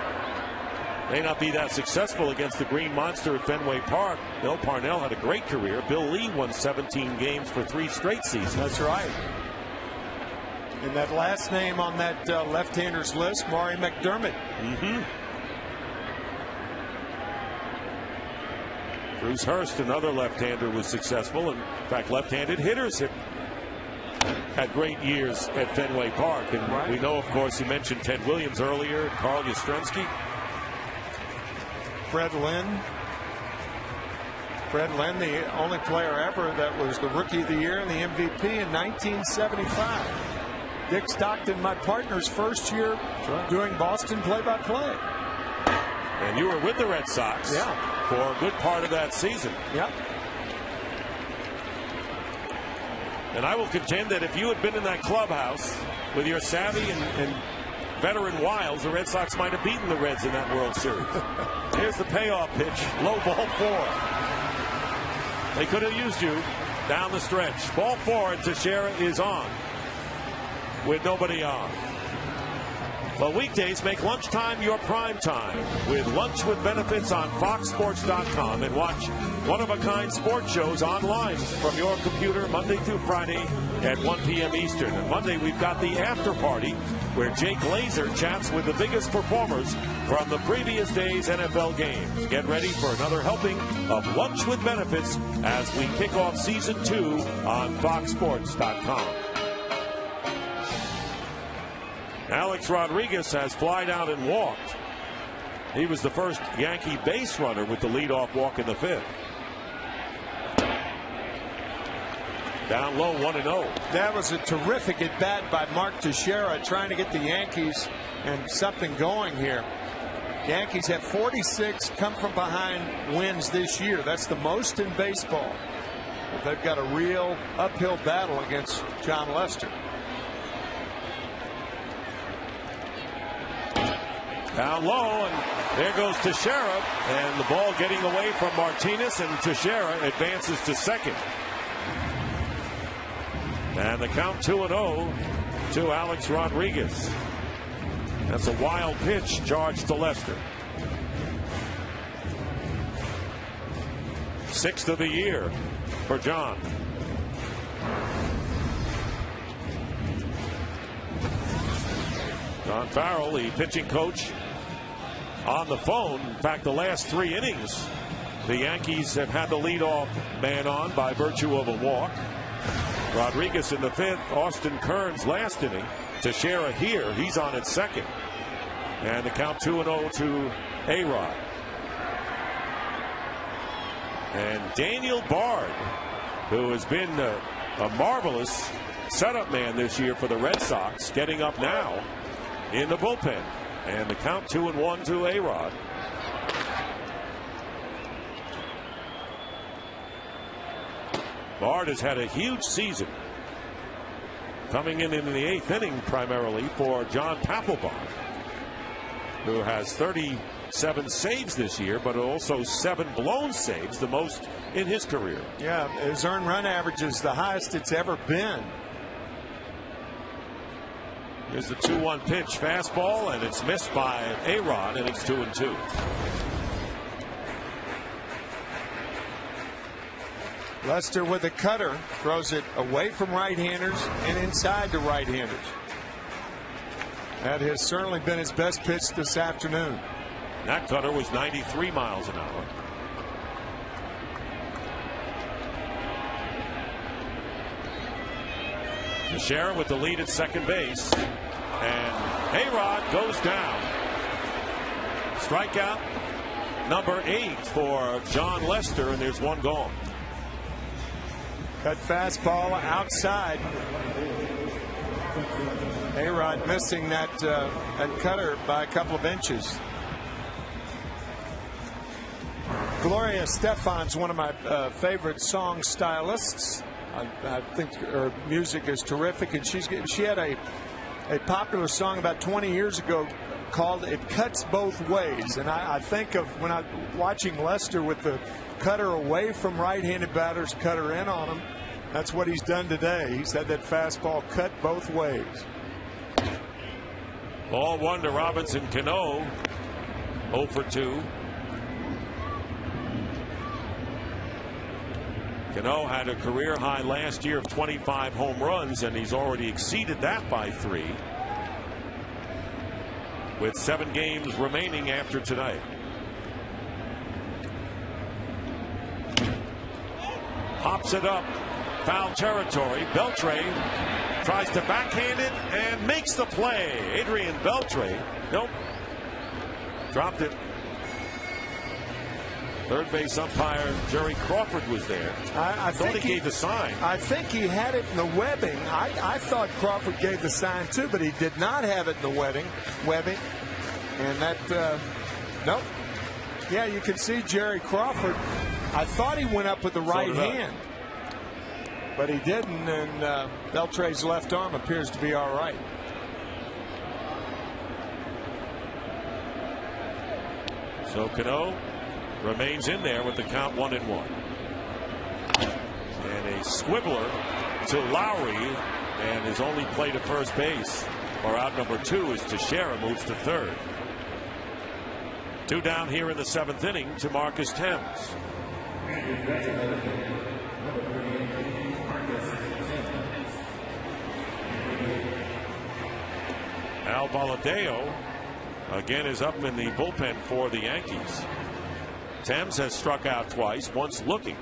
may not be that successful against the Green Monster at Fenway Park. Mel Parnell had a great career. Bill Lee won 17 games for 3 straight seasons. That's right. And that last name on that left-handers list, Maury McDermott. Bruce Hurst, another left-hander, was successful. In fact, left-handed hitters had great years at Fenway Park. And we know, of course, you mentioned Ted Williams earlier, Carl Yastrzemski. Fred Lynn. Fred Lynn, the only player ever that was the Rookie of the Year and the MVP in 1975. Dick Stockton, my partner's first year doing Boston play-by-play. And you were with the Red Sox for a good part of that season. Yep. And I will contend that if you had been in that clubhouse with your savvy and veteran wiles, the Red Sox might have beaten the Reds in that World Series. Here's the payoff pitch. Low ball 4. They could have used you down the stretch. Ball 4, and Teixeira is on with nobody on. Well, weekdays make lunchtime your prime time with Lunch with Benefits on FoxSports.com, and watch one-of-a-kind sports shows online from your computer Monday through Friday at 1 p.m. Eastern. And Monday we've got the after party where Jake Laser chats with the biggest performers from the previous day's NFL games. Get ready for another helping of Lunch with Benefits as we kick off Season 2 on FoxSports.com. Alex Rodriguez has flied out and walked. He was the first Yankee base runner with the leadoff walk in the 5th. Down low, 1-0. That was a terrific at bat by Mark Teixeira, trying to get the Yankees and something going here. Yankees have 46 come from behind wins this year. That's the most in baseball. But they've got a real uphill battle against John Lester. Down low, and there goes Teixeira, and the ball getting away from Martinez, and Teixeira advances to second. And the count 2-0 to Alex Rodriguez. That's a wild pitch charged to Lester. 6th of the year for John. Don Farrell, the pitching coach, on the phone. In fact, the last 3 innings, the Yankees have had the leadoff man on by virtue of a walk. Rodriguez in the 5th, Austin Kearns last inning. Teixeira here, he's on at second. And the count 2-0 to A-Rod. And Daniel Bard, who has been a marvelous setup man this year for the Red Sox, getting up now in the bullpen. And the count 2-1 to A-Rod. Bard has had a huge season, coming in the 8th inning primarily for John Papelbon, who has 37 saves this year, but also 7 blown saves, the most in his career. Yeah, his earned run average is the highest it's ever been. Here's the 2-1 pitch, fastball, and it's missed by A-Rod, and it's 2-2. Lester with a cutter throws it away from right-handers and inside to right-handers. That has certainly been his best pitch this afternoon. That cutter was 93 miles an hour. Teixeira with the lead at second base, and A-Rod goes down. Strikeout number 8 for John Lester, and there's 1 gone. Cut fastball outside. A-Rod missing that cutter by a couple of inches. Gloria Estefan's one of my favorite song stylists. I think her music is terrific, and she had a popular song about 20 years ago called "It Cuts Both Ways," and I think of when I'm watching Lester with the cutter away from right-handed batters, cutter in on him. That's what he's done today. He's had that fastball cut both ways. Ball 1 to Robinson Cano. 0 for 2. Cano had a career high last year of 25 home runs, and he's already exceeded that by 3 with 7 games remaining after tonight. Hops it up, foul territory. Beltre tries to backhand it and makes the play. Adrian Beltre, nope, dropped it. Third base umpire Jerry Crawford was there. I thought think he gave the sign. I think he had it in the webbing. I thought Crawford gave the sign too, but he did not have it in the webbing. And that, nope. Yeah, you can see Jerry Crawford. I thought he went up with the right hand, but he didn't, and Beltre's left arm appears to be all right. So Cano remains in there with the count 1-1. And a squibbler to Lowry, and his only play to first base. or out number 2 as Teixeira moves to third. 2 down here in the 7th inning to Marcus Thames. Al Valadeo again is up in the bullpen for the Yankees. Thames has struck out twice, once looking.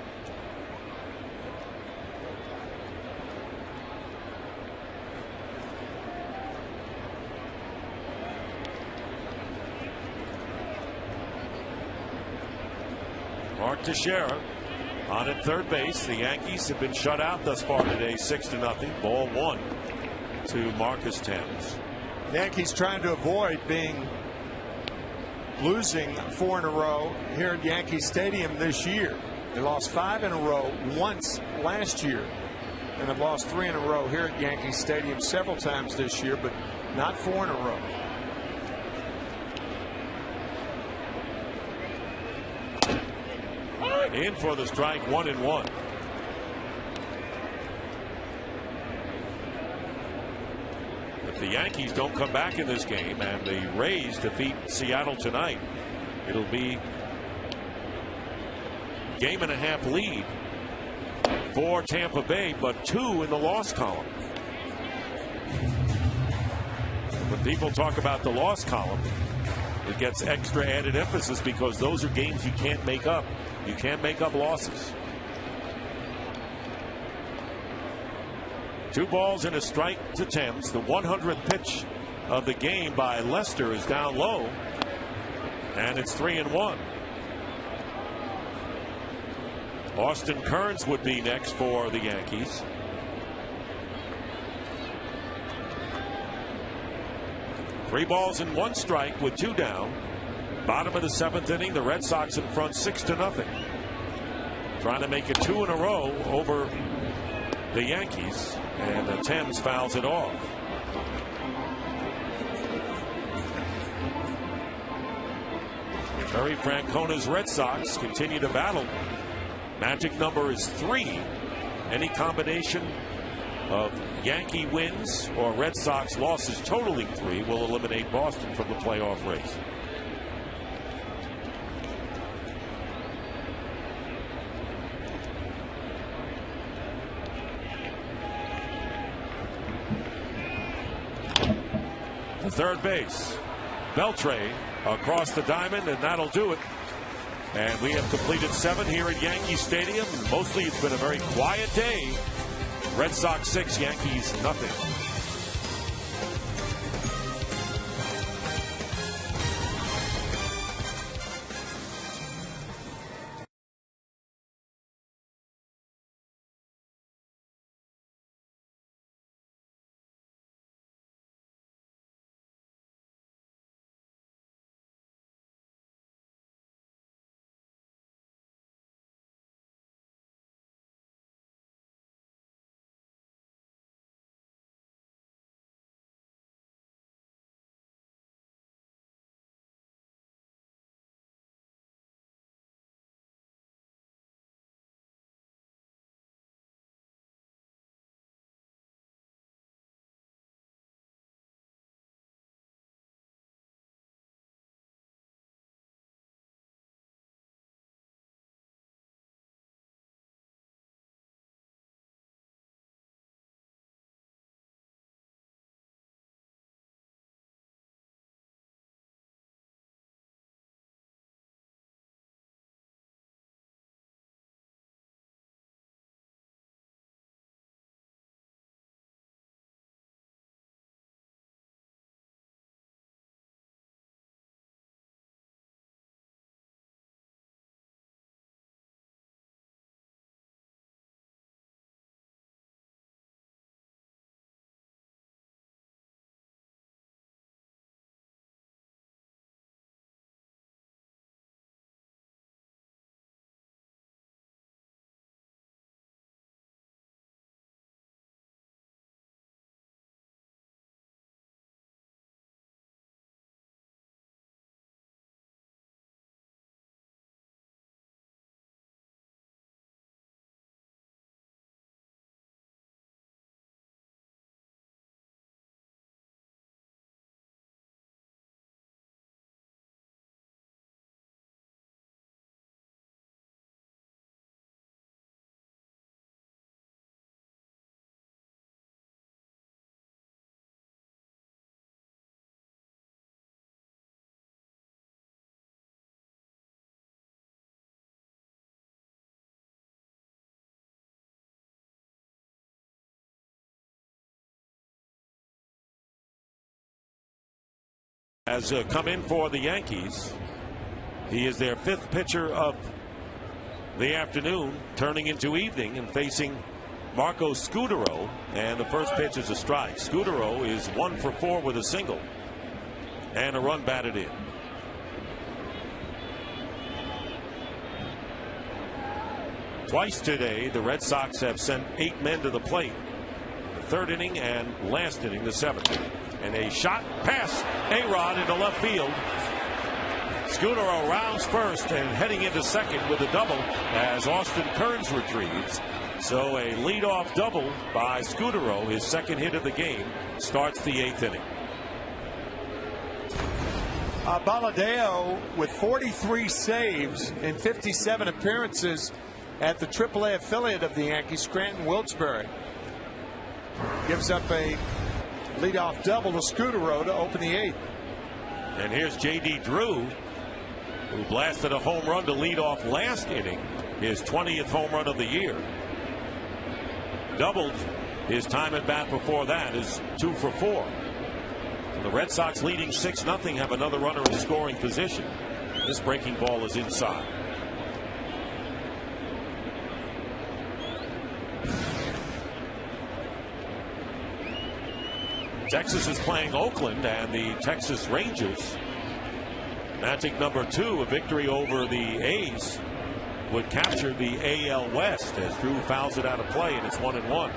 Mark Teixeira on at third base. The Yankees have been shut out thus far today, 6-0. Ball 1 to Marcus Thames. The Yankees trying to avoid losing 4 in a row here at Yankee Stadium this year. They lost 5 in a row once last year, and have lost 3 in a row here at Yankee Stadium several times this year, but not 4 in a row. In for the strike, 1-1. If the Yankees don't come back in this game and the Rays defeat Seattle tonight, it'll be game-and-a-half lead for Tampa Bay, but 2 in the loss column. When people talk about the loss column, it gets extra added emphasis because those are games you can't make up. You can't make up losses. 2 balls and a strike to Thames. The 100th pitch of the game by Lester is down low, and it's 3-1. Austin Kearns would be next for the Yankees. Three balls and 1 strike with 2 down. Bottom of the 7th inning, the Red Sox in front 6-0. Trying to make it 2 in a row over the Yankees, and the Thames fouls it off. Terry Francona's Red Sox continue to battle. Magic number is 3. Any combination of Yankee wins or Red Sox losses totaling 3 will eliminate Boston from the playoff race. To third base, Beltre across the diamond, and that'll do it. And we have completed 7 here at Yankee Stadium. Mostly it's been a very quiet day. Red Sox 6, Yankees nothing. has come in for the Yankees. He is their 5th pitcher of the afternoon, turning into evening and facing Marco Scutaro, and the first pitch is a strike. Scutaro is 1 for 4 with a single and a run batted in. Twice today, the Red Sox have sent 8 men to the plate. The 3rd inning and last inning, the 7th. And a shot past A-Rod into left field. Scutaro rounds first and heading into second with a double as Austin Kearns retrieves. So a leadoff double by Scutaro, his 2nd hit of the game, starts the 8th inning. Baladeo with 43 saves in 57 appearances at the AAA affiliate of the Yankees, Scranton Wilkes-Barre. Gives up a leadoff double to Scutaro to open the 8th. And here's J.D. Drew, who blasted a home run to lead off last inning, his 20th home run of the year. Doubled his time at bat before that, is 2 for 4. The Red Sox, leading 6-0, have another runner in scoring position. This breaking ball is inside. Texas is playing Oakland, and the Texas Rangers, magic number 2, a victory over the A's, would capture the AL West as Drew fouls it out of play, and it's 1-1.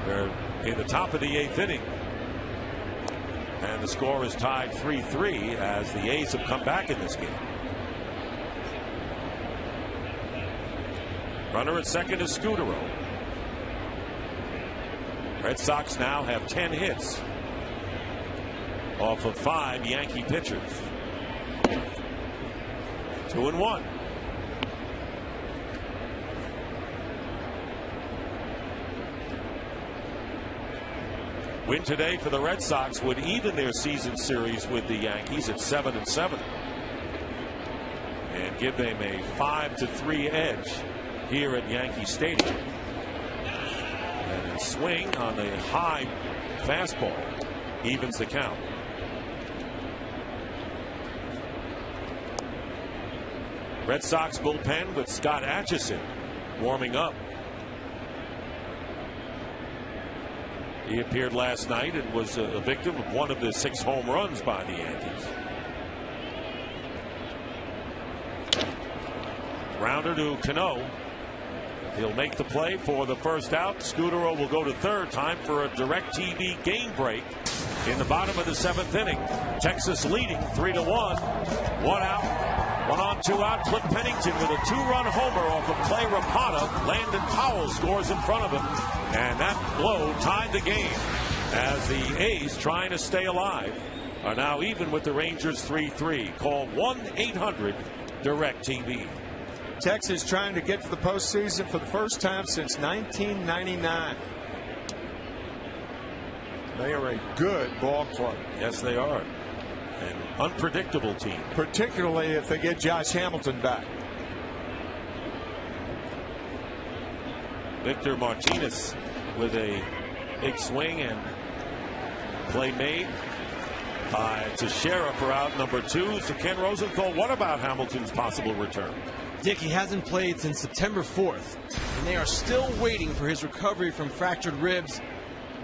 They're in the top of the 8th inning, and the score is tied 3-3 as the A's have come back in this game. Runner at second is Scutaro. Red Sox now have 10 hits off of 5 Yankee pitchers. 2-1. Win today for the Red Sox would even their season series with the Yankees at 7-7 and give them a 5-3 edge here at Yankee Stadium. And a swing on the high fastball evens the count. Red Sox bullpen with Scott Atchison warming up. He appeared last night and was a victim of one of the 6 home runs by the Yankees. Rounder to Cano. He'll make the play for the first out. Scutaro will go to third. Time for a DirecTV game break in the bottom of the 7th inning. Texas leading 3-1. 1 out. 1 on, 2 out. Cliff Pennington with a 2-run homer off of Clay Rapata. Landon Powell scores in front of him. And that blow tied the game as the A's, trying to stay alive, are now even with the Rangers 3-3. Call 1-800-DIRECTV. Texas trying to get to the postseason for the first time since 1999. They are a good ball club. Yes, they are. An unpredictable team. Particularly if they get Josh Hamilton back. Victor Martinez with a big swing and play made by Teixeira for out number 2. So Ken Rosenthal, what about Hamilton's possible return? Dick, he hasn't played since September 4th, and they are still waiting for his recovery from fractured ribs.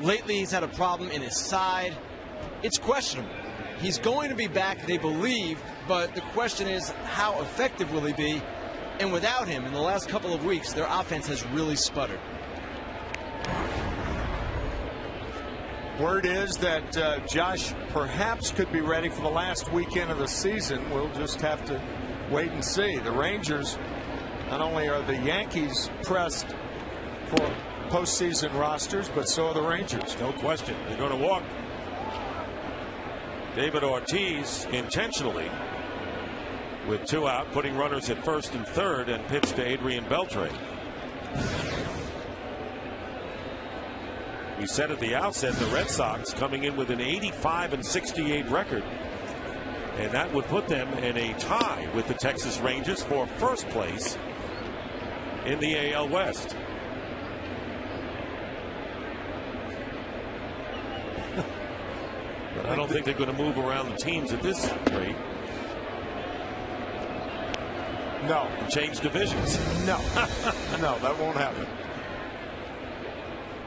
Lately, he's had a problem in his side. It's questionable. He's going to be back, they believe, but the question is, how effective will he be? And without him, in the last couple of weeks, their offense has really sputtered. Word is that Josh perhaps could be ready for the last weekend of the season. We'll just have to wait and see. The Rangers, not only are the Yankees pressed for postseason rosters, but so are the Rangers. No question. They're going to walk David Ortiz intentionally with 2 out, putting runners at first and third, and pitch to Adrian Beltre. We said at the outset the Red Sox coming in with an 85-68 record, and that would put them in a tie with the Texas Rangers for first place in the AL West. But I don't think they're going to move around the teams at this rate. No. Change divisions. No. No, that won't happen.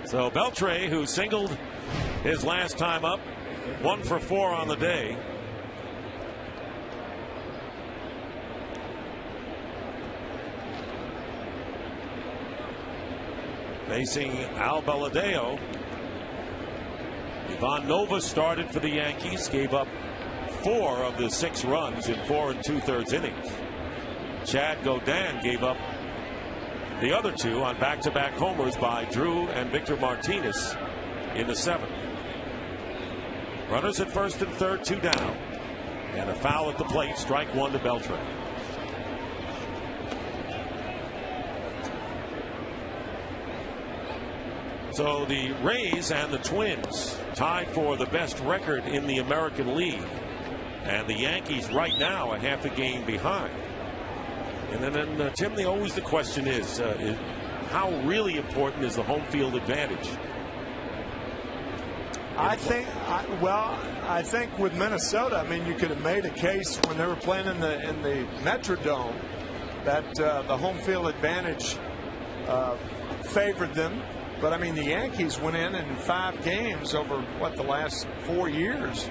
So Beltre, who singled his last time up, 1 for 4 on the day. Facing Al Baladeo. Ivan Nova started for the Yankees, gave up 4 of the 6 runs in 4 2/3 innings. Chad Godin gave up the other 2 on back-to-back homers by Drew and Victor Martinez in the 7th. Runners at first and third, 2 down. And a foul at the plate, strike 1 to Beltre. So the Rays and the Twins tied for the best record in the American League. And the Yankees right now a half a game behind. And then, Tim, the question is how really important is the home field advantage? I think with Minnesota, I mean, you could have made a case when they were playing in the Metrodome that the home field advantage favored them. But I mean, the Yankees went in 5 games over the last 4 years.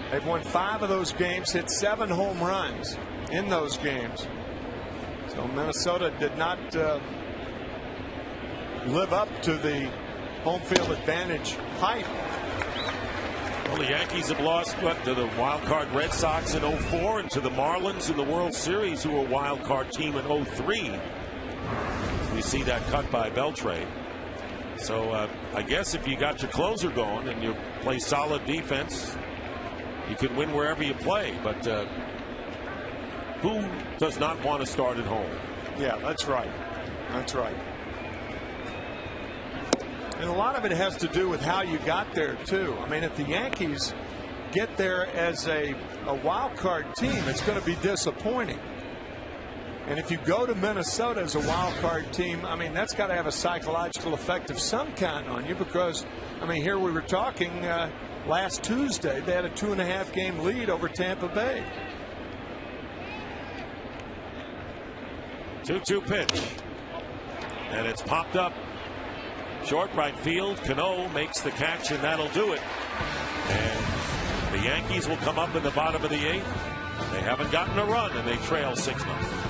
They've won 5 of those games, hit 7 home runs in those games. So Minnesota did not live up to the home field advantage hype. Well, the Yankees have lost to the wild card Red Sox in 04 and to the Marlins in the World Series, who were a wild card team in 03. We see that cut by Beltre. So I guess if you got your closer going and you play solid defense, you can win wherever you play. But who does not want to start at home? Yeah, that's right. That's right. And a lot of it has to do with how you got there, too. I mean, if the Yankees get there as a wild card team, it's going to be disappointing. And if you go to Minnesota as a wild card team, I mean, that's got to have a psychological effect of some kind on you, because, I mean, here we were talking last Tuesday, they had a 2.5 game lead over Tampa Bay. 2-2 pitch. And it's popped up short right field. Cano makes the catch, and that'll do it. And the Yankees will come up in the bottom of the 8th. They haven't gotten a run, and they trail 6-0.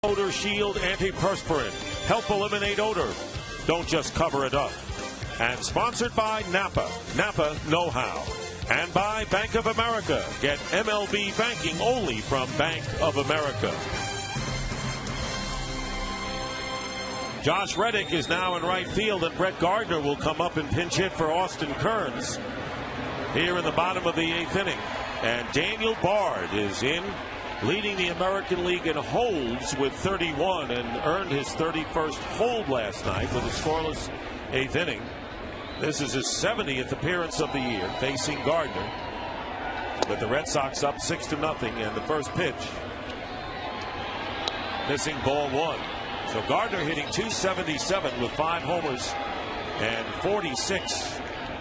Odor Shield Antiperspirant. Help eliminate odor. Don't just cover it up. And sponsored by Napa. Napa know-how. And by Bank of America. Get MLB banking only from Bank of America. Josh Reddick is now in right field, and Brett Gardner will come up and pinch hit for Austin Kearns here in the bottom of the 8th inning. And Daniel Bard is in, leading the American League in holds with 31, and earned his 31st hold last night with a scoreless 8th inning. This is his 70th appearance of the year facing Gardner. But the Red Sox up 6-0, and the first pitch missing ball 1. So Gardner hitting .277 with 5 homers and 46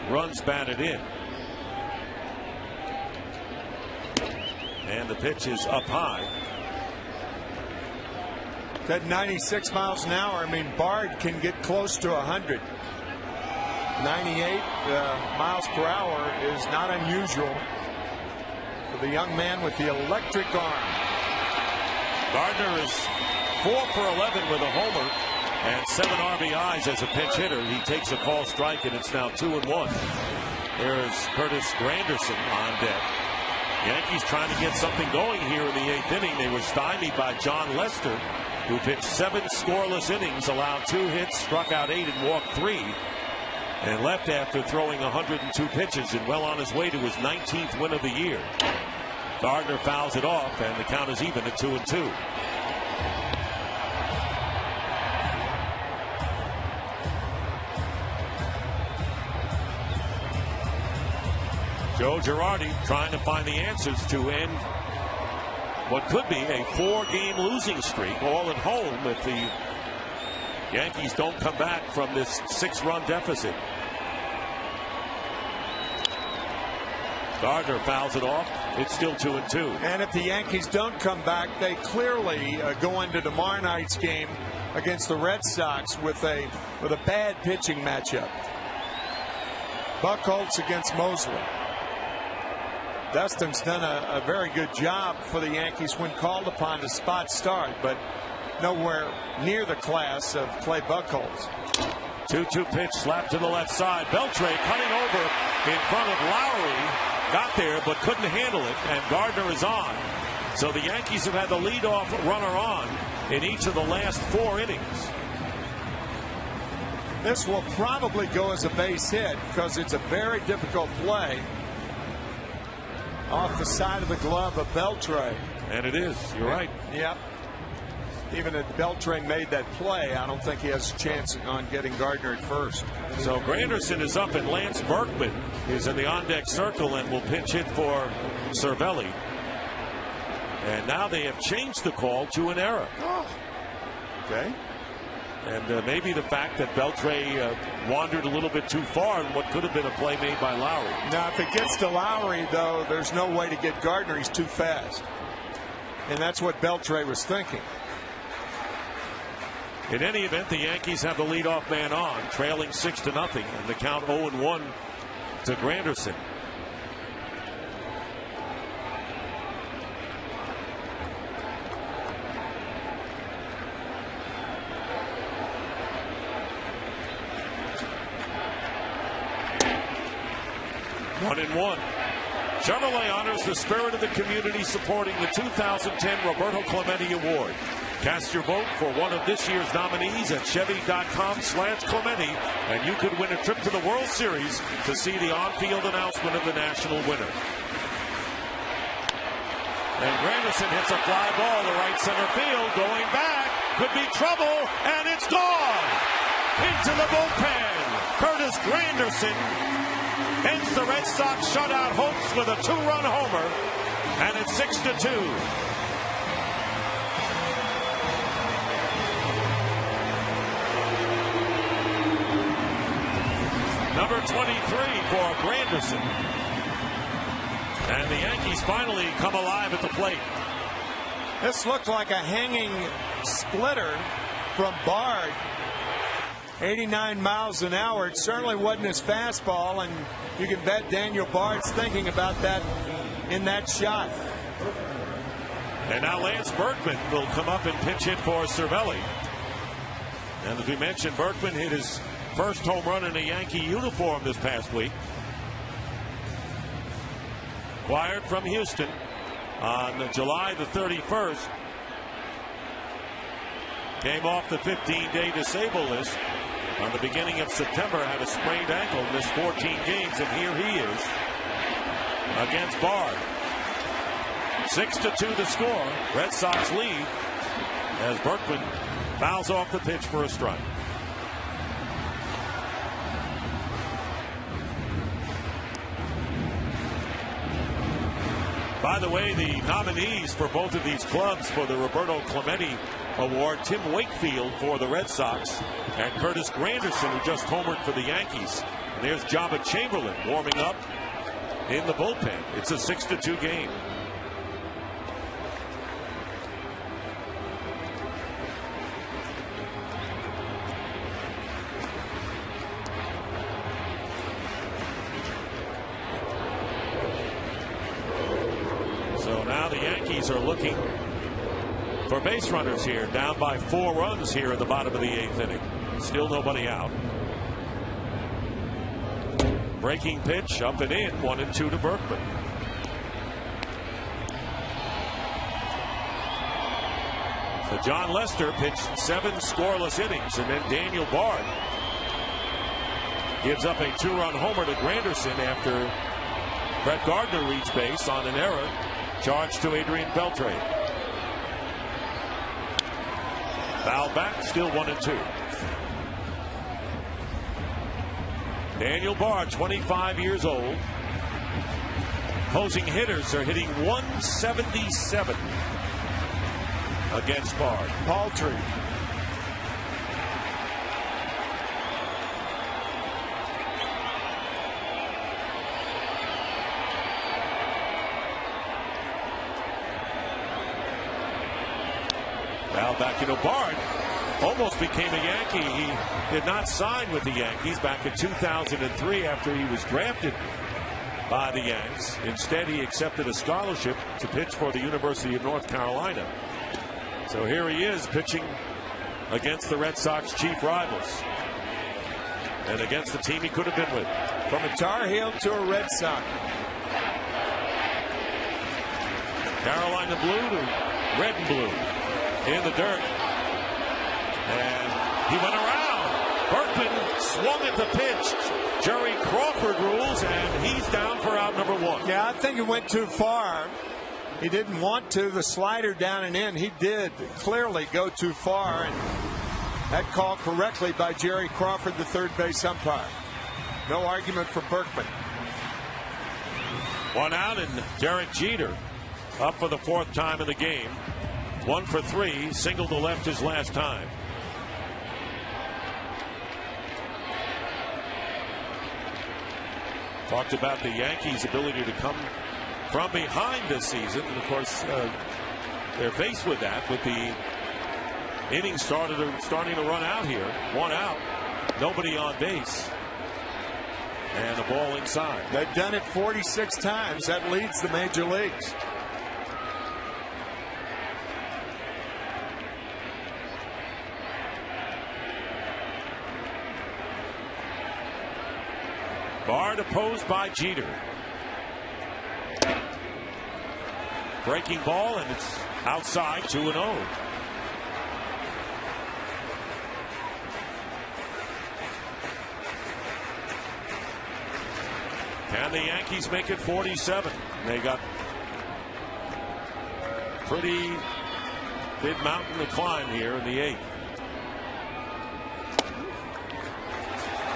runs batted in. And the pitch is up high. At 96 miles an hour, I mean, Bard can get close to 100. 98 miles per hour is not unusual for the young man with the electric arm. Gardner is 4 for 11 with a homer and 7 RBIs as a pinch hitter. He takes a call strike, and it's now 2-1. There's Curtis Granderson on deck. Yankees trying to get something going here in the 8th inning. They were stymied by John Lester, who pitched 7 scoreless innings, allowed 2 hits, struck out 8, and walked 3, and left after throwing 102 pitches and well on his way to his 19th win of the year. Gardner fouls it off, and the count is even at 2-2. Joe Girardi trying to find the answers to end what could be a 4-game losing streak, all at home, if the Yankees don't come back from this 6-run deficit. Gardner fouls it off. It's still 2-2. And if the Yankees don't come back, they clearly go into tomorrow night's game against the Red Sox with a bad pitching matchup. Buchholz against Mosley. Dustin's done a very good job for the Yankees when called upon to spot start, but nowhere near the class of Clay Buchholz. 2-2 pitch slapped to the left side. Beltre cutting over in front of Lowry. Got there but couldn't handle it, and Gardner is on. So the Yankees have had the leadoff runner on in each of the last 4 innings. This will probably go as a base hit because it's a very difficult play off the side of the glove of Beltre. And it is. You're right. Yep. Even if Beltre made that play, I don't think he has a chance on getting Gardner at first. So Granderson is up, and Lance Berkman is in the on-deck circle and will pinch hit for Cervelli. And now they have changed the call to an error. Oh. Okay. And maybe the fact that Beltre wandered a little bit too far in what could have been a play made by Lowry. Now, if it gets to Lowry, though, there's no way to get Gardner. He's too fast. And that's what Beltre was thinking. In any event, the Yankees have the leadoff man on, trailing 6-0, and the count 0-1 to Granderson. One and one. Chevrolet honors the spirit of the community supporting the 2010 Roberto Clemente Award. Cast your vote for one of this year's nominees at Chevy.com/Clemente, and you could win a trip to the World Series to see the on-field announcement of the national winner. And Granderson hits a fly ball to right center field, going back, could be trouble, and it's gone! Into the bullpen, Curtis Granderson ends the Red Sox shutout hopes with a 2-run homer, and it's 6-2. Number 23 for Granderson. And the Yankees finally come alive at the plate. This looked like a hanging splitter from Bard. 89 miles an hour. It certainly wasn't his fastball, and you can bet Daniel Bard's thinking about that in that shot. And now Lance Berkman will come up and pinch hit for Cervelli. And as we mentioned, Berkman hit his first home run in a Yankee uniform this past week. Acquired from Houston on July the 31st. Came off the 15-day disabled list on the beginning of September. Had a sprained ankle, missed 14 games, and here he is against Bard. 6-2 the score. Red Sox lead as Berkman fouls off the pitch for a strike. By the way, the nominees for both of these clubs for the Roberto Clemente Award, Tim Wakefield for the Red Sox and Curtis Granderson, who just homered for the Yankees. And there's Jabba Chamberlain warming up in the bullpen. It's a 6-2 game. So now the Yankees are looking for base runners here, down by 4 runs here in the bottom of the 8th inning. Still nobody out. Breaking pitch up and in, 1-2 to Berkman. So John Lester pitched 7 scoreless innings, and then Daniel Bard gives up a 2-run homer to Granderson after Brett Gardner reached base on an error charged to Adrian Beltre. Foul back, still 1-2. Daniel Bard, 25 years old. Opposing hitters are hitting 177 against Bard. Paltry. Now back, Bard almost became a Yankee. He did not sign with the Yankees back in 2003 after he was drafted by the Yanks. Instead, he accepted a scholarship to pitch for the University of North Carolina. So here he is pitching against the Red Sox chief rivals and against the team he could have been with. From a Tar Heel to a Red Sox. Carolina blue to red and blue. In the dirt, and he went around. Berkman swung at the pitch. Jerry Crawford rules, and he's down for out number 1. Yeah, I think he went too far. He didn't want to. The slider down and in, he did clearly go too far, and that call correctly by Jerry Crawford, the third base umpire. No argument for Berkman. 1 out, and Derek Jeter up for the 4th time in the game. 1 for 3, single to left his last time. Talked about the Yankees' ability to come from behind this season, and of course they're faced with that with the innings starting to run out here. 1 out, nobody on base, and the ball inside. They've done it 46 times. That leads the major leagues. Bard opposed by Jeter. Breaking ball, and it's outside, 2-0. Can the Yankees make it 47? They got pretty big mountain to climb here in the 8th.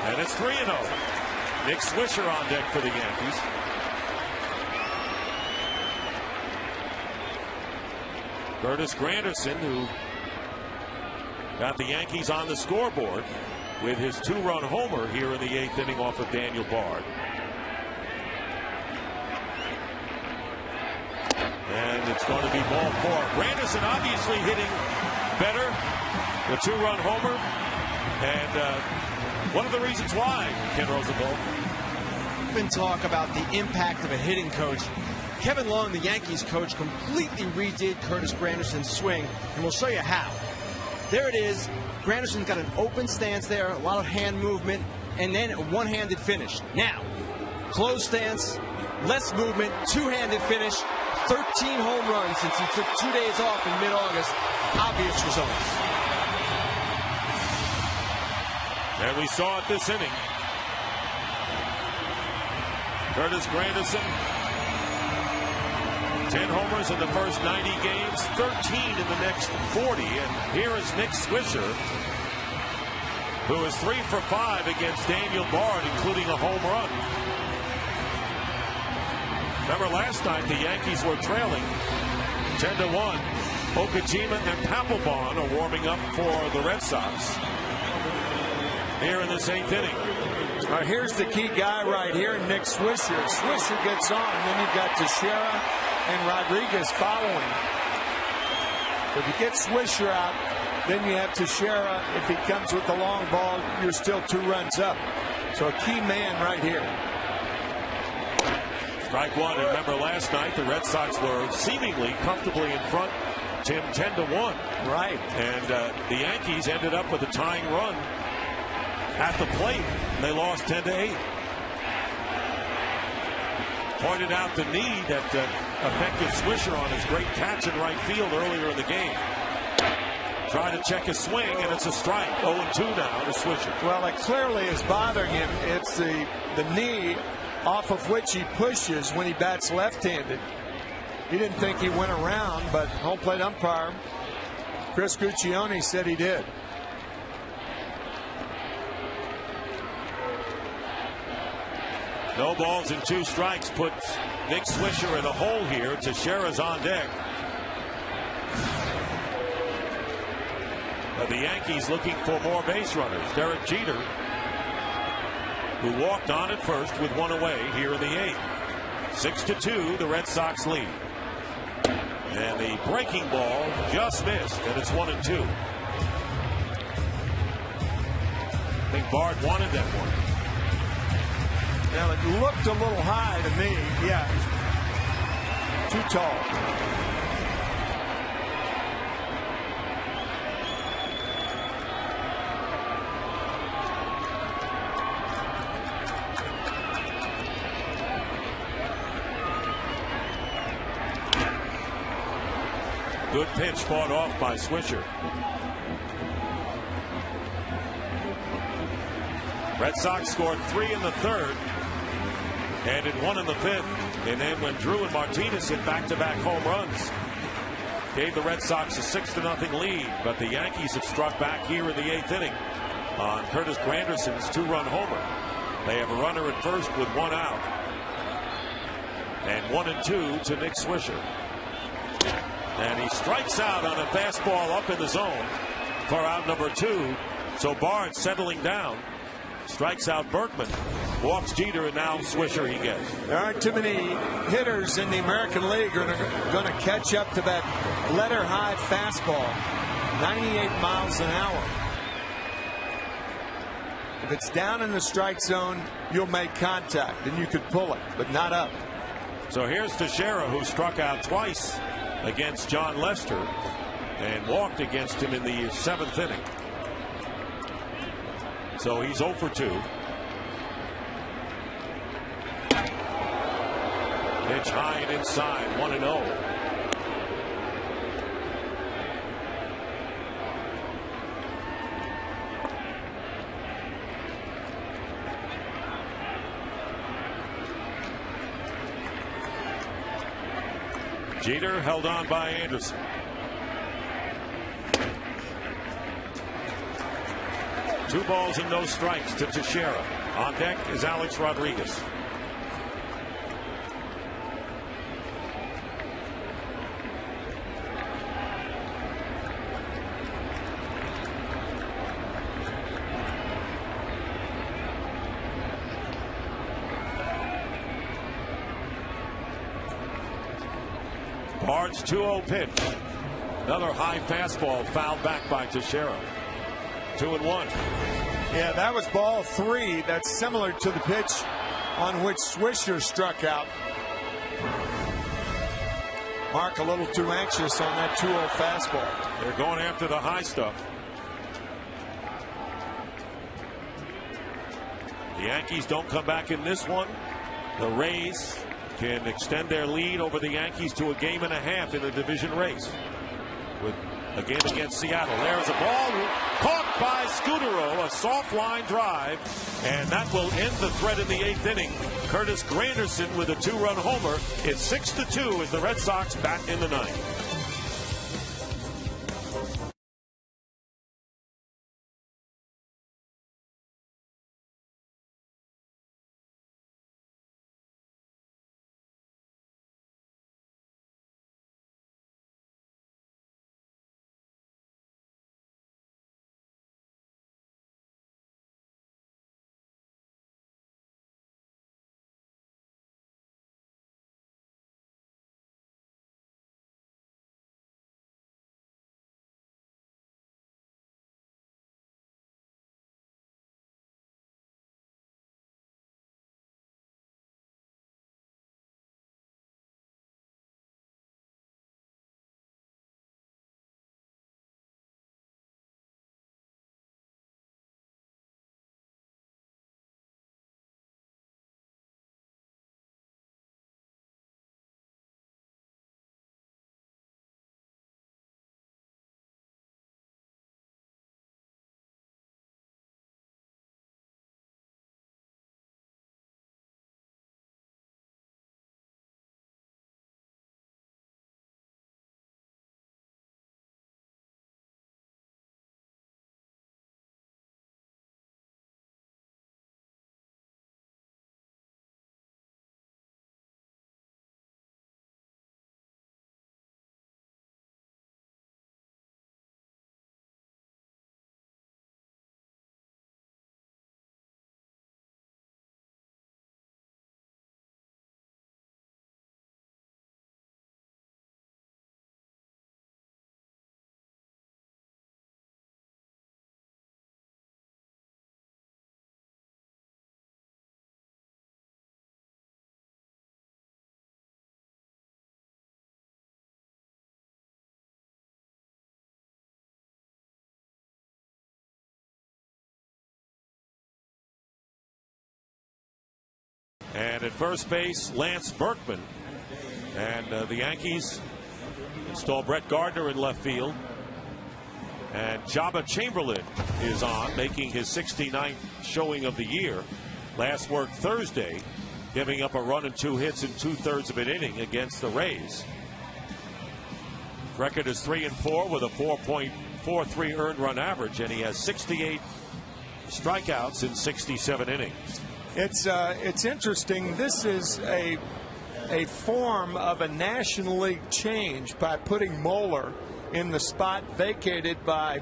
And it's 3-0. Nick Swisher on deck for the Yankees. Curtis Granderson, who got the Yankees on the scoreboard with his 2-run homer here in the 8th inning off of Daniel Bard. And it's going to be ball 4. Granderson obviously hitting better. The 2-run homer. And one of the reasons why, Ken Rosenthal. Been talk about the impact of a hitting coach. Kevin Long, the Yankees coach, completely redid Curtis Granderson's swing, and we'll show you how. There it is. Granderson's got an open stance there, a lot of hand movement, and then a one-handed finish. Now, closed stance, less movement, two-handed finish, 13 home runs since he took 2 days off in mid-August. Obvious results. And we saw it this inning. Curtis Granderson, 10 homers in the first 90 games, 13 in the next 40. And here is Nick Swisher, who is 3 for 5 against Daniel Bard, including a home run. Remember last night the Yankees were trailing 10-1. Okajima and Papelbon are warming up for the Red Sox here in this 8th inning. Here's the key guy right here, Nick Swisher. Swisher gets on, and then you've got Teixeira and Rodriguez following. If you get Swisher out, then you have Teixeira. If he comes with the long ball, you're still 2 runs up. So a key man right here. Strike one. And remember last night the Red Sox were seemingly comfortably in front, Tim, 10-1. Right. And the Yankees ended up with a tying run at the plate. They lost 10-8. Pointed out the need that affected Swisher on his great catch in right field earlier in the game. Trying to check his swing, and it's a strike. 0-2 now to Swisher. Well, it clearly is bothering him. It's the knee off of which he pushes when he bats left-handed. He didn't think he went around, but home plate umpire Chris Guccione said he did. No balls and 2 strikes puts Nick Swisher in a hole here. Teixeira's on deck. The Yankees looking for more base runners. Derek Jeter, who walked on at first with 1 away here in the 8th. 6-2, the Red Sox lead. And the breaking ball just missed, and it's 1-2. I think Bard wanted that one. Now it looked a little high to me. Yeah, too tall. Good pitch fought off by Swisher. Red Sox scored 3 in the 3rd. Added 1 in the 5th, and then when Drew and Martinez hit back-to-back home runs, gave the Red Sox a 6-0 lead. But the Yankees have struck back here in the 8th inning on Curtis Granderson's 2-run homer. They have a runner at first with 1 out, and 1-2 to Nick Swisher. And he strikes out on a fastball up in the zone for out number 2. So Bard settling down, strikes out Berkman. Walks Jeter, and now Swisher he gets. There aren't too many hitters in the American League who are going to catch up to that letter-high fastball, 98 miles an hour. If it's down in the strike zone, you'll make contact, and you could pull it, but not up. So here's Teixeira, who struck out twice against John Lester and walked against him in the 7th inning. So he's 0 for 2. Pitch high and inside, 1-0. Jeter held on by Anderson. Two balls and no strikes to Teixeira. On deck is Alex Rodriguez. Bard's 2-0 pitch. Another high fastball fouled back by Teixeira. 2-1. Yeah, that was ball 3. That's similar to the pitch on which Swisher struck out. Mark a little too anxious on that 2-0 fastball. They're going after the high stuff. The Yankees don't come back in this one. The Rays can extend their lead over the Yankees to a game and a half in the division race. With a game against Seattle. There's a ball caught by Scudero, a soft line drive, and that will end the threat in the 8th inning. Curtis Granderson with a 2-run homer. It's 6-2 as the Red Sox bat in the 9th. And at first base, Lance Berkman. And the Yankees install Brett Gardner in left field. And Jabba Chamberlain is on, making his 69th showing of the year. Last work Thursday, giving up a run and 2 hits in 2/3 of an inning against the Rays. Record is 3-4 with a 4.43 earned run average, and he has 68 strikeouts in 67 innings. It's interesting. This is a form of a National League change by putting Moeller in the spot vacated by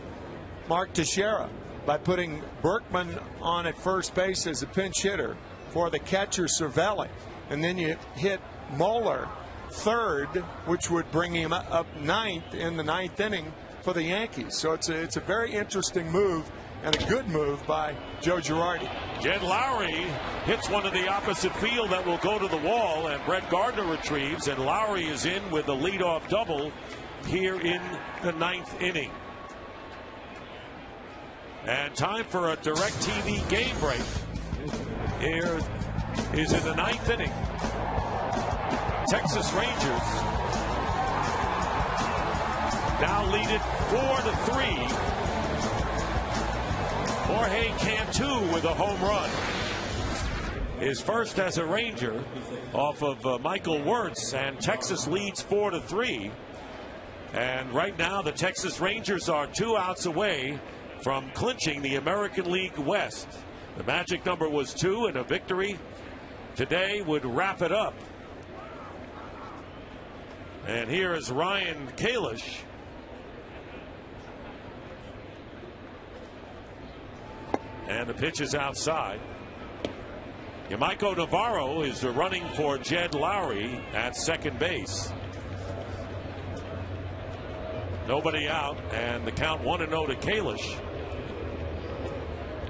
Mark Teixeira, by putting Berkman on at first base as a pinch hitter for the catcher Cervelli, and then you hit Moeller third, which would bring him up 9th in the 9th inning for the Yankees. So it's a very interesting move and a good move by Joe Girardi. Jed Lowry hits one to the opposite field that will go to the wall, and Brett Gardner retrieves, and Lowry is in with a leadoff double here in the 9th inning. And time for a DirecTV game break. Here is in the 9th inning. Texas Rangers now lead it 4-3. Jorge Cantu with a home run. His first as a Ranger off of Michael Wirtz, and Texas leads 4-3. And right now the Texas Rangers are 2 outs away from clinching the American League West. The magic number was 2, and a victory today would wrap it up. And here is Ryan Kalish. And the pitch is outside. Yamaiko Navarro is running for Jed Lowry at second base. Nobody out, and the count 1-0 to Kalish,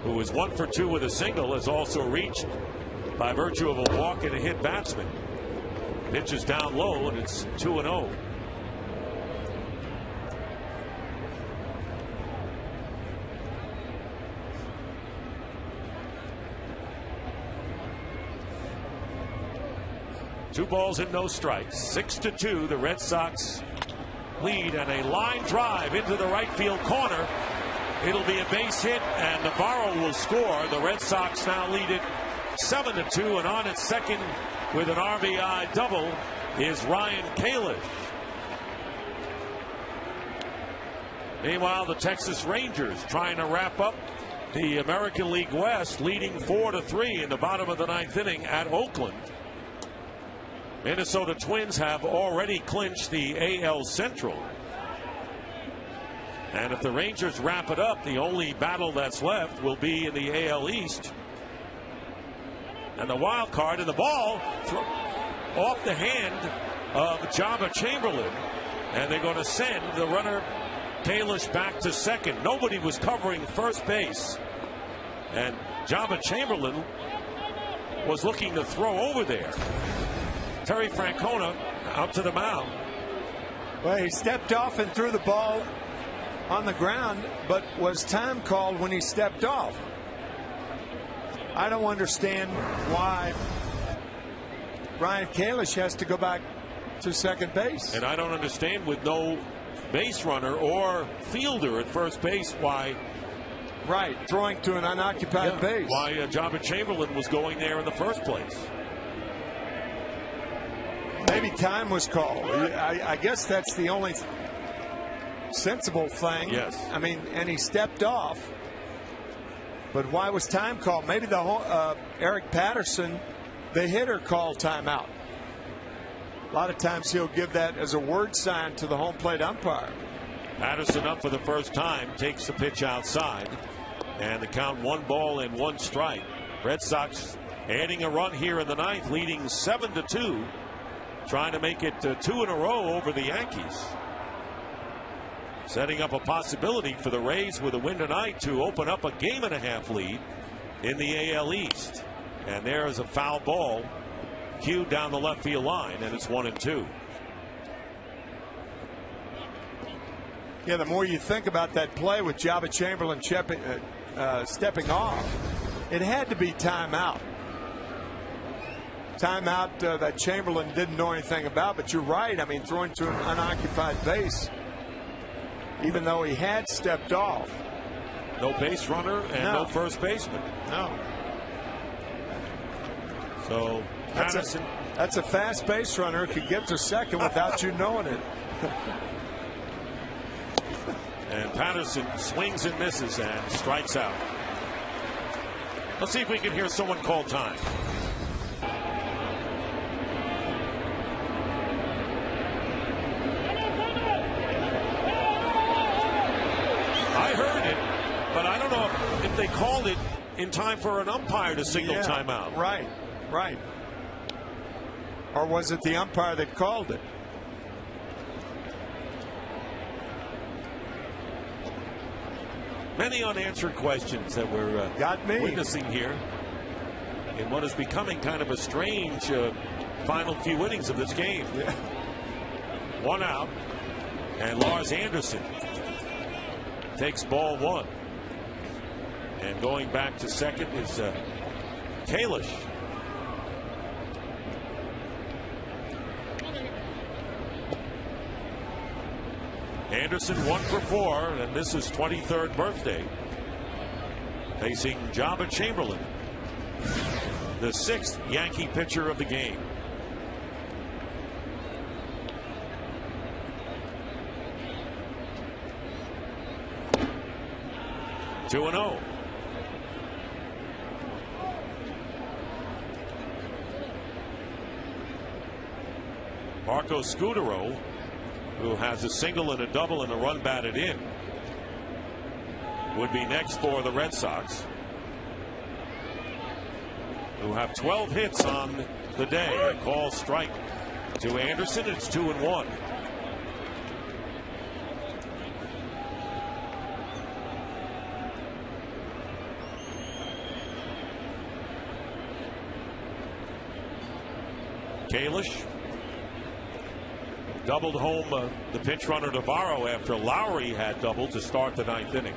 who is 1 for 2 with a single, is also reached by virtue of a walk and a hit batsman. Pitch is down low, and it's 2-0. 2 balls and no strikes. 6-2. The Red Sox lead, and a line drive into the right field corner. It'll be a base hit, and Navarro will score. The Red Sox now lead it 7-2, and on at second with an RBI double is Ryan Kalish. Meanwhile, the Texas Rangers trying to wrap up the American League West, leading 4-3 in the bottom of the 9th inning at Oakland. Minnesota Twins have already clinched the AL Central. And if the Rangers wrap it up, the only battle that's left will be in the AL East. And the wild card, and the ball off the hand of Jabba Chamberlain. And they're going to send the runner Kalish back to second. Nobody was covering first base. And Jabba Chamberlain was looking to throw over there. Terry Francona out to the mound. Well, he stepped off and threw the ball on the ground, but was time called when he stepped off. I don't understand why Ryan Kalish has to go back to second base. And I don't understand, with no base runner or fielder at first base, why. Right, throwing to an unoccupied base. Why Jabba Chamberlain was going there in the first place. Maybe time was called. I guess that's the only sensible thing. Yes. I mean, and he stepped off. But why was time called? Maybe the whole Eric Patterson, the hitter, called timeout. A lot of times he'll give that as a word sign to the home plate umpire. Patterson up for the first time, takes the pitch outside, and the count 1 ball and 1 strike. Red Sox adding a run here in the 9th, leading 7-2, trying to make it 2 in a row over the Yankees. Setting up a possibility for the Rays with a win tonight to open up a 1.5 game lead in the AL East. And there is a foul ball cued down the left field line, and it's 1-2. Yeah, the more you think about that play with Jabba Chamberlain stepping off, it had to be timeout. Timeout that Chamberlain didn't know anything about, but you're right. I mean, throwing to an unoccupied base, even though he had stepped off. No base runner and no first baseman. No. So Patterson. That's a fast base runner who could get to second without you knowing it. And Patterson swings and misses and strikes out. Let's see if we can hear someone call time. I heard it, but I don't know if they called it in time for an umpire to signal timeout. Right, right. Or was it the umpire that called it? Many unanswered questions that we're witnessing here in what is becoming kind of a strange final few innings of this game. Yeah. 1 out, and Lars Anderson takes ball 1. And going back to second is Kalish. Anderson 1 for 4, and this is 23rd birthday. Facing Jabba Chamberlain, the 6th Yankee pitcher of the game. Two and 0. Marco Scudero, who has a single and a double and a run batted in, would be next for the Red Sox, who have 12 hits on the day. A call strike to Anderson. It's 2-1. Kalish doubled home the pinch runner Navarro after Lowry had doubled to start the 9th inning.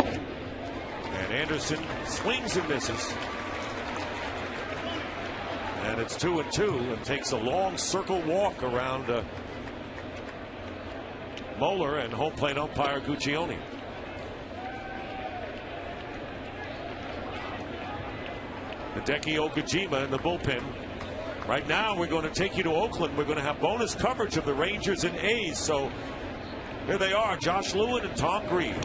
And Anderson swings and misses. And it's 2-2, and takes a long circle walk around Moeller and home plate umpire Guccione. Hideki Okajima in the bullpen. Right now, we're going to take you to Oakland. We're going to have bonus coverage of the Rangers and A's. So here they are, Josh Lewin and Tom Green.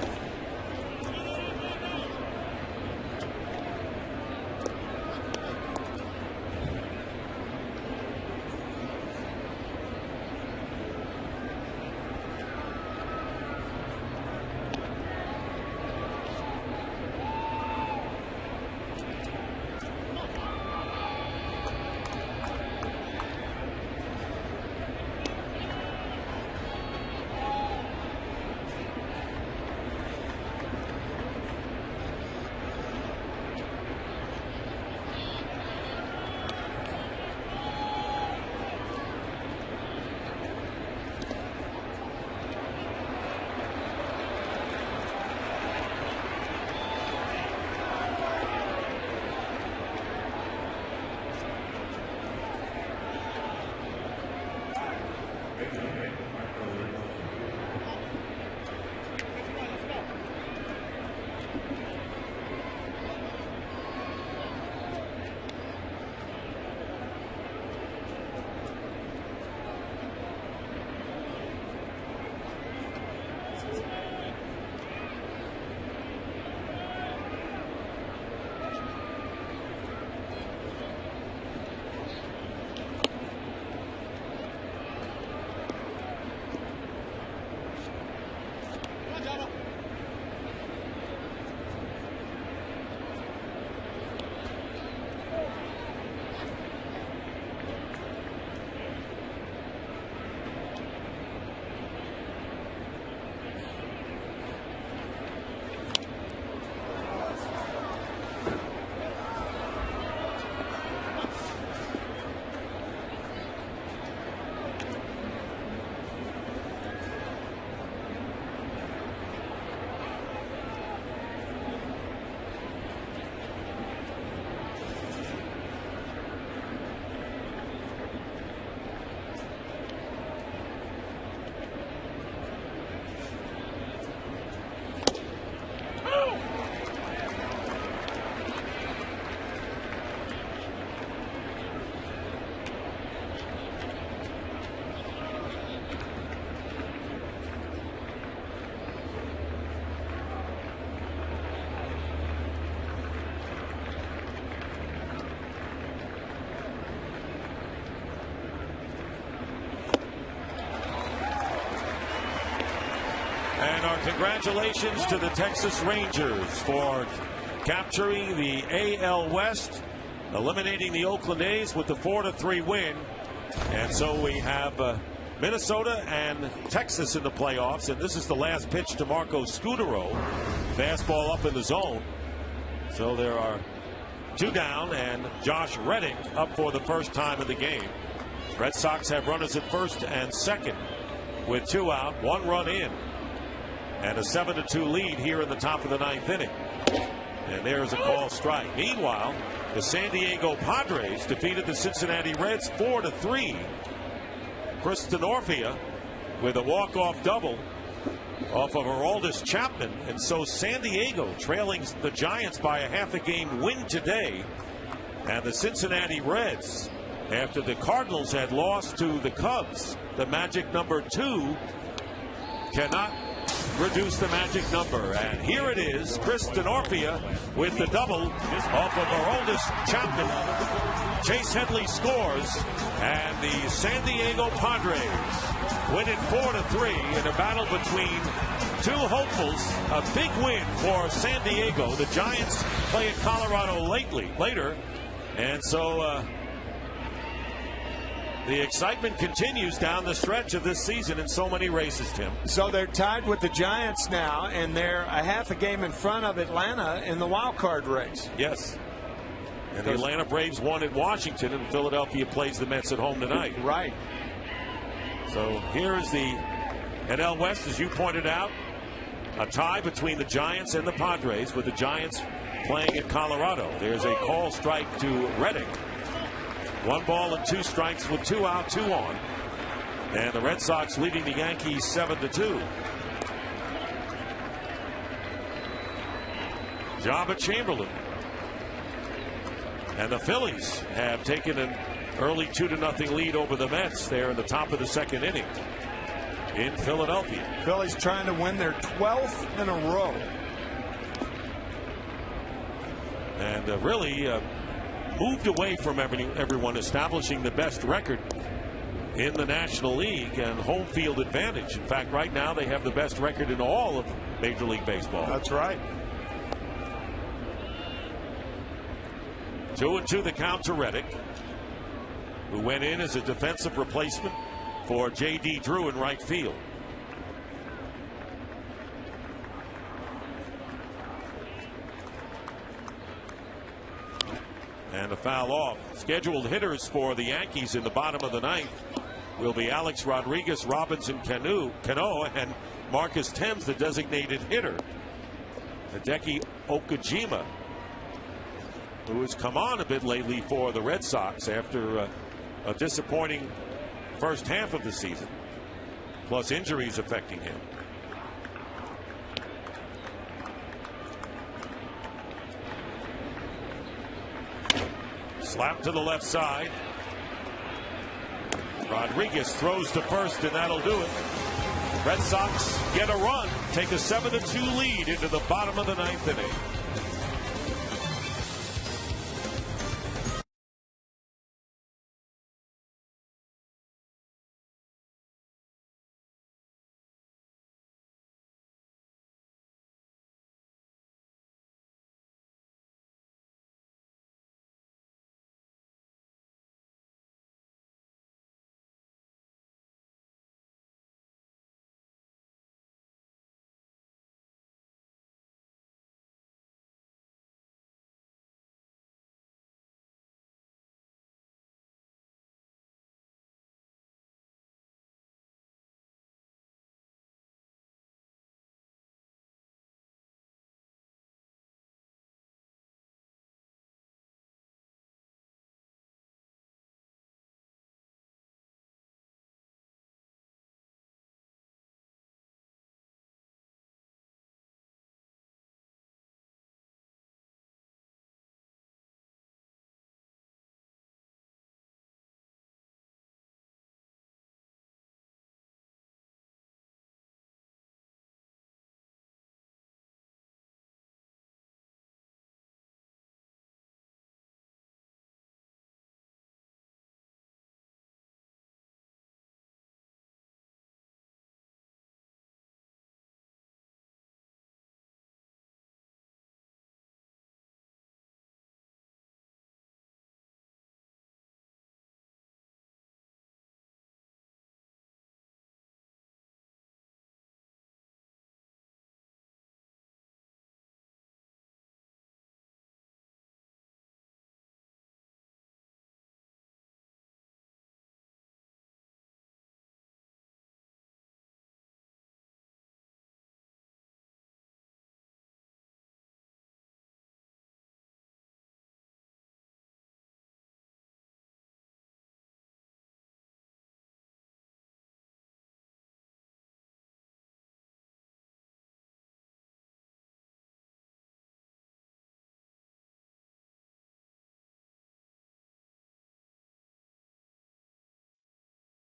And our congratulations to the Texas Rangers for capturing the AL West, eliminating the Oakland A's with the 4-3 win. And so we have Minnesota and Texas in the playoffs, and this is the last pitch to Marco Scutaro. Fastball up in the zone. So there are two down, and Josh Reddick up for the first time in the game. Red Sox have runners at first and second with two out, one run in, and a 7-2 lead here in the top of the ninth inning. And there's a call strike. Meanwhile, the San Diego Padres defeated the Cincinnati Reds 4-3. Chris Denorfia with a walk-off double off of Aroldis Chapman, and so San Diego trailing the Giants by a half a game win today. And the Cincinnati Reds, after the Cardinals had lost to the Cubs, the magic number 2 cannot reduce the magic number. And here it is, Chris Denorfia with the double off of Aroldis Chapman. Chase Headley scores, and the San Diego Padres win it 4-3 in a battle between two hopefuls. A big win for San Diego. The Giants play at Colorado later, and so the excitement continues down the stretch of this season in so many races, Tim. So they're tied with the Giants now, and they're a half a game in front of Atlanta in the wild card race. Yes. And the Atlanta Braves won at Washington, and Philadelphia plays the Mets at home tonight. Right. So here's the NL West, as you pointed out, a tie between the Giants and the Padres, with the Giants playing at Colorado. There's a call strike to Reddick. 1 ball and 2 strikes with 2 out, 2 on. And the Red Sox leading the Yankees 7-2. Job at Chamberlain. And the Phillies have taken an early 2-0 lead over the Mets there in the top of the 2nd inning in Philadelphia. Phillies trying to win their 12th in a row. And really moved away from everyone establishing the best record in the National League and home field advantage. In fact, right now they have the best record in all of Major League Baseball. That's right. 2-2 the count to Reddick, who went in as a defensive replacement for J.D. Drew in right field. And a foul off. Scheduled hitters for the Yankees in the bottom of the 9th will be Alex Rodriguez, Robinson Cano, and Marcus Thames, the designated hitter. Hideki Okajima, who has come on a bit lately for the Red Sox after a disappointing first half of the season, plus injuries affecting him. Slap to the left side. Rodriguez throws to first, and that'll do it. Red Sox get a run, take a 7-2 lead into the bottom of the 9th inning.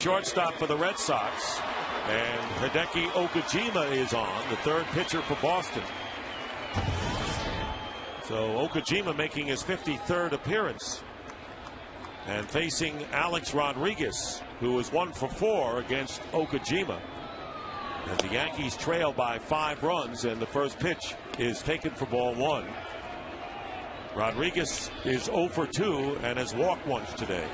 Shortstop for the Red Sox, and Hideki Okajima is on, the 3rd pitcher for Boston. So Okajima making his 53rd appearance and facing Alex Rodriguez, who is 1 for 4 against Okajima, as the Yankees trail by 5 runs, and the first pitch is taken for ball 1. Rodriguez is 0 for 2 and has walked once today.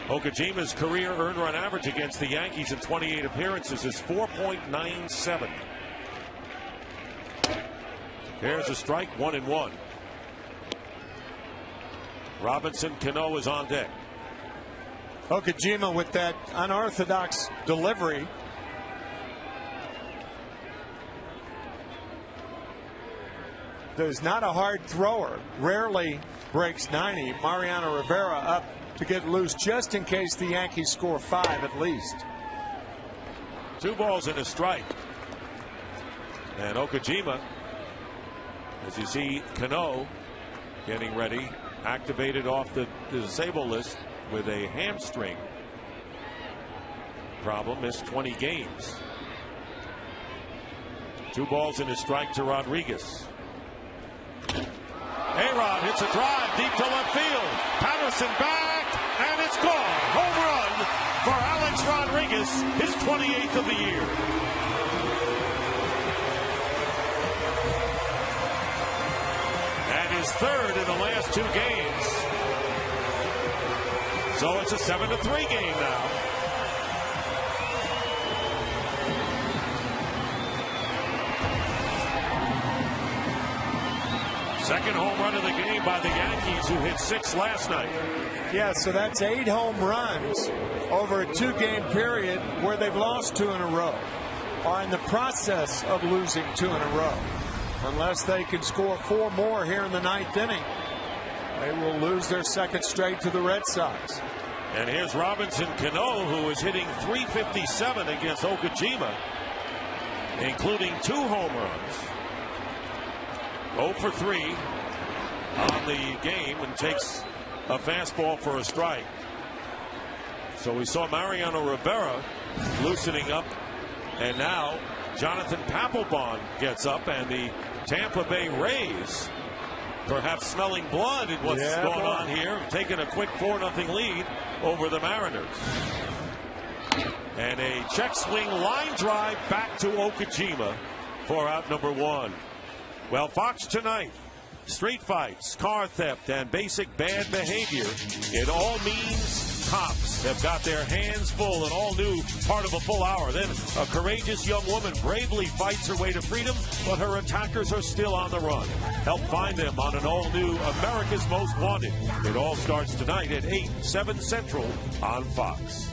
Okajima's career earned run average against the Yankees in 28 appearances is 4.97. Here's a strike, 1-1. Robinson Cano is on deck. Okajima with that unorthodox delivery. is not a hard thrower. Rarely breaks 90. Mariano Rivera up to get loose just in case the Yankees score 5 at least. 2 balls and a strike. And Okajima, as you see, Cano getting ready, activated off the disabled list with a hamstring problem, missed 20 games. 2 balls and a strike to Rodriguez. A-Rod hits a drive deep to left field. Patterson back, and it's gone. Home run for Alex Rodriguez, his 28th of the year. And his 3rd in the last 2 games. So it's a 7-3 game now. Second home run of the game by the Yankees, who hit 6 last night. Yeah, so that's 8 home runs over a 2-game period where they've lost 2 in a row, are in the process of losing 2 in a row. Unless they can score 4 more here in the 9th inning, they will lose their 2nd straight to the Red Sox. And here's Robinson Cano, who is hitting .357 against Okajima, including 2 home runs. 0 for 3 on the game, and takes a fastball for a strike. So we saw Mariano Rivera loosening up, and now Jonathan Papelbon gets up, and the Tampa Bay Rays perhaps smelling blood in what's going on here, taking a quick 4-0 lead over the Mariners. And a check swing line drive back to Okajima for out number 1. Well, Fox tonight, street fights, car theft, and basic bad behavior. It all means cops have got their hands full. An all-new part of a full hour. Then a courageous young woman bravely fights her way to freedom, but her attackers are still on the run. Help find them on an all-new America's Most Wanted. It all starts tonight at 8, 7 Central on Fox.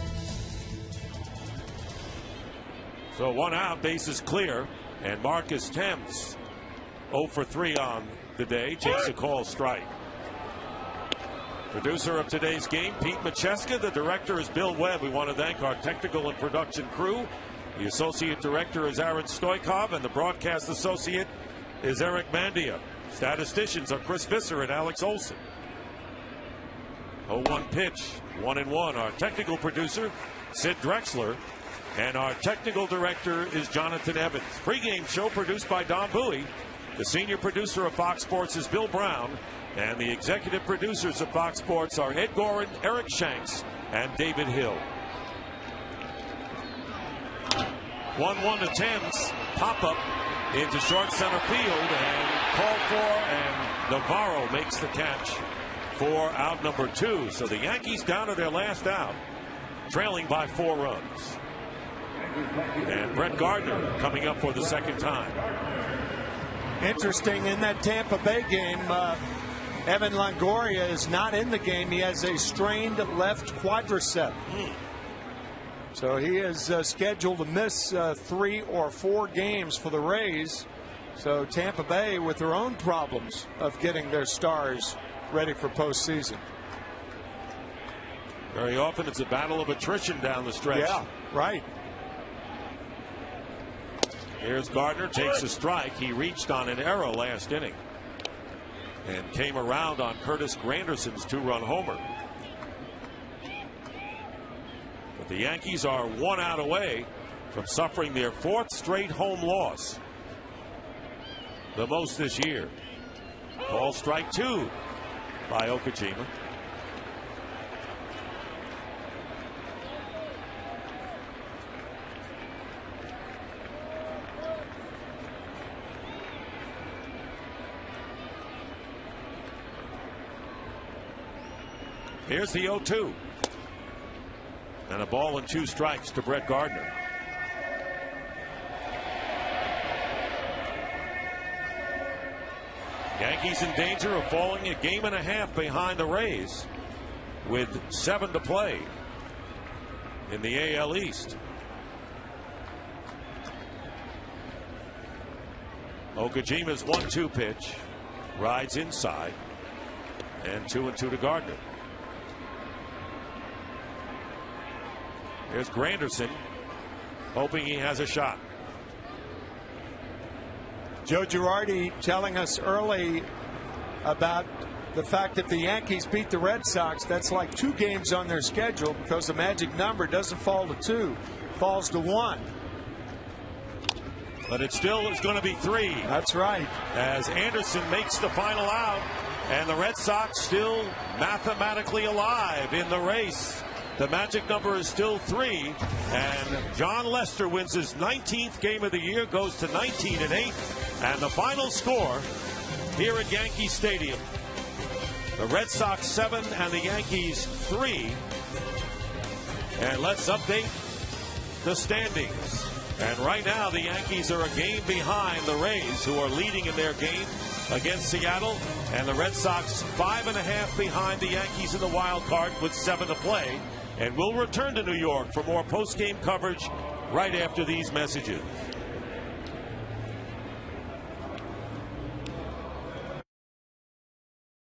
So 1 out, bases clear, and Marcus Thames 0 for 3 on the day, takes a call strike. Producer of today's game, Pete Macheska. The director is Bill Webb. We want to thank our technical and production crew. The associate director is Aaron Stoikov, and the broadcast associate is Eric Mandia. Statisticians are Chris Visser and Alex Olson. 0-1 pitch, 1-1. Our technical producer, Sid Drexler, and our technical director is Jonathan Evans. Pre-game show produced by Don Bowie. The senior producer of Fox Sports is Bill Brown, and the executive producers of Fox Sports are Ed Gorin, Eric Shanks, and David Hill. 1-1 to Thames. Pop-up into short center field, and called for, and Navarro makes the catch for out number 2. So the Yankees down to their last out, trailing by 4 runs. And Brett Gardner coming up for the 2nd time. Interesting, in that Tampa Bay game, Evan Longoria is not in the game. He has a strained left quadricep. So he is scheduled to miss 3 or 4 games for the Rays. So Tampa Bay with their own problems of getting their stars ready for postseason. Very often it's a battle of attrition down the stretch. Yeah, right. Here's Gardner, takes a strike. He reached on an error last inning and came around on Curtis Granderson's 2-run homer. But the Yankees are 1 out away from suffering their 4th straight home loss, the most this year. Ball strike 2 by Okajima. Here's the 0-2. And a ball and 2 strikes to Brett Gardner. Yankees in danger of falling a game and a half behind the Rays with 7 to play in the AL East. Okajima's 1-2 pitch. rides inside, and 2-2 to Gardner. Here's Granderson, hoping he has a shot. Joe Girardi telling us early about the fact that the Yankees beat the Red Sox, that's like 2 games on their schedule, because the magic number doesn't fall to 2, falls to 1. But it still is going to be 3. That's right. As Anderson makes the final out, and the Red Sox still mathematically alive in the race. The magic number is still 3, and John Lester wins his 19th game of the year, goes to 19-8, and the final score here at Yankee Stadium: the Red Sox 7 and the Yankees 3. And let's update the standings. And right now the Yankees are a game behind the Rays, who are leading in their game against Seattle, and the Red Sox 5.5 behind the Yankees in the wild card with 7 to play. And we'll return to New York for more post-game coverage right after these messages.